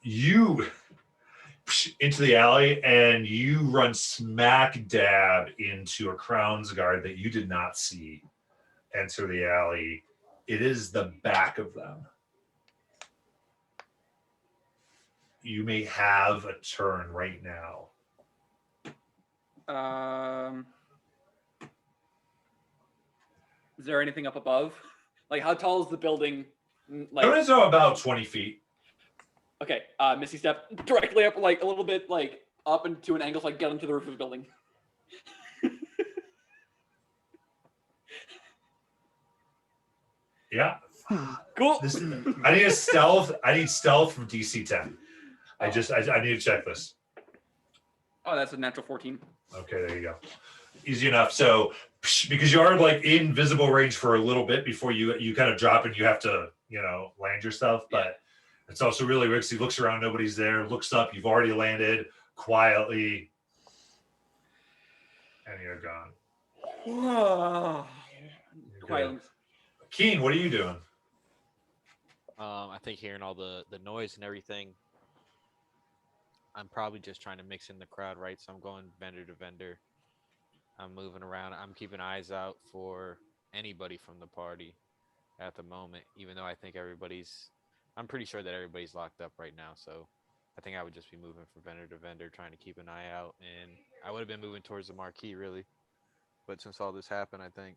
You into the alley, and you run smack dab into a Crown's Guard that you did not see enter the alley. It is the back of them. You may have a turn right now. Is there anything up above? Like, how tall is the building? Like, I would say about 20 feet. Okay, Missy step directly up, like a little bit, like up into an angle, so I get onto the roof of the building. Yeah. Cool. I need stealth from DC 10. I need a checklist. Oh, that's a natural 14. Okay, there you go. Easy enough. So because you are like in visible range for a little bit before you kind of drop and you have to, land yourself, but it's also really risky. He looks around, nobody's there, looks up, you've already landed quietly, and you're gone. Quiet. Keen, what are you doing? I think hearing all the noise and everything, I'm probably just trying to mix in the crowd, right? So I'm going vendor to vendor. I'm moving around. I'm keeping eyes out for anybody from the party at the moment, even though I think I'm pretty sure that everybody's locked up right now. So I think I would just be moving from vendor to vendor, trying to keep an eye out. And I would have been moving towards the marquee, really. But since all this happened, I think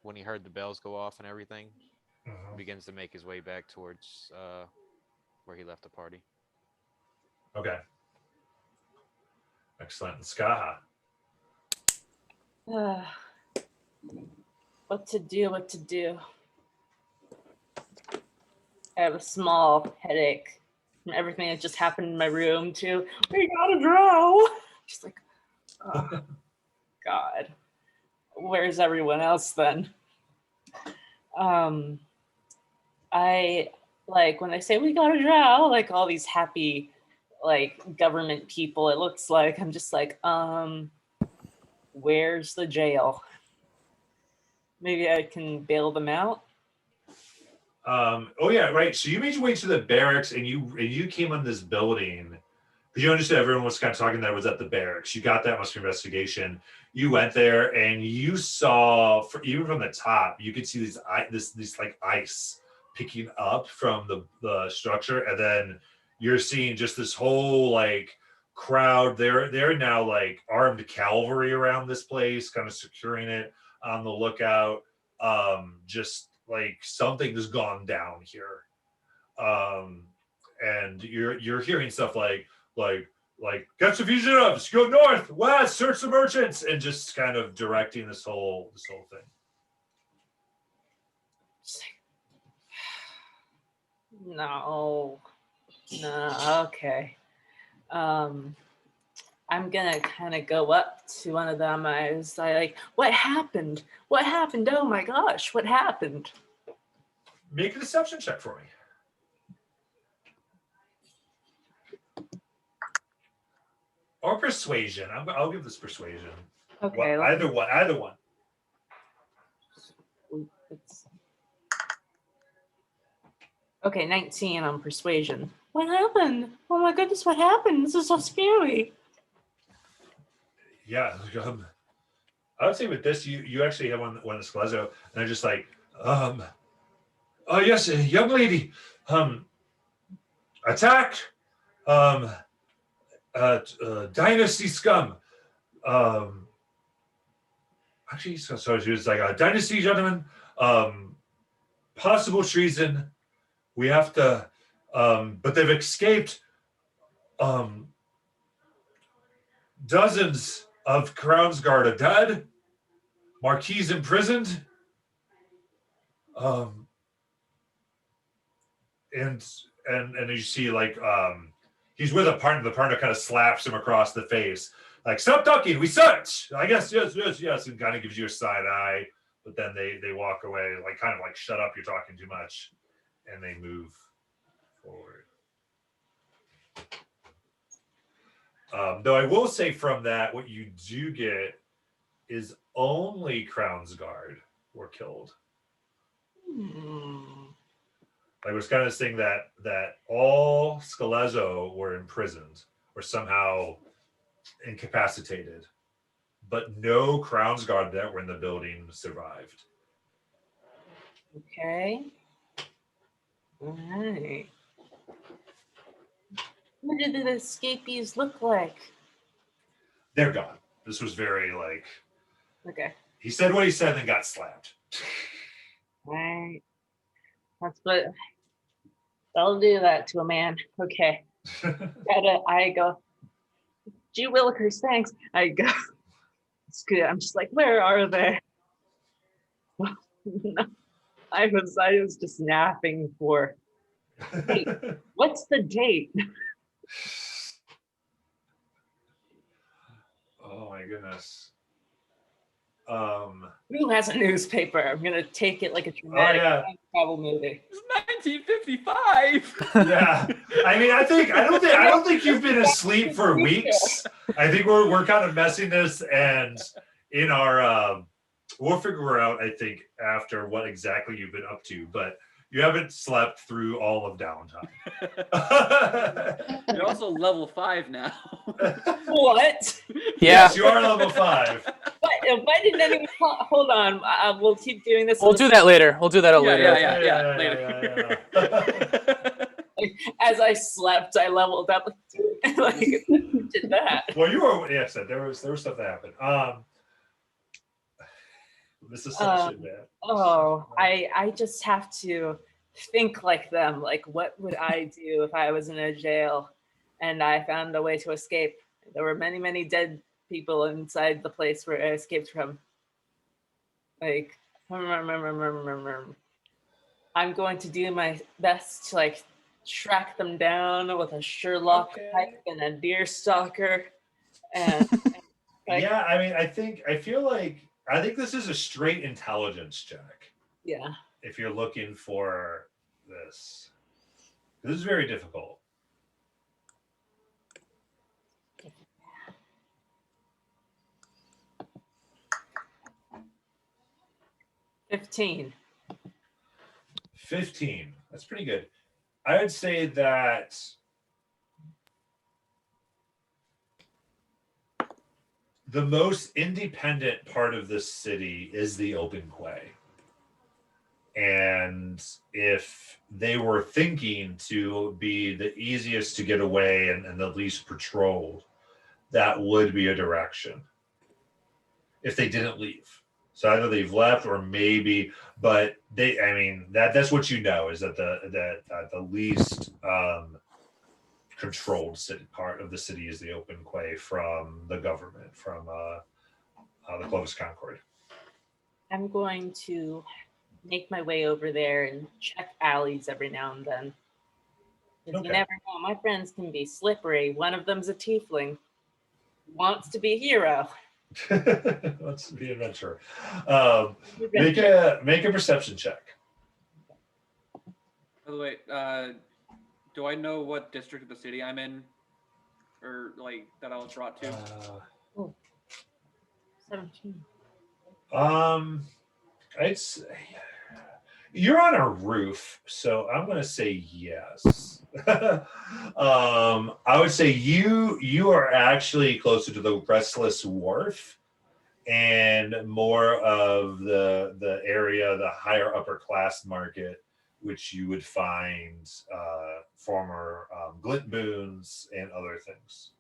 when he heard the bells go off and everything, he begins to make his way back towards where he left the party. Okay. Excellent. Skaha. What to do? I have a small headache from everything that just happened in my room too. We gotta draw. Just like, oh, God. Where's everyone else then? I like when they say we gotta draw, like all these happy, like government people, it looks like. I'm just like, where's the jail? Maybe I can bail them out. Oh yeah, right. So you made your way to the barracks, and you came on this building because you understood everyone was kind of talking that it was at the barracks. You got that much investigation. You went there, and you saw, even from the top, you could see this like ice picking up from the structure, and then you're seeing just this whole like crowd. They're now like armed cavalry around this place, kind of securing it, on the lookout. Just like something has gone down here, and you're hearing stuff like catch the fugitives, go north, west, search the merchants, and just kind of directing this whole thing. No, okay. I'm gonna kind of go up to one of them. I was like, what happened? Oh my gosh, what happened? Make a deception check for me. Or persuasion. I'll give this persuasion. Okay. Either one. Okay, 19 on persuasion. What happened? Oh my goodness, what happened? This is so scary. Yeah, I would say with this, you actually have one of the Skelezo, and they're just like, oh yes, a young lady, attacked, dynasty scum, actually, so she was like a dynasty gentleman, possible treason. We have to, but they've escaped, dozens of Crown's Guard are dead. Marquis imprisoned. And you see like he's with a partner. The partner kind of slaps him across the face, like, stop talking, we search. I guess yes, and kind of gives you a side eye, but then they walk away, like kind of like, shut up, you're talking too much, and they move forward. Though I will say from that, what you do get is only Crown's Guard were killed. Like, it was kind of saying that all Skelezo were imprisoned or somehow incapacitated, but no Crown's Guard that were in the building survived. Okay. All right. What did the escapees look like? They're gone. This was very like. Okay. He said what he said and then got slapped. Right. That's what. I'll do that to a man. Okay. I go. Gee Willikers, thanks. I go. It's good. I'm just like, where are they? I was just napping for. Wait, what's the date? Oh my goodness. Who has a newspaper? I'm gonna take it like a Oh dramatic yeah. travel movie. It's 1955. Yeah. I mean, I don't think you've been asleep for weeks. I think we're kind of messing this, and in our we'll figure out, I think, after what exactly you've been up to, but you haven't slept through all of downtime. You're also level 5 now. What? Yeah, Yes, you are level 5. Why didn't anyone hold on? We'll keep doing this. we'll do that later. We'll do that later. Yeah, later. As I slept, I leveled up. Like, who did that? Well, you were, yeah, said there was stuff that happened. This is session, man. Oh, I just have to think like them. Like, what would I do if I was in a jail and I found a way to escape? There were many, many dead people inside the place where I escaped from. Like, I'm going to do my best to like track them down with a Sherlock type and a deer stalker. And like, Yeah, I mean, I think this is a straight intelligence check. yeah. If you're looking for this is very difficult. $15. 15. That's pretty good. I would say that the most independent part of this city is the open quay. And if they were thinking to be the easiest to get away and the least patrolled, that would be a direction if they didn't leave. So either they've left or maybe, but that's what you know, is that the least controlled city part of the city is the open quay from the government, from the Clovis Concord. I'm going to make my way over there and check alleys every now and then. Because you never know, my friends can be slippery. One of them's a tiefling. Wants to be a hero. Wants to be an adventurer. Make a perception check. By the way, do I know what district of the city I'm in, or like that I was brought to? 17. I'd say you're on a roof, so I'm gonna say yes. I would say you are actually closer to the Restless Wharf and more of the area, the higher upper class market, which you would find former glint boons and other things.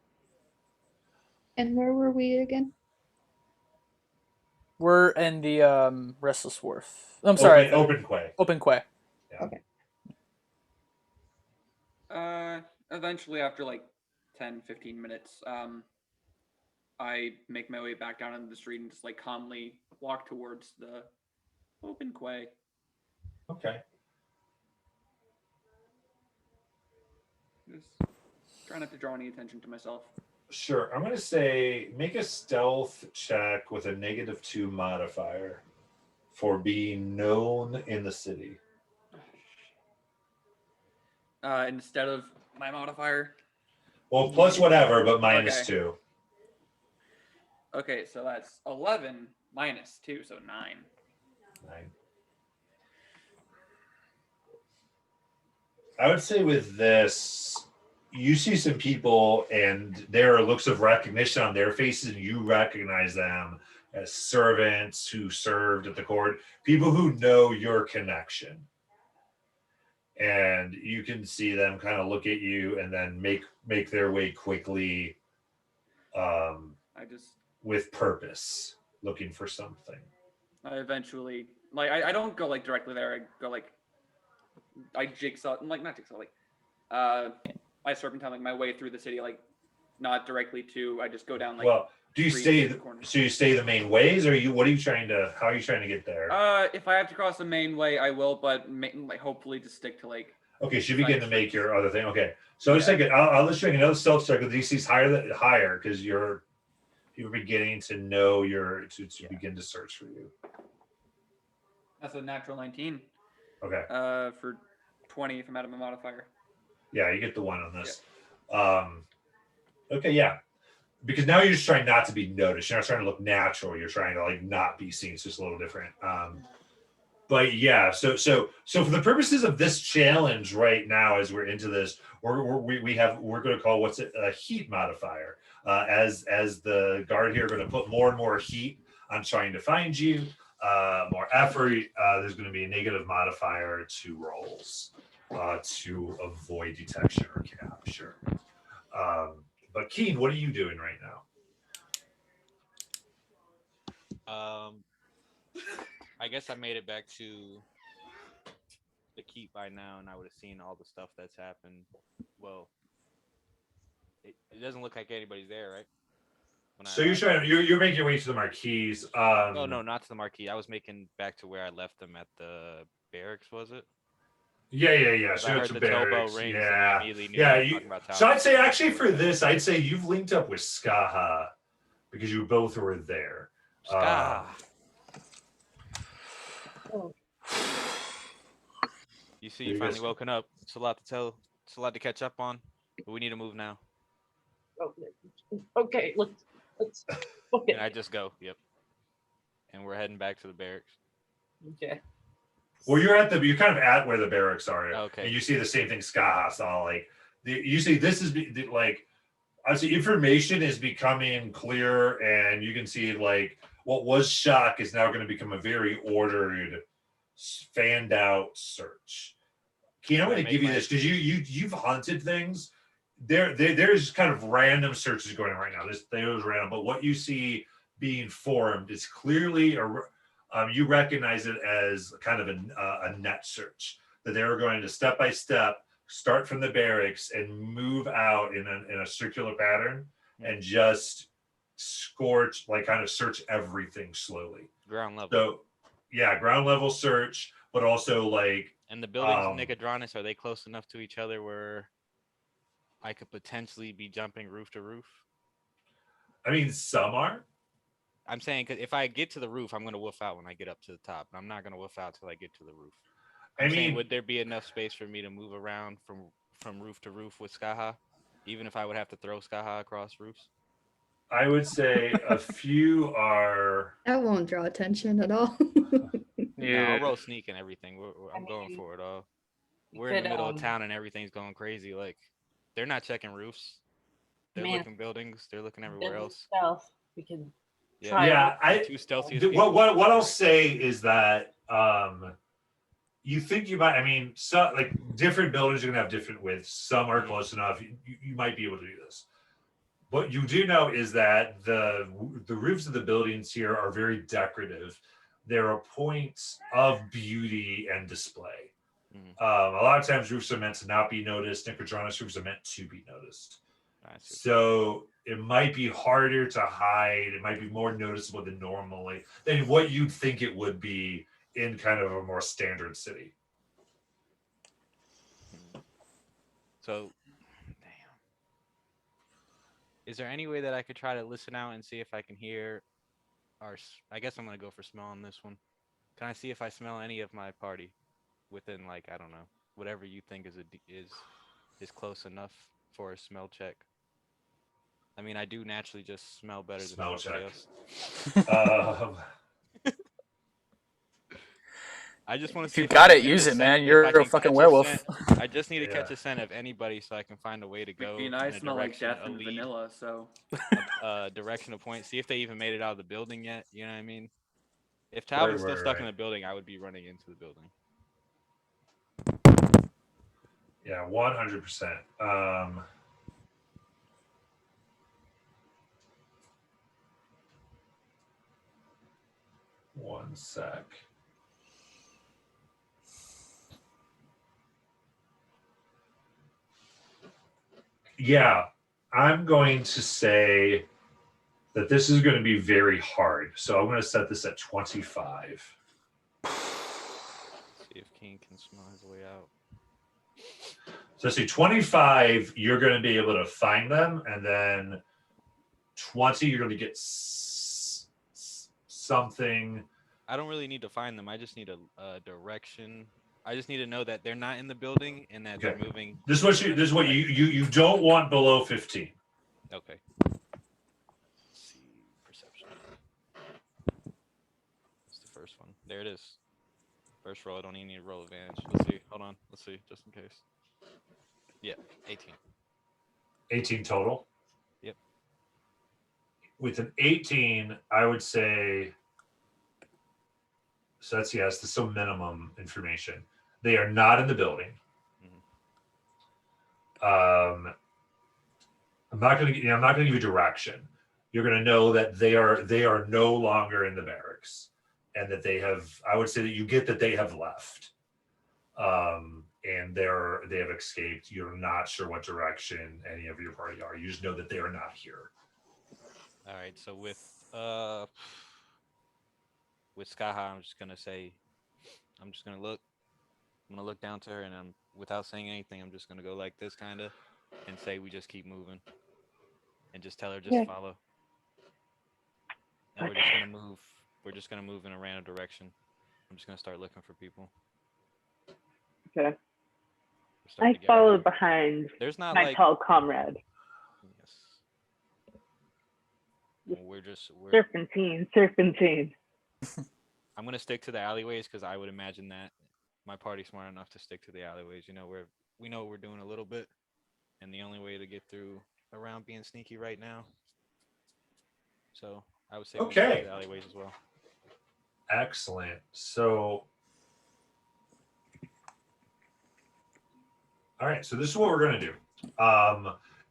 And where were we again? We're in the Restless Wharf. I'm sorry. Open quay. Open quay. Yeah. Okay. Eventually, after like 10-15 minutes, I make my way back down into the street and just like calmly walk towards the open quay. Okay. Just try not to draw any attention to myself. Sure. I'm going to say make a stealth check with a -2 modifier for being known in the city. Instead of my modifier? Well, plus whatever, but -2. Okay, so that's 11 -2, so 9. 9. I would say with this, you see some people and there are looks of recognition on their faces, and you recognize them as servants who served at the court, people who know your connection. And you can see them kind of look at you and then make their way quickly with purpose, looking for something. I eventually, like, I don't go like directly there. I go like, I jigsaw, like not jigsaw, like I serpentine like my way through the city, like not directly to, I just go down like. Well, do you stay so you stay the main ways, or how are you trying to get there? If I have to cross the main way, I will, but like hopefully to stick to like Okay, so you begin to make your other thing. Okay, so let's take it. I'll let you make another stealth check with DC's higher because you're beginning to know to begin to search for you. That's a natural 19. Okay. For 20 if I'm out of my modifier. Yeah, you get the one on this. Yeah. Okay, yeah. Because now you're just trying not to be noticed. You're not trying to look natural. You're trying to like not be seen. It's just a little different. But yeah, so for the purposes of this challenge right now, as we're into this, we're going to call what's it a heat modifier. As the guard here, are going to put more and more heat on trying to find you. More effort. There's going to be a negative modifier to rolls to avoid detection or capture. But Keen, what are you doing right now? I guess I made it back to the keep by now, and I would have seen all the stuff that's happened. Well, it doesn't look like anybody's there, right? So you're making your way to the marquees. No, not to the marquee. I was making back to where I left them at the barracks. Was it? Yeah. So I heard the barracks. Rings, yeah. So I'd say actually for this, I'd say you've linked up with Skaha because you both were there. You see, you finally woken up. It's a lot to tell. It's a lot to catch up on. But we need to move now. Okay, let's okay. And I just go. Yep. And we're heading back to the barracks. Okay. Well, you're kind of at where the barracks are. Okay. And you see the same thing Skaha saw. Like you see, this is like obviously information is becoming clearer, and you can see like what was shock is now going to become a very ordered, fanned out search. Keen, I'm going to give you this because you've hunted things. There's kind of random searches going on right now. This was random, but what you see being formed is clearly you recognize it as kind of a net search that they were going to step by step start from the barracks and move out in a circular pattern and just scorch, like kind of search everything slowly. Ground level. So yeah, ground level search, but also like. And the buildings in Nicodranus, are they close enough to each other where I could potentially be jumping roof to roof? I mean, some are. I'm saying because if I get to the roof, I'm going to woof out when I get up to the top. I'm not going to woof out till I get to the roof. I'm saying, would there be enough space for me to move around from roof to roof with Skaha, even if I would have to throw Skaha across roofs? I would say a few are. That won't draw attention at all. Yeah, I'll roll sneak and everything. I'm going for it all. We're in the middle of town and everything's going crazy. Like, they're not checking roofs. They're looking buildings. They're looking everywhere else. Stealth. We can. Too stealthy. What I'll say is that you think you might. I mean, so like different buildings are gonna have different widths. Some are close enough. You might be able to do this. What you do know is that the roofs of the buildings here are very decorative. There are points of beauty and display. A lot of times roofs are meant to not be noticed. Nicodranus roofs are meant to be noticed. So it might be harder to hide. It might be more noticeable than what you'd think it would be in kind of a more standard city. So, damn. Is there any way that I could try to listen out and see if I can hear I guess I'm going to go for smell on this one. Can I see if I smell any of my party within, like, I don't know, whatever you think is close enough for a smell check? I mean, I do naturally just smell better than everybody else. I just want to see. If you got it, use it, man. You're a fucking werewolf. I just need to catch a scent of anybody so I can find a way to go. I smell like death and vanilla, so. Direction to point. See if they even made it out of the building yet. You know what I mean? If Talbot's still stuck in the building, I would be running into the building. Yeah, 100%. One sec. Yeah, I'm going to say that this is going to be very hard. So I'm going to set this at 25. See if King can smell his way out. So see 25, you're going to be able to find them, and then 20, you're going to get something. I don't really need to find them. I just need a direction. I just need to know that they're not in the building and that they're moving. This is what you don't want below 15. Okay. Let's see, perception. It's the first one. There it is. First roll. I don't even need to roll advantage. Let's see. Hold on. Let's see, just in case. Yeah, 18. 18 total. Yep. With an 18, I would say. So that's that's some minimum information. They are not in the building. Mm-hmm. I'm not going to give you direction. You're going to know that they are no longer in the barracks, and that they have. I would say that you get that they have left, and they have escaped. You're not sure what direction any of your party are. You just know that they are not here. All right. So with Skaha, I'm just gonna look. I'm gonna look down to her, and without saying anything, I'm just gonna go like this, kind of, and say we just keep moving, and just tell her follow. And we're just gonna move. We're just gonna move in a random direction. I'm just gonna start looking for people. Okay. I follow behind my tall comrade. Yes. We're serpentine. I'm gonna stick to the alleyways because I would imagine that my party's smart enough to stick to the alleyways. You know, we know what we're doing a little bit, and the only way to get through around being sneaky right now. So I would say we stick to the alleyways as well. Excellent. So, all right. So this is what we're gonna do.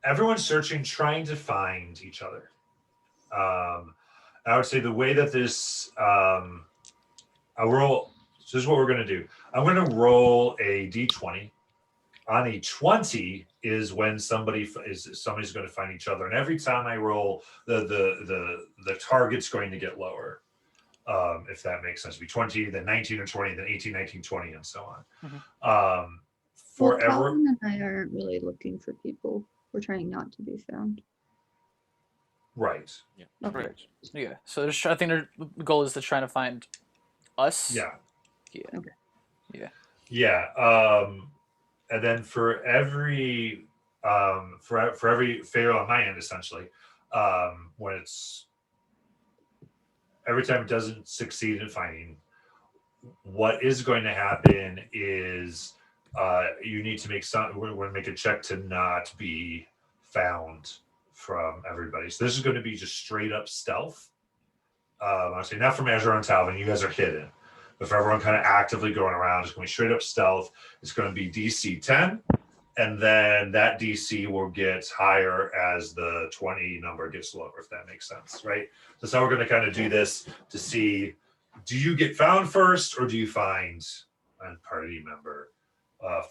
Everyone's searching, trying to find each other. I would say the way that this so this is what we're going to do. I'm going to roll a d20. On a 20 is when somebody's going to find each other, and every time I roll, the target's going to get lower. If that makes sense. Be 20, then 19 or 20, then 18, 19, 20, and so on. Mm-hmm. Calvin and I aren't really looking for people. We're trying not to be found. Right. Yeah. Okay. Right. Yeah. So I think the goal is to try to find us. Yeah. Yeah. Okay. Yeah. Yeah. And then for every fail on my end, essentially, when it's every time it doesn't succeed in finding, what is going to happen is you need to we're going to make a check to not be found from everybody. So this is going to be just straight up stealth. I'll say not from Azure and Talvin, you guys are hidden. But for everyone kind of actively going around, it's going to be straight up stealth. It's going to be DC 10. And then that DC will get higher as the 20 number gets lower, if that makes sense, right? So that's how we're going to kind of do this to see, do you get found first or do you find a party member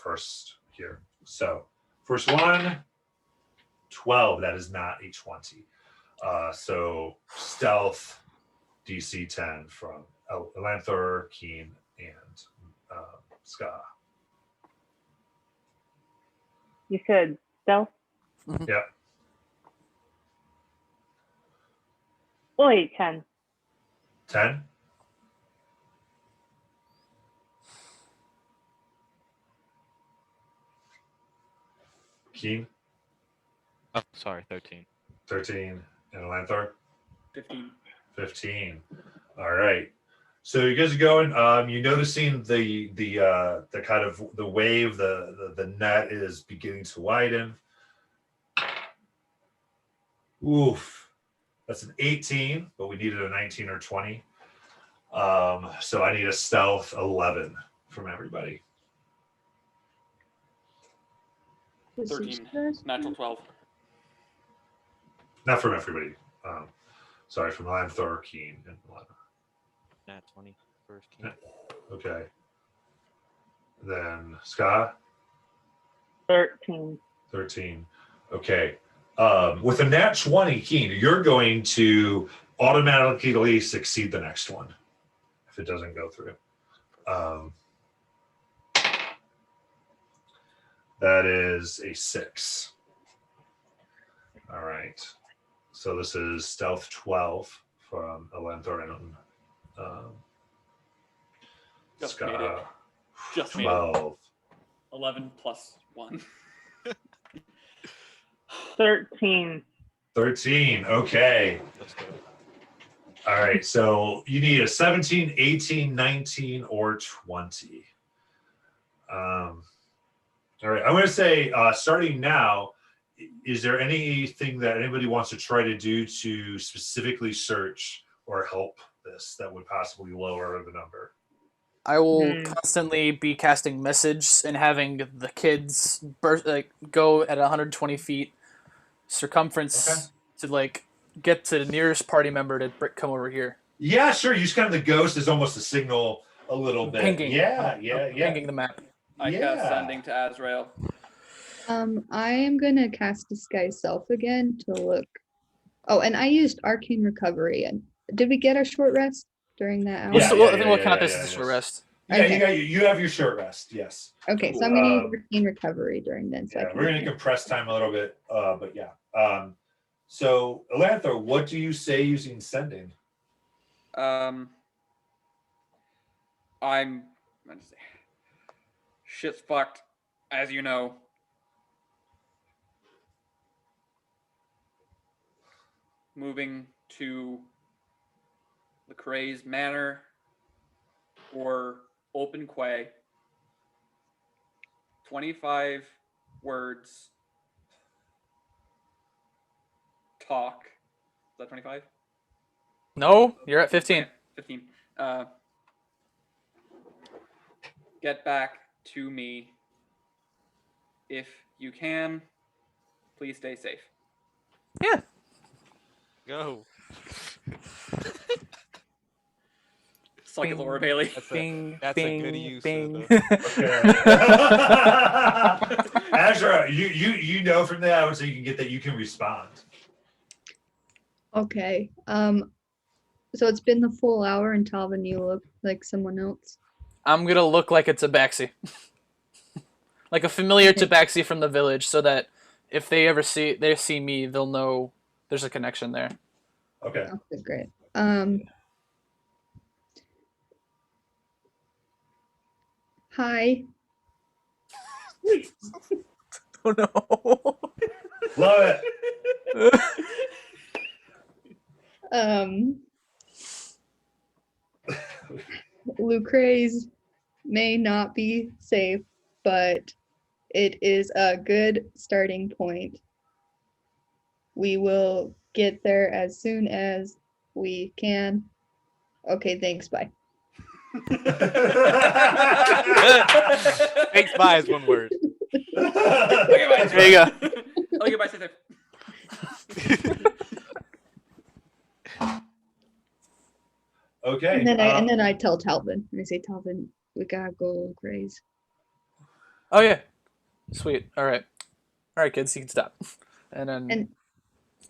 first here? So first one, 12. That is not a 20. So stealth, DC 10 from Elanthor, Keen, and Ska. You said stealth? Yeah. Oh, wait, 10. 10? Keen? Oh, sorry, 13. 13. And Elanthor? 15. 15. All right. So you guys are going. You're noticing the kind of the wave, the net is beginning to widen. Oof, that's an 18, but we needed a 19 or 20. So I need a stealth 11 from everybody. 13. Natural 12. Not from everybody. Sorry, from Elanthor, Keen, and 11. Nat 20 first Keen. Okay. Then Scott? 13. 13. Okay. With a nat 20, Keen, you're going to automatically succeed the next one if it doesn't go through. That is a 6. All right. So this is stealth 12 from Elanthor and Just made it. Ska. Just made it. 12. 11 plus 1. 13. 13. Okay. Let's go. All right. So you need a 17, 18, 19, or 20. All right. I'm going to say, starting now, is there anything that anybody wants to try to do to specifically search or help this that would possibly lower the number? I will constantly be casting message and having the kids go at 120 feet circumference to like get to the nearest party member to come over here. Yeah, sure. Use kind of the ghost as almost a signal a little bit. Pinging. Yeah. Pinging the map. I cast Sending to Azrael. I am gonna cast Disguise Self again to look. Oh, and I used Arcane Recovery. And did we get a short rest during that hour? I think we'll count this as a short rest. Yeah, Okay. you have your short rest. Yes. Okay, so I'm gonna use Arcane Recovery during then. So Yeah, we're gonna compress time a little bit, but yeah. So Elanthor, what do you say using Sending? I'm gonna say shit's fucked, as you know. Moving to Lecrae's Manor or Open Quay. 25 words. Talk. Is that 25? No, you're at 15. 15. Get back to me. If you can, please stay safe. Yeah. Go. Suck it, Laura Bailey. That's a good use. Bing. Azra, you know from that, I would say you can get that you can respond. Okay. So it's been the full hour, and Talvin, you look like someone else. I'm gonna look like a tabaxi. Like a familiar tabaxi from the village, so that if they ever see me, they'll know there's a connection there. Okay. Okay, great. Hi. Oh no. Love it. Lucrez may not be safe, but it is a good starting point. We will get there as soon as we can. Okay, thanks. Bye. Thanks, bye is one word. There you go. Okay, bye. Stay safe. Okay. And then I tell Talvin, and I say, Talvin, we gotta go crazy. Oh yeah. Sweet. All right, kids, you can stop. And then.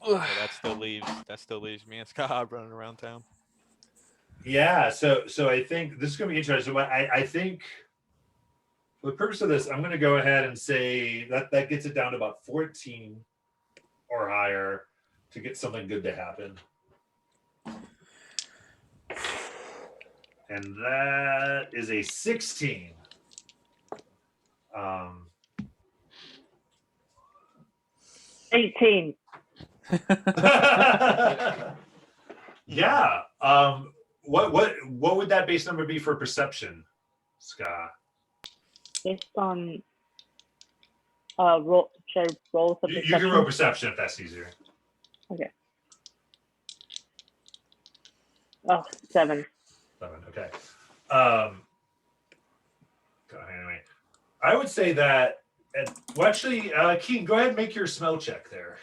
So that still leaves me and Scott running around town. Yeah, so I think this is going to be interesting. But I think for the purpose of this, I'm going to go ahead and say that gets it down to about 14 or higher to get something good to happen. And that is a 16. 18. Yeah. What would that base number be for perception, Ska? Based on roll, should I roll for perception? You can roll perception if that's easier. Okay. Oh, 7. 7. Okay. Anyway, I would say that. Well, actually, Keen, go ahead and make your smell check there.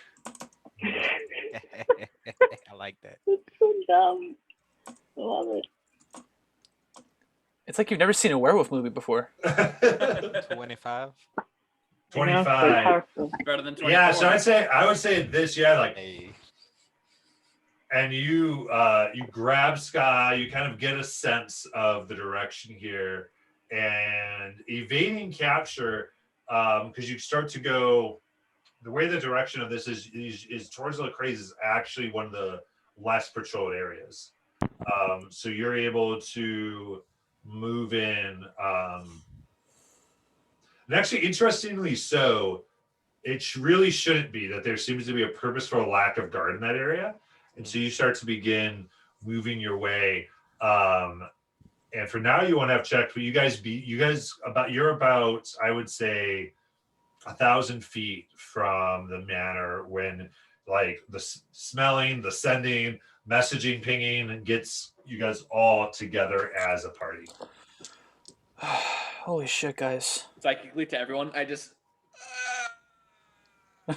I like that. It's so dumb. I love it. It's like you've never seen a werewolf movie before. 25. 25. Better than 24. Yeah, so I would say this. Yeah, like. Hey. And you grab Sky. You kind of get a sense of the direction here, and evading capture. because you start to go. The way the direction of this is towards the Craze is actually one of the less patrolled areas. So you're able to move in. And actually, interestingly so, it really shouldn't be that there seems to be a purposeful lack of guard in that area. And so you start to begin moving your way. And for now, you won't have checked, but you're about, I would say, 1,000 feet from the manor when like the smelling, the sending, messaging, pinging gets you guys all together as a party. Holy shit, guys. Psychically to everyone, I just. I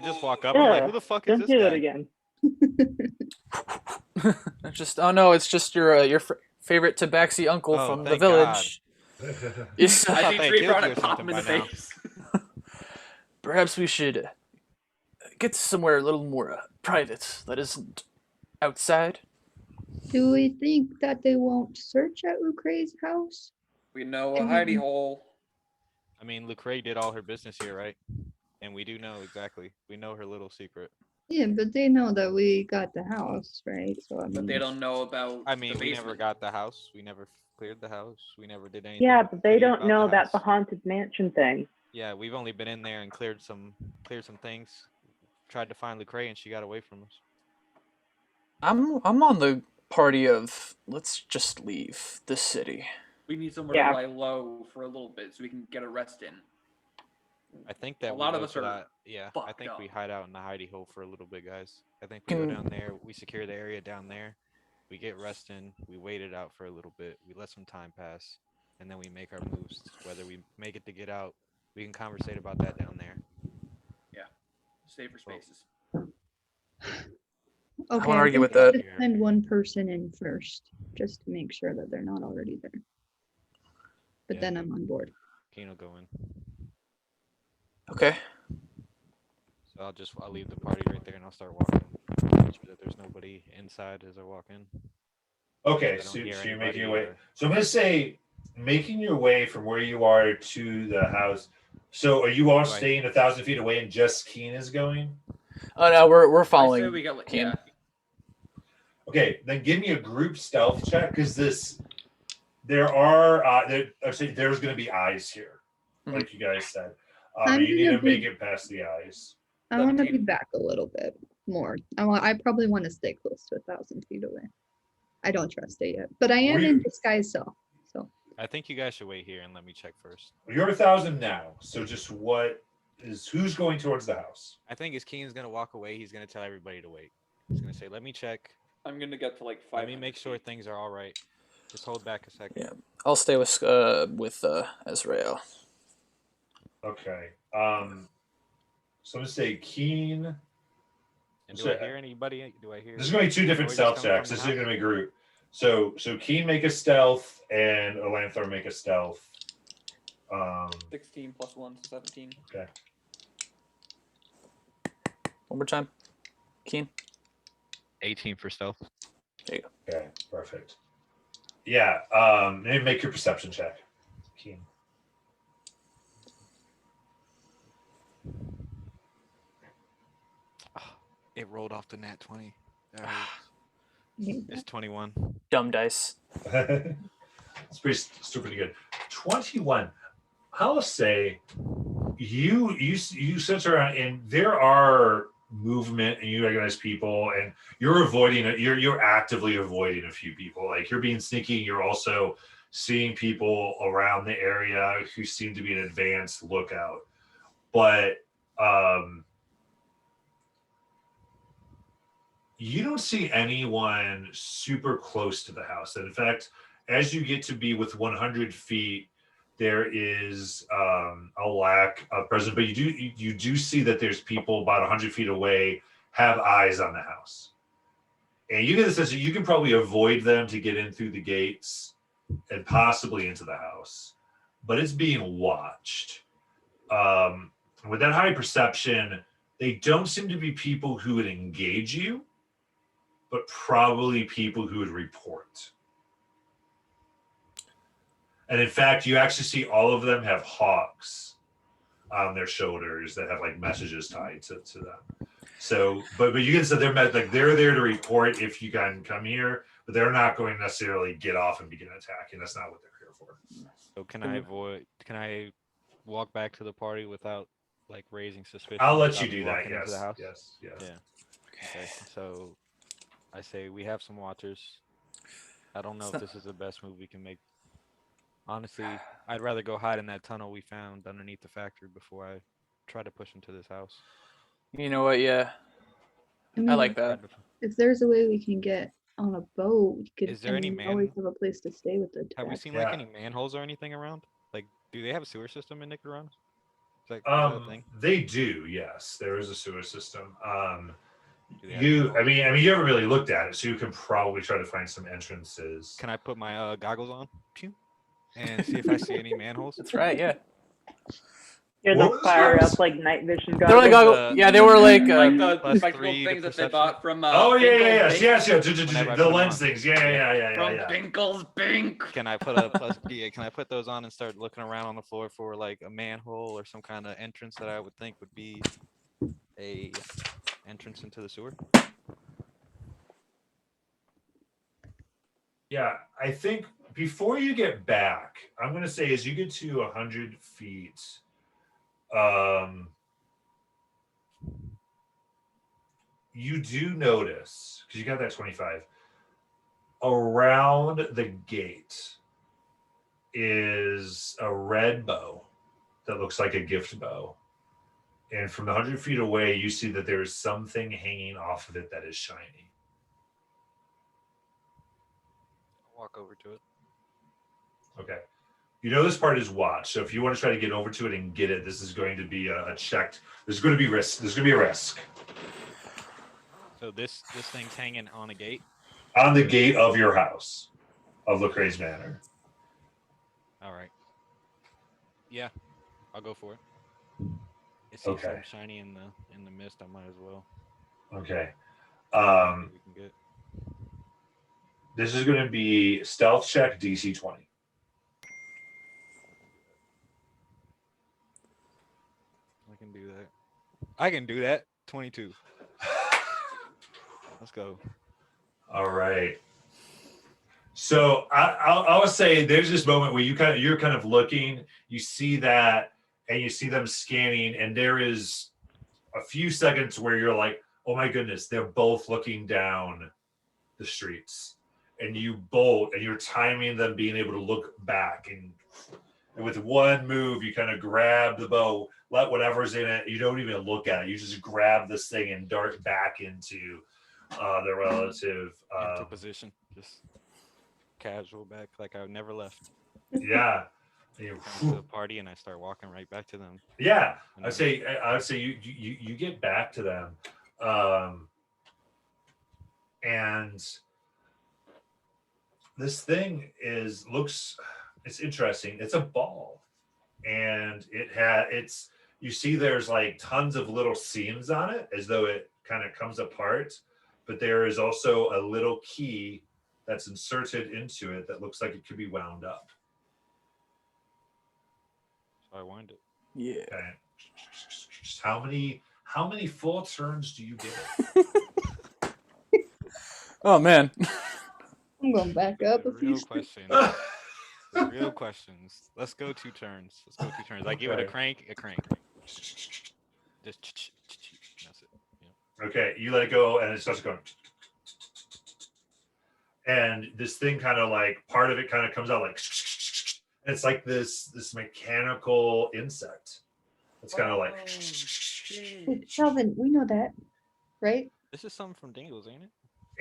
just walk up. I'm like, who the fuck is Don't this do guy? it again. Oh no, it's just your favorite tabaxi uncle Oh, from the thank village. It's, I thought see they Tree killed brought you or a pop something in the by now. face. perhaps we should get somewhere a little more private that isn't outside. Do we think that they won't search at Lucre's house? We know a hidey hole. I mean, Lecrae did all her business here, right? And we do know exactly. We know her little secret. Yeah, but they know that we got the house, right? So I mean, But they don't know about. I mean, the we never basement. got the house. We never cleared the house. We never did anything. Yeah, but they shitty don't about know the about the house. haunted mansion thing. Yeah, we've only been in there and cleared some things. Tried to find Lecrae and she got away from us. I'm on the party of let's just leave the city. We need somewhere Yeah. to lie low for a little bit so we can get a rest in. I think that A we lot of go us to are that. Yeah, I fucked think we up. hide out in the hidey hole for a little bit, guys. I think we go Can- down there. We secure the area down there. We get rest in. We wait it out for a little bit. We let some time pass, and then we make our moves. Whether we make it to get out, we can conversate about that down there. Safer spaces. okay, wanna I argue think with we that. should send one person in first, just to make sure that they're not already there. But Yeah. then I'm on board. Keen go in. Okay. So I'll leave the party right there and I'll start walking. Make sure that there's nobody inside as I walk in. Okay, I so don't hear you're making anybody your way. or- So I'm going to say making your way from where you are to the house. So are you all Right. staying 1,000 feet away and just Keen is going? Oh no, we're I say following. we got like, Keen. yeah. Okay, then give me a group stealth check because there's going to be eyes here, Mhm. like you guys said. I'm You need gonna to make be- it past the eyes. I want to be 17. back a little bit more. I probably want to stay close to 1,000 feet away. I don't trust it yet, but I am Were in you- disguise self. So I think you guys should wait here and let me check first. You're 1,000 now, so just who's going towards the house? I think as Keen's gonna walk away, he's gonna tell everybody to wait. He's gonna say, "Let me check. I'm gonna get to like 5. Let me make sure things are all right. Just hold back a second." Yeah. I'll stay with Ezrael. Okay. So I'm gonna say Keen. And do So- I hear anybody? Do I hear? This is going to be two different noises stealth coming from checks. the This is going to house? be group. So Keen make a stealth and Olanthor make a stealth. 16 plus 1, so 17. One more time. Keen. 18 for stealth. Okay, perfect. Yeah. Maybe make your perception check, Keen. It rolled off the nat 20. That hurts. okay. It's 21. Dumb dice. It's still pretty good. 21. I'll say you sense around and there are movement and you recognize people and you're avoiding it. You're actively avoiding a few people. Like you're being sneaky. You're also seeing people around the area who seem to be an advanced lookout. But you don't see anyone super close to the house. And in fact, as you get to be with 100 feet, there is a lack of presence. But you do see that there's people about 100 feet away have eyes on the house. And you get the sense that you can probably avoid them to get in through the gates and possibly into the house. But it's being watched. With that high perception, they don't seem to be people who would engage you, but probably people who would report. And in fact, you actually see all of them have hawks on their shoulders that have like messages tied to them. So, but you can say they're like they're there to report if you can come here, but they're not going to necessarily get off and begin attacking. That's not what they're here for. So can I avoid? Can I walk back to the party without like raising suspicion? I'll let without you me do that. walking into the Yes. house? Yes. Yes. Yeah. Okay. So I say we have some watchers. I don't know if this is the best move we can make. Honestly, I'd rather go hide in that tunnel we found underneath the factory before I try to push into this house. You know what? Yeah, I I mean, like that. if there's a way we can get on a boat, we could. Is there any we always have a place to stay with the. Have we seen like any manholes or anything around? Like, do they have a sewer system in Nicaragua? Is that a thing? They do. Yes, there is a sewer system. Do they have You, manholes? I mean, you haven't really looked at it, so you can probably try to find some entrances. Can I put my goggles on? And see if I see any manholes? That's right. Yeah. Yeah, What the was fire yours? up like night vision They're like goggles. yeah, they were like Like the plus spectacle 3 to things that they perception. bought from. Oh yeah. Binkle's Yes. Whenever I The put 'em lens on. things. Yeah. From Binkle's Bink. Can I put a plus? Yeah, can I put those on and start looking around on the floor for like a manhole or some kind of entrance that I would think would be a entrance into the sewer? Yeah, I think before you get back, I'm going to say as you get to 100 feet, you do notice, because you got that 25, around the gate is a red bow that looks like a gift bow. And from the 100 feet away, you see that there is something hanging off of it that is shiny. Walk over to it. Okay. You know this part is watched, so if you want to try to get over to it and get it, this is going to be a checked. There's going to be risk. There's going to be a risk. So this thing's hanging on a gate? On the gate of your house, of Lecrae's Manor. All right. Yeah, I'll go for it. It seems Okay. so shiny in the mist. I might as well. Okay. We can get. This is going to be stealth check DC 20. I can do that. 22. Let's go. All right. So I'll say there's this moment where you're kind of looking, you see that, and you see them scanning, and there is a few seconds where you're like, oh my goodness, they're both looking down the streets, and you bolt, and you're timing them being able to look back, and with one move, you kind of grab the bow, let whatever's in it, you don't even look at it, you just grab this thing and dart back into the relative into position, just casual back, like I never left. Yeah. To the party, and I start walking right back to them. Yeah, I'd say you get back to them, and this thing it's interesting. It's a ball, and you see there's like tons of little seams on it, as though it kind of comes apart, but there is also a little key that's inserted into it that looks like it could be wound up. So I wind it. Yeah. Okay. How many full turns do you get? Oh man. I'm going back up a few. Real questions. Real questions. Let's go 2 turns. I give it a crank. Just that's it. Yeah. Okay, you let it go, and it starts going. And this thing kind of like part of it kind of comes out like, and it's like this mechanical insect. It's kind of like. Wait, Calvin, we know that, right? This is something from Dingles, ain't it?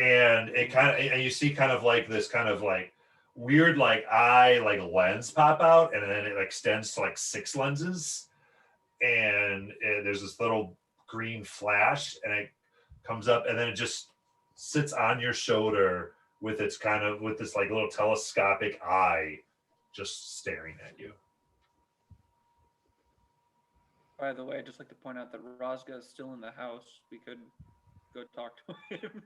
And it kind of, and you see kind of like this kind of like weird like eye like lens pop out, and then it extends to like 6 lenses, and there's this little green flash, and it comes up, and then it just sits on your shoulder with this like little telescopic eye just staring at you. By the way, I'd just like to point out that Rosga is still in the house. We could go talk to him.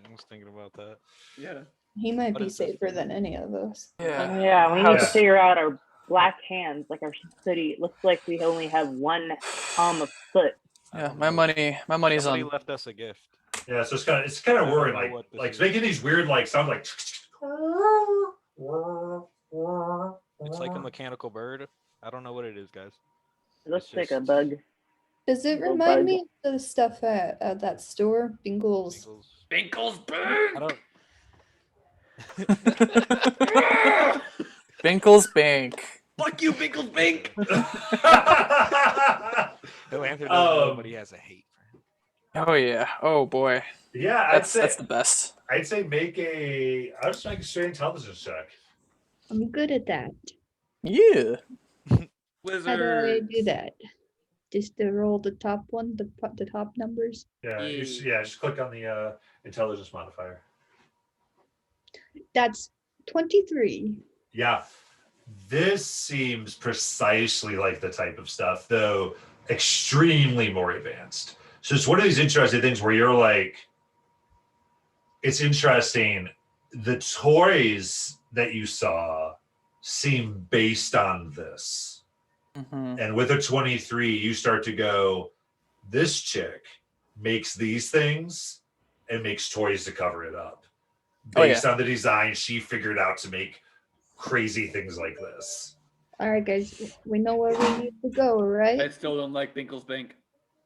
I was thinking about that. Yeah. He might What be is this safer thing? than any of us. Yeah. Yeah, we need to House. figure out our black hands. Like our city looks like we only have one palm of foot. I Yeah, don't my know. money's Somebody on. left us a gift. Yeah, so it's kind of I worrying, don't know what this like it's is. making these weird like sounds like. It's like a mechanical bird. I don't know what it is, guys. It looks It's like a just- bug. Does it Little remind bug. me of the stuff at that store, Bingles? Binkles. Binkles I don't. Binkles Bank. Fuck you, Binkles Bink. No answer doesn't know, but he has a hate for him. Oh yeah. Oh boy. Yeah, That's the best. I'll just make a straight intelligence check. I'm good at that. Yeah. How do I Wizard. do that? Just to roll the top one, the top numbers. Yeah, just click on the intelligence modifier. That's 23. Yeah, this seems precisely like the type of stuff, though extremely more advanced. So it's one of these interesting things where you're like, it's interesting. The toys that you saw seem based on this. Mm-hmm. And with a 23, you start to go, this chick makes these things and makes toys to cover it up. Based on the design she figured out to make crazy things like this. All right, guys, we know where we need to go, right? I still don't like Binkles Bink.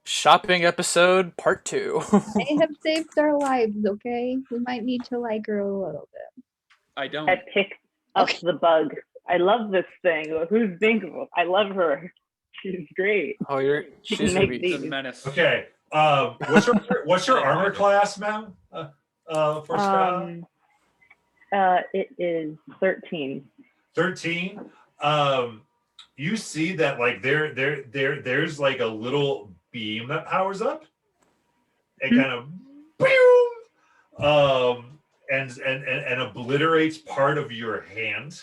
Shopping episode part 2. They have saved our lives, okay? We might need to like her a little bit. I don't. I picked up the bug. I love this thing. Who's Binkle? I love her. She's great. Oh, She she's can gonna make be. It's a these. menace. Okay. What's your armor class, ma'am? For Scott? It is 13. 13. You see that like there's like a little beam that powers up and kind of boom, and obliterates part of your hand.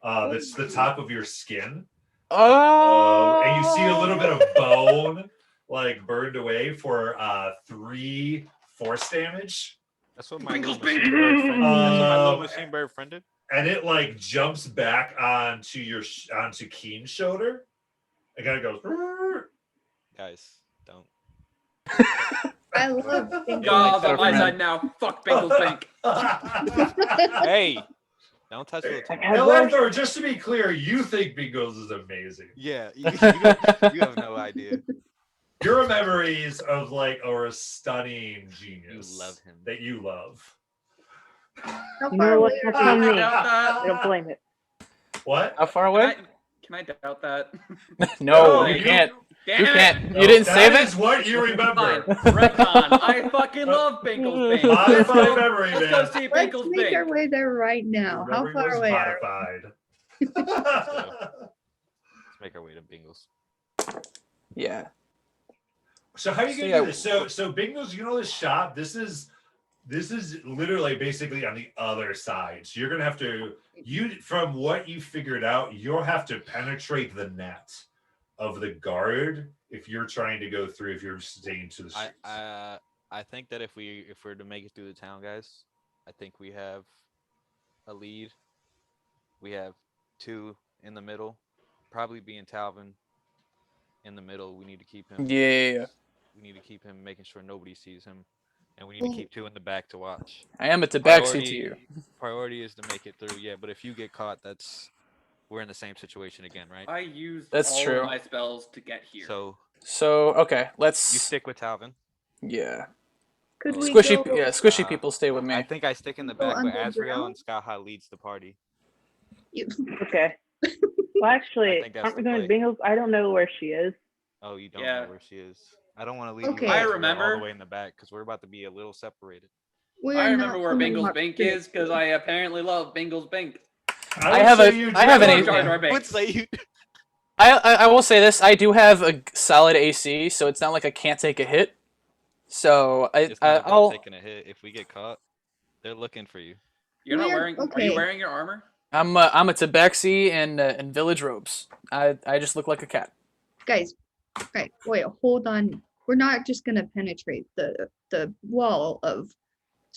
That's the top of your skin. Oh. And you see a little bit of bone like burned away for 3 force damage. That's what my Binkles little Bink. machine bird friend. That's what my little Um, machine bird friend did. And it like jumps back onto Keen's shoulder. It kind of goes. Guys, don't. I love Y'all Bingles. on my side now. Fuck Binkles Bink. Hey, don't touch the top. Elector, just to be clear, you think Bingos is amazing. Yeah, you have no idea. Your memories of like are a stunning genius. You love him. That you love. How You far know what? away That's are on you? me. I don't blame it. What? How far Can away? I doubt that? No, No, you you- can't. Damn You it. can't. No, You didn't that save is it. what you remember. Fine. Retcon. I fucking love Binkles Bink. Let's Modified go, memory, let's man. go see Let's Binkles make our Bink. way there right now. Your How memory far was away are we? modified. Let's make our way to Bingles. Yeah. So how are you So, gonna yeah, do this? So Bingos, you know this shop. This is literally basically on the other side. So you're gonna have to from what you figured out, you'll have to penetrate the net of the guard if you're trying to go through. If you're staying to the streets. I think that if we're to make it through the town, guys, I think we have a lead. We have 2 in the middle, probably being Talvin in the middle. We need to keep him. Yeah. We need to keep him, making sure nobody sees him, and we need to keep 2 in the back to watch. I am at the backseat to you. Priority is to make it through. Yeah, but if you get caught, we're in the same situation again, right? I used That's all true. of my spells to get here. So Okay, you let's. stick with Talvin. Yeah. Could we Squishy. go? Yeah, squishy people stay with me. I think I stick in the Go back with underground? Azrael, and Sky High leads the party. Okay. Well, actually, I think that's aren't we the going to play. Bingles? I don't know where she is. Oh, you don't Yeah. know where she is. I don't want to leave Okay. you I Azrael all remember. the way in the back because we're about to be a little separated. We're I remember not where coming Bingles up Bink here. is because I apparently love Bingles Bink. I I would have say a- you I have an do. AC. Jar Jar Would Binks. say you. I will say this. I do have a solid AC, so it's not like I can't take a hit. So It's not about I'll. taking a hit. If we get caught, they're looking for you. You're not We're- wearing. Are okay. you wearing your armor? I'm a tabaxi and village robes. I just look like a cat. Guys, okay, wait, hold on. We're not just gonna penetrate the wall of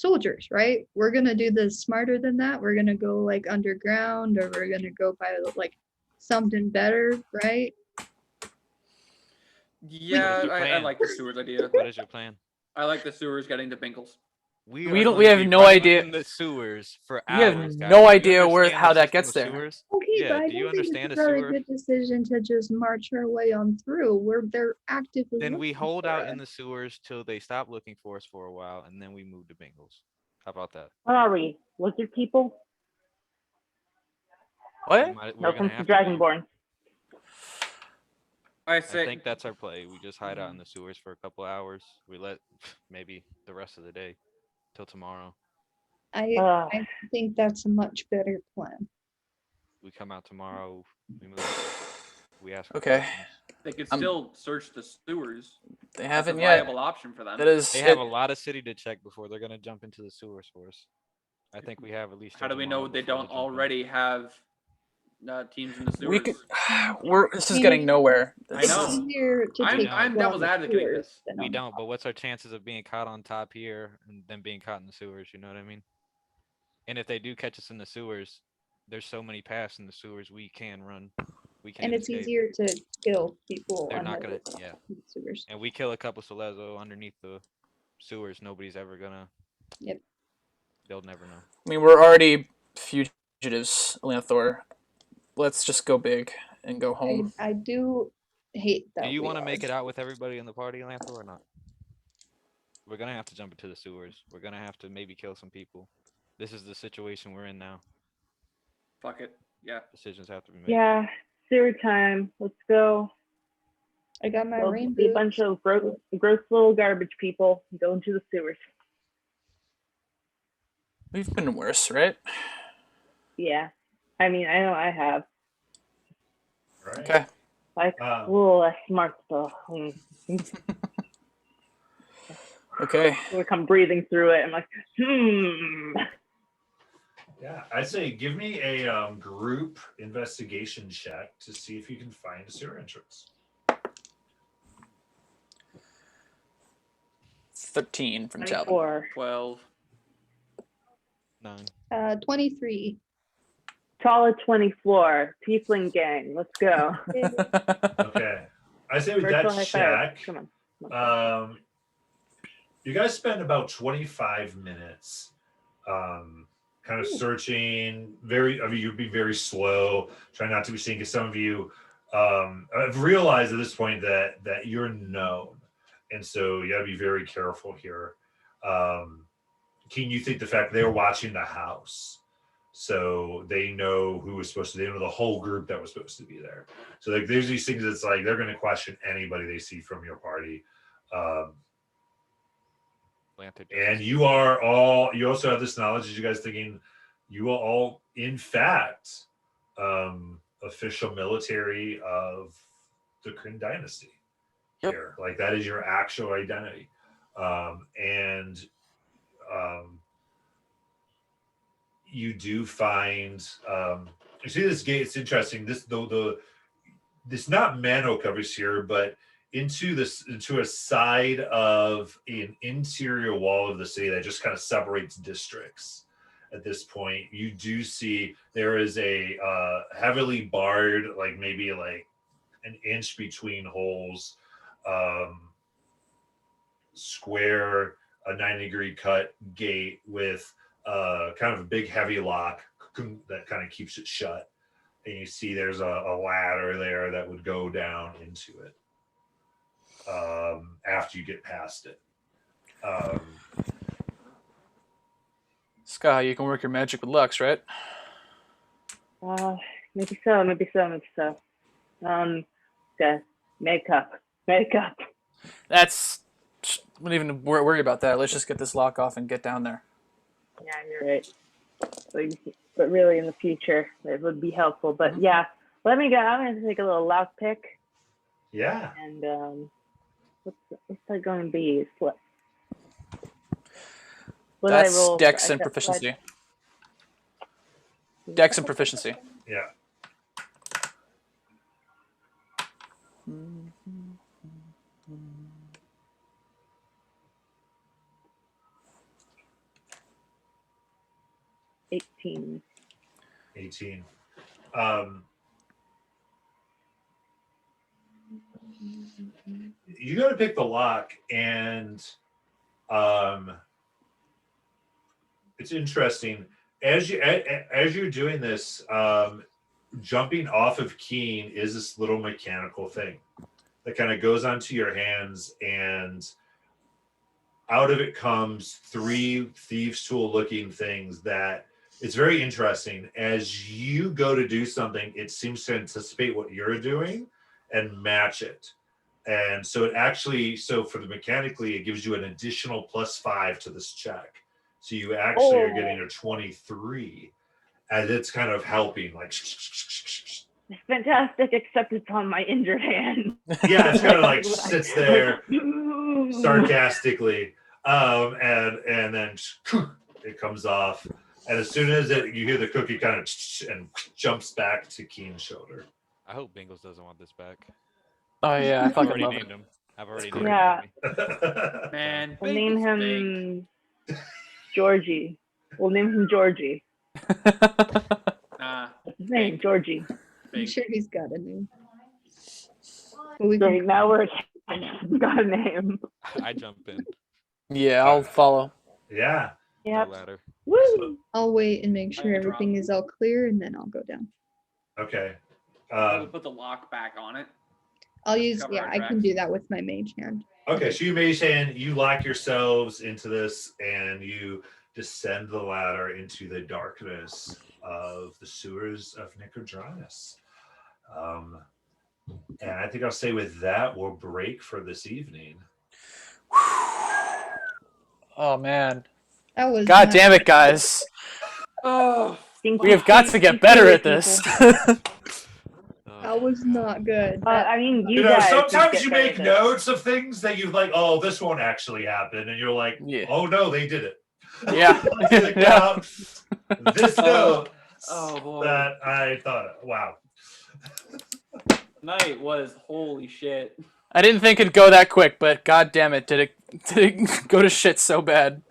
soldiers, right? We're gonna do this smarter than that. We're gonna go like underground, or we're gonna go by like something better, right? Yeah, your I plan? like the sewers idea. What is your plan? I like the sewers getting to Binkles. We We are don't- going we to have be no running idea- in the sewers for We have hours. no guys. Do you idea where- understand how the that system gets of there. sewers? Okay, Yeah, but I do you don't think understand it's a a really sewer? good decision to just march our way on through. They're actively Then we looking hold for out in us. the sewers till they stop looking for us for a while, and then we move to Bengals. How about that? What are we? Lizard people? We What? might, No we're gonna offense have to to be. Dragonborn. I I say think that's our play. We just hide out in the sewers for a couple hours. We let maybe the rest of the day till tomorrow. I think that's a much better plan. We come out tomorrow. We move. We ask. Okay. questions. they could I'm- still search the sewers. They That's a haven't yet. viable option for them. That is. They have it- a lot of city to check before they're gonna jump into the sewers for us. I think we have at least. How do till we tomorrow know they before don't jump in. already have teams in the sewers? we could. This is getting nowhere. I It's know. easier to I take know. I'm people on devil's the advocating sewers this. than We on don't, but top. what's our chances of being caught on top here and then being caught in the sewers? You know what I mean? And if they do catch us in the sewers, there's so many paths in the sewers we can run. We can And it's escape. easier to kill people They're on not the gonna. Yeah. sewers. And we kill a couple Solezo underneath the sewers. Nobody's ever gonna. Yep. They'll never know. I mean, we're already fugitives, Lanthor. Let's just go big and go home. I do hate that. Do you we want to are. make it out with everybody in the party, Lantho, or not? We're gonna have to jump into the sewers. We're gonna have to maybe kill some people. This is the situation we're in now. Fuck it. Yeah. Decisions have to be made. Yeah, sewer time. Let's go. I got my We'll rain be a boots. bunch of gross little garbage people. Go into the sewers. We've been worse, right? Yeah. I mean, I know I have. Right. Okay. Like, Um, a little less smart though. Okay. We come breathing through it. I'm like, Yeah, I'd say give me a group investigation check to see if you can find a sewer entrance. 13 from Talon. 24. 12. 9. 23. Solid 24. Tiefling gang. Let's go. Okay. I say with Virtual that high five. check, Come on. you guys spend about 25 minutes kind of searching. You'd be very slow, trying not to be seen, because some of you have realized at this point that you're known, and so you got to be very careful here. Keen, you think the fact they were watching the house, so they know who was supposed to. They know the whole group that was supposed to be there. So like, there's these things that's like they're going to question anybody they see from your party. And you also have this knowledge, as you guys thinking, you are all, in fact, official military of the Kryn dynasty. Yep. Here. Like, that is your actual identity. You do find, you see this gate, it's interesting. This not Mano covers here, but into a side of an interior wall of the city that just kind of separates districts. At this point, you do see there is a heavily barred, like maybe like an inch between holes, square, a 90-degree cut gate with kind of a big heavy lock that kind of keeps it shut. And you see there's a ladder there that would go down into it after you get past it. Sky, you can work your magic with Lux, right? Maybe so. Okay. Makeup. That's. Don't even worry about that. Let's just get this lock off and get down there. Yeah, you're right. But really, in the future, it would be helpful. But yeah, let me go. I'm going to take a little lock pick. Yeah. And what's that going to be? What That's I roll? Dex and proficiency. Dex and proficiency. Yeah. 18. 18. You go to pick the lock, and it's interesting as you're doing this. Jumping off of keying is this little mechanical thing that kind of goes onto your hands, and out of it comes 3 thieves tool looking things that it's very interesting. As you go to do something, it seems to anticipate what you're doing and match it. And so it actually, so for the mechanically, it gives you an additional +5 to this check. So you actually are getting a 23. And it's kind of helping, like. It's fantastic, except it's on my injured hand. Yeah, it's kind of like sits there sarcastically, and then it comes off. And as soon as you hear the cookie kind of and jumps back to Keen's shoulder. I hope Bingles doesn't want this back. Oh yeah, I I've fucking already love named it. him. I've already Cool. named Yeah. him. Man, We'll name Bingles him Georgie. We'll name him Georgie. Nah, What's his name? Georgie. I'm sure he's got a name. But we Great, can, now we're got a name. I jump in. Yeah, I'll follow. Yeah. Yep. No ladder. Woo! I'll wait and make sure I drop. everything is all clear, and then I'll go down. Okay. we'll put the lock back on it. I'll use, Cover yeah, our I can tracks. do that with my mage hand. Okay, so you mage hand, you lock yourselves into this, and you descend the ladder into the darkness of the sewers of Nicodranus. And I think I'll say with that, we'll break for this evening. Oh man. That was God not- damn it, guys. Oh, We have got to get better at this. That was not good. I mean, You you know, guys should sometimes get you better make at this. notes of things that you like, oh, this won't actually happen. And you're like, Yeah. oh no, they did it. Yeah. Like, Yeah. this note oh boy. that I thought, wow. Night was holy shit. I didn't think it'd go that quick, but god damn it, did it go to shit so bad.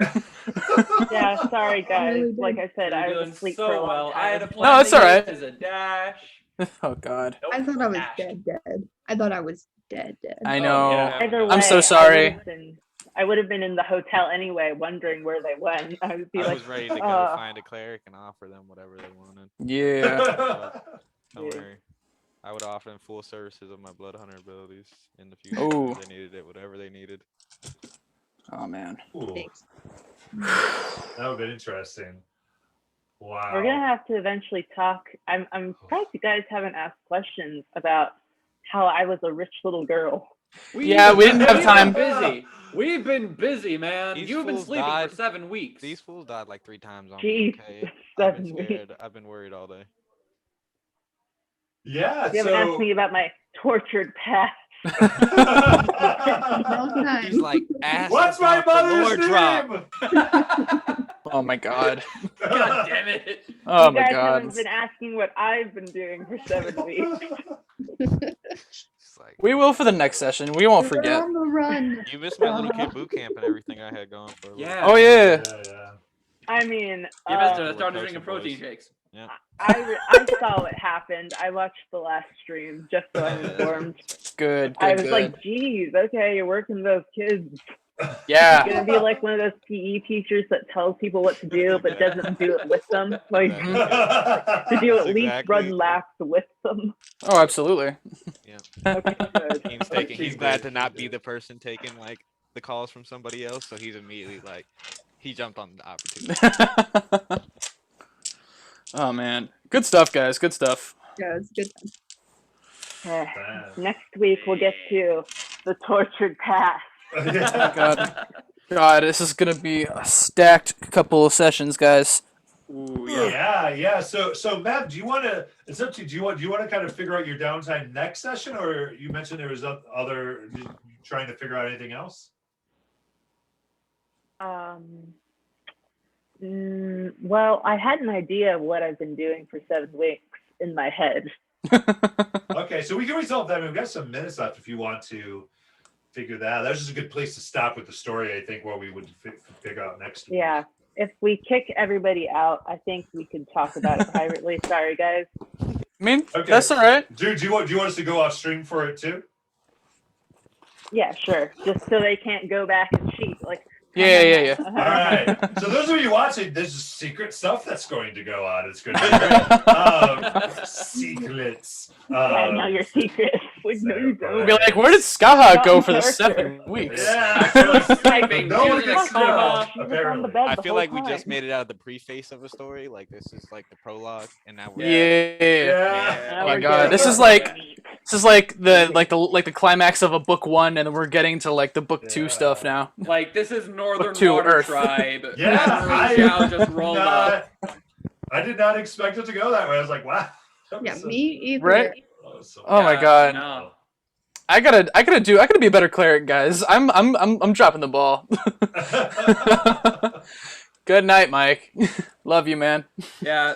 Yeah, sorry guys. Really did. Like I said, You're I was doing asleep so for a long well. time. I had a plan. No, it's all right. As a dash. Oh god. Nope, I thought I was dashed. dead. I thought I was dead. I know. yeah. Either way, I'm so sorry. I would have been in the hotel anyway, wondering where they went. I would be I like, was ready to go find a cleric and offer them whatever they wanted. Yeah. Don't Yeah. worry. I would offer them full services of my blood hunter abilities in the future. Ooh. If they needed it, whatever they needed. Oh man. Ooh, Thanks. that would have been interesting. Wow. we're gonna have to eventually talk. I'm surprised you guys haven't asked questions about how I was a rich little girl. Yeah, we didn't have we've time. been busy. We've been busy, man. These You've been fools sleeping died. for 7 weeks. These fools died like 3 times on Jeez, me. Okay? I've been 7 weeks. scared. I've been worried all day. Yeah, You haven't so asked me about my tortured past. No He's time. like, ask what's my about the mother's Lord drop. name? Oh my god. God damn it. Oh You my guys god. haven't been asking what I've been doing for 7 weeks. It's like, We will for the next session. We won't We're forget. on the run. you missed my little kid boot camp and everything I had going for a little Yeah. Oh yeah. Yeah. I mean, You missed it. I We're started coaching drinking protein boys. shakes. I saw what happened. I watched the last stream just so I'm informed. Good, I good, was good. like, geez, okay, you're working those kids. Yeah. You're gonna be like one of those PE teachers that tells people what to do but doesn't do it with them. Like to do That's at least exactly- run laps with them. Oh, absolutely. Okay, good. He's glad to not be the person taking like the calls from somebody else, so he's immediately like, he jumped on the opportunity. Oh man. Good stuff, guys. Good stuff. Yeah, it's good. Next week we'll get to the tortured past. God. God, this is gonna be a stacked couple of sessions, guys. Ooh, yeah. yeah. So Matt, do you want to? It's up to you. Do you want to kind of figure out your downtime next session, or you mentioned there was other trying to figure out anything else? Well, I had an idea of what I've been doing for 7 weeks in my head. Okay, so we can resolve that. We've got some minutes left if you want to figure that out. That's just a good place to stop with the story, I think, where we would figure out next week. Yeah, if we kick everybody out, I think we could talk about it privately. Sorry, guys. I mean, Okay. that's all right. Do you want us to go off stream for it too? Yeah, sure. Just so they can't go back and cheat. Like, Yeah. All right. So those of you watching, this is secret stuff that's going to go on. It's going to be secrets. I know your secrets. Like, no, you don't. Be like, where did Skaha go for the Character. 7 weeks? Yeah. Typing, No one using gets a caught comma. off, She was on the apparently. bed I the feel whole like we just time. made it out of the preface of a story. Like this is like the prologue, and now we're Yeah. Yeah. Oh my we're god, getting this is into like the meat. the climax of a book 1, and then we're getting to like the book 2 stuff now. Like this is Northern To Water Earth. Tribe. Yeah, Xiao just rolled up. I did not expect it to go that way. I was like, wow. Yeah, me either. Right? So Oh my Yeah, god. no. I gotta be a better cleric, guys. I'm dropping the ball. Good night, Mike. Love you, man. Yeah.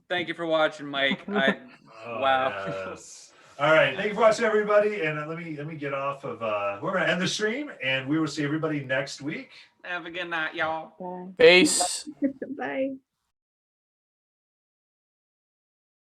Thank you for watching, Mike. Wow. Yes. All right. Thank you for watching, everybody. And let me get off of. We're gonna end the stream, and we will see everybody next week. Have a good night, y'all. Peace. Bye.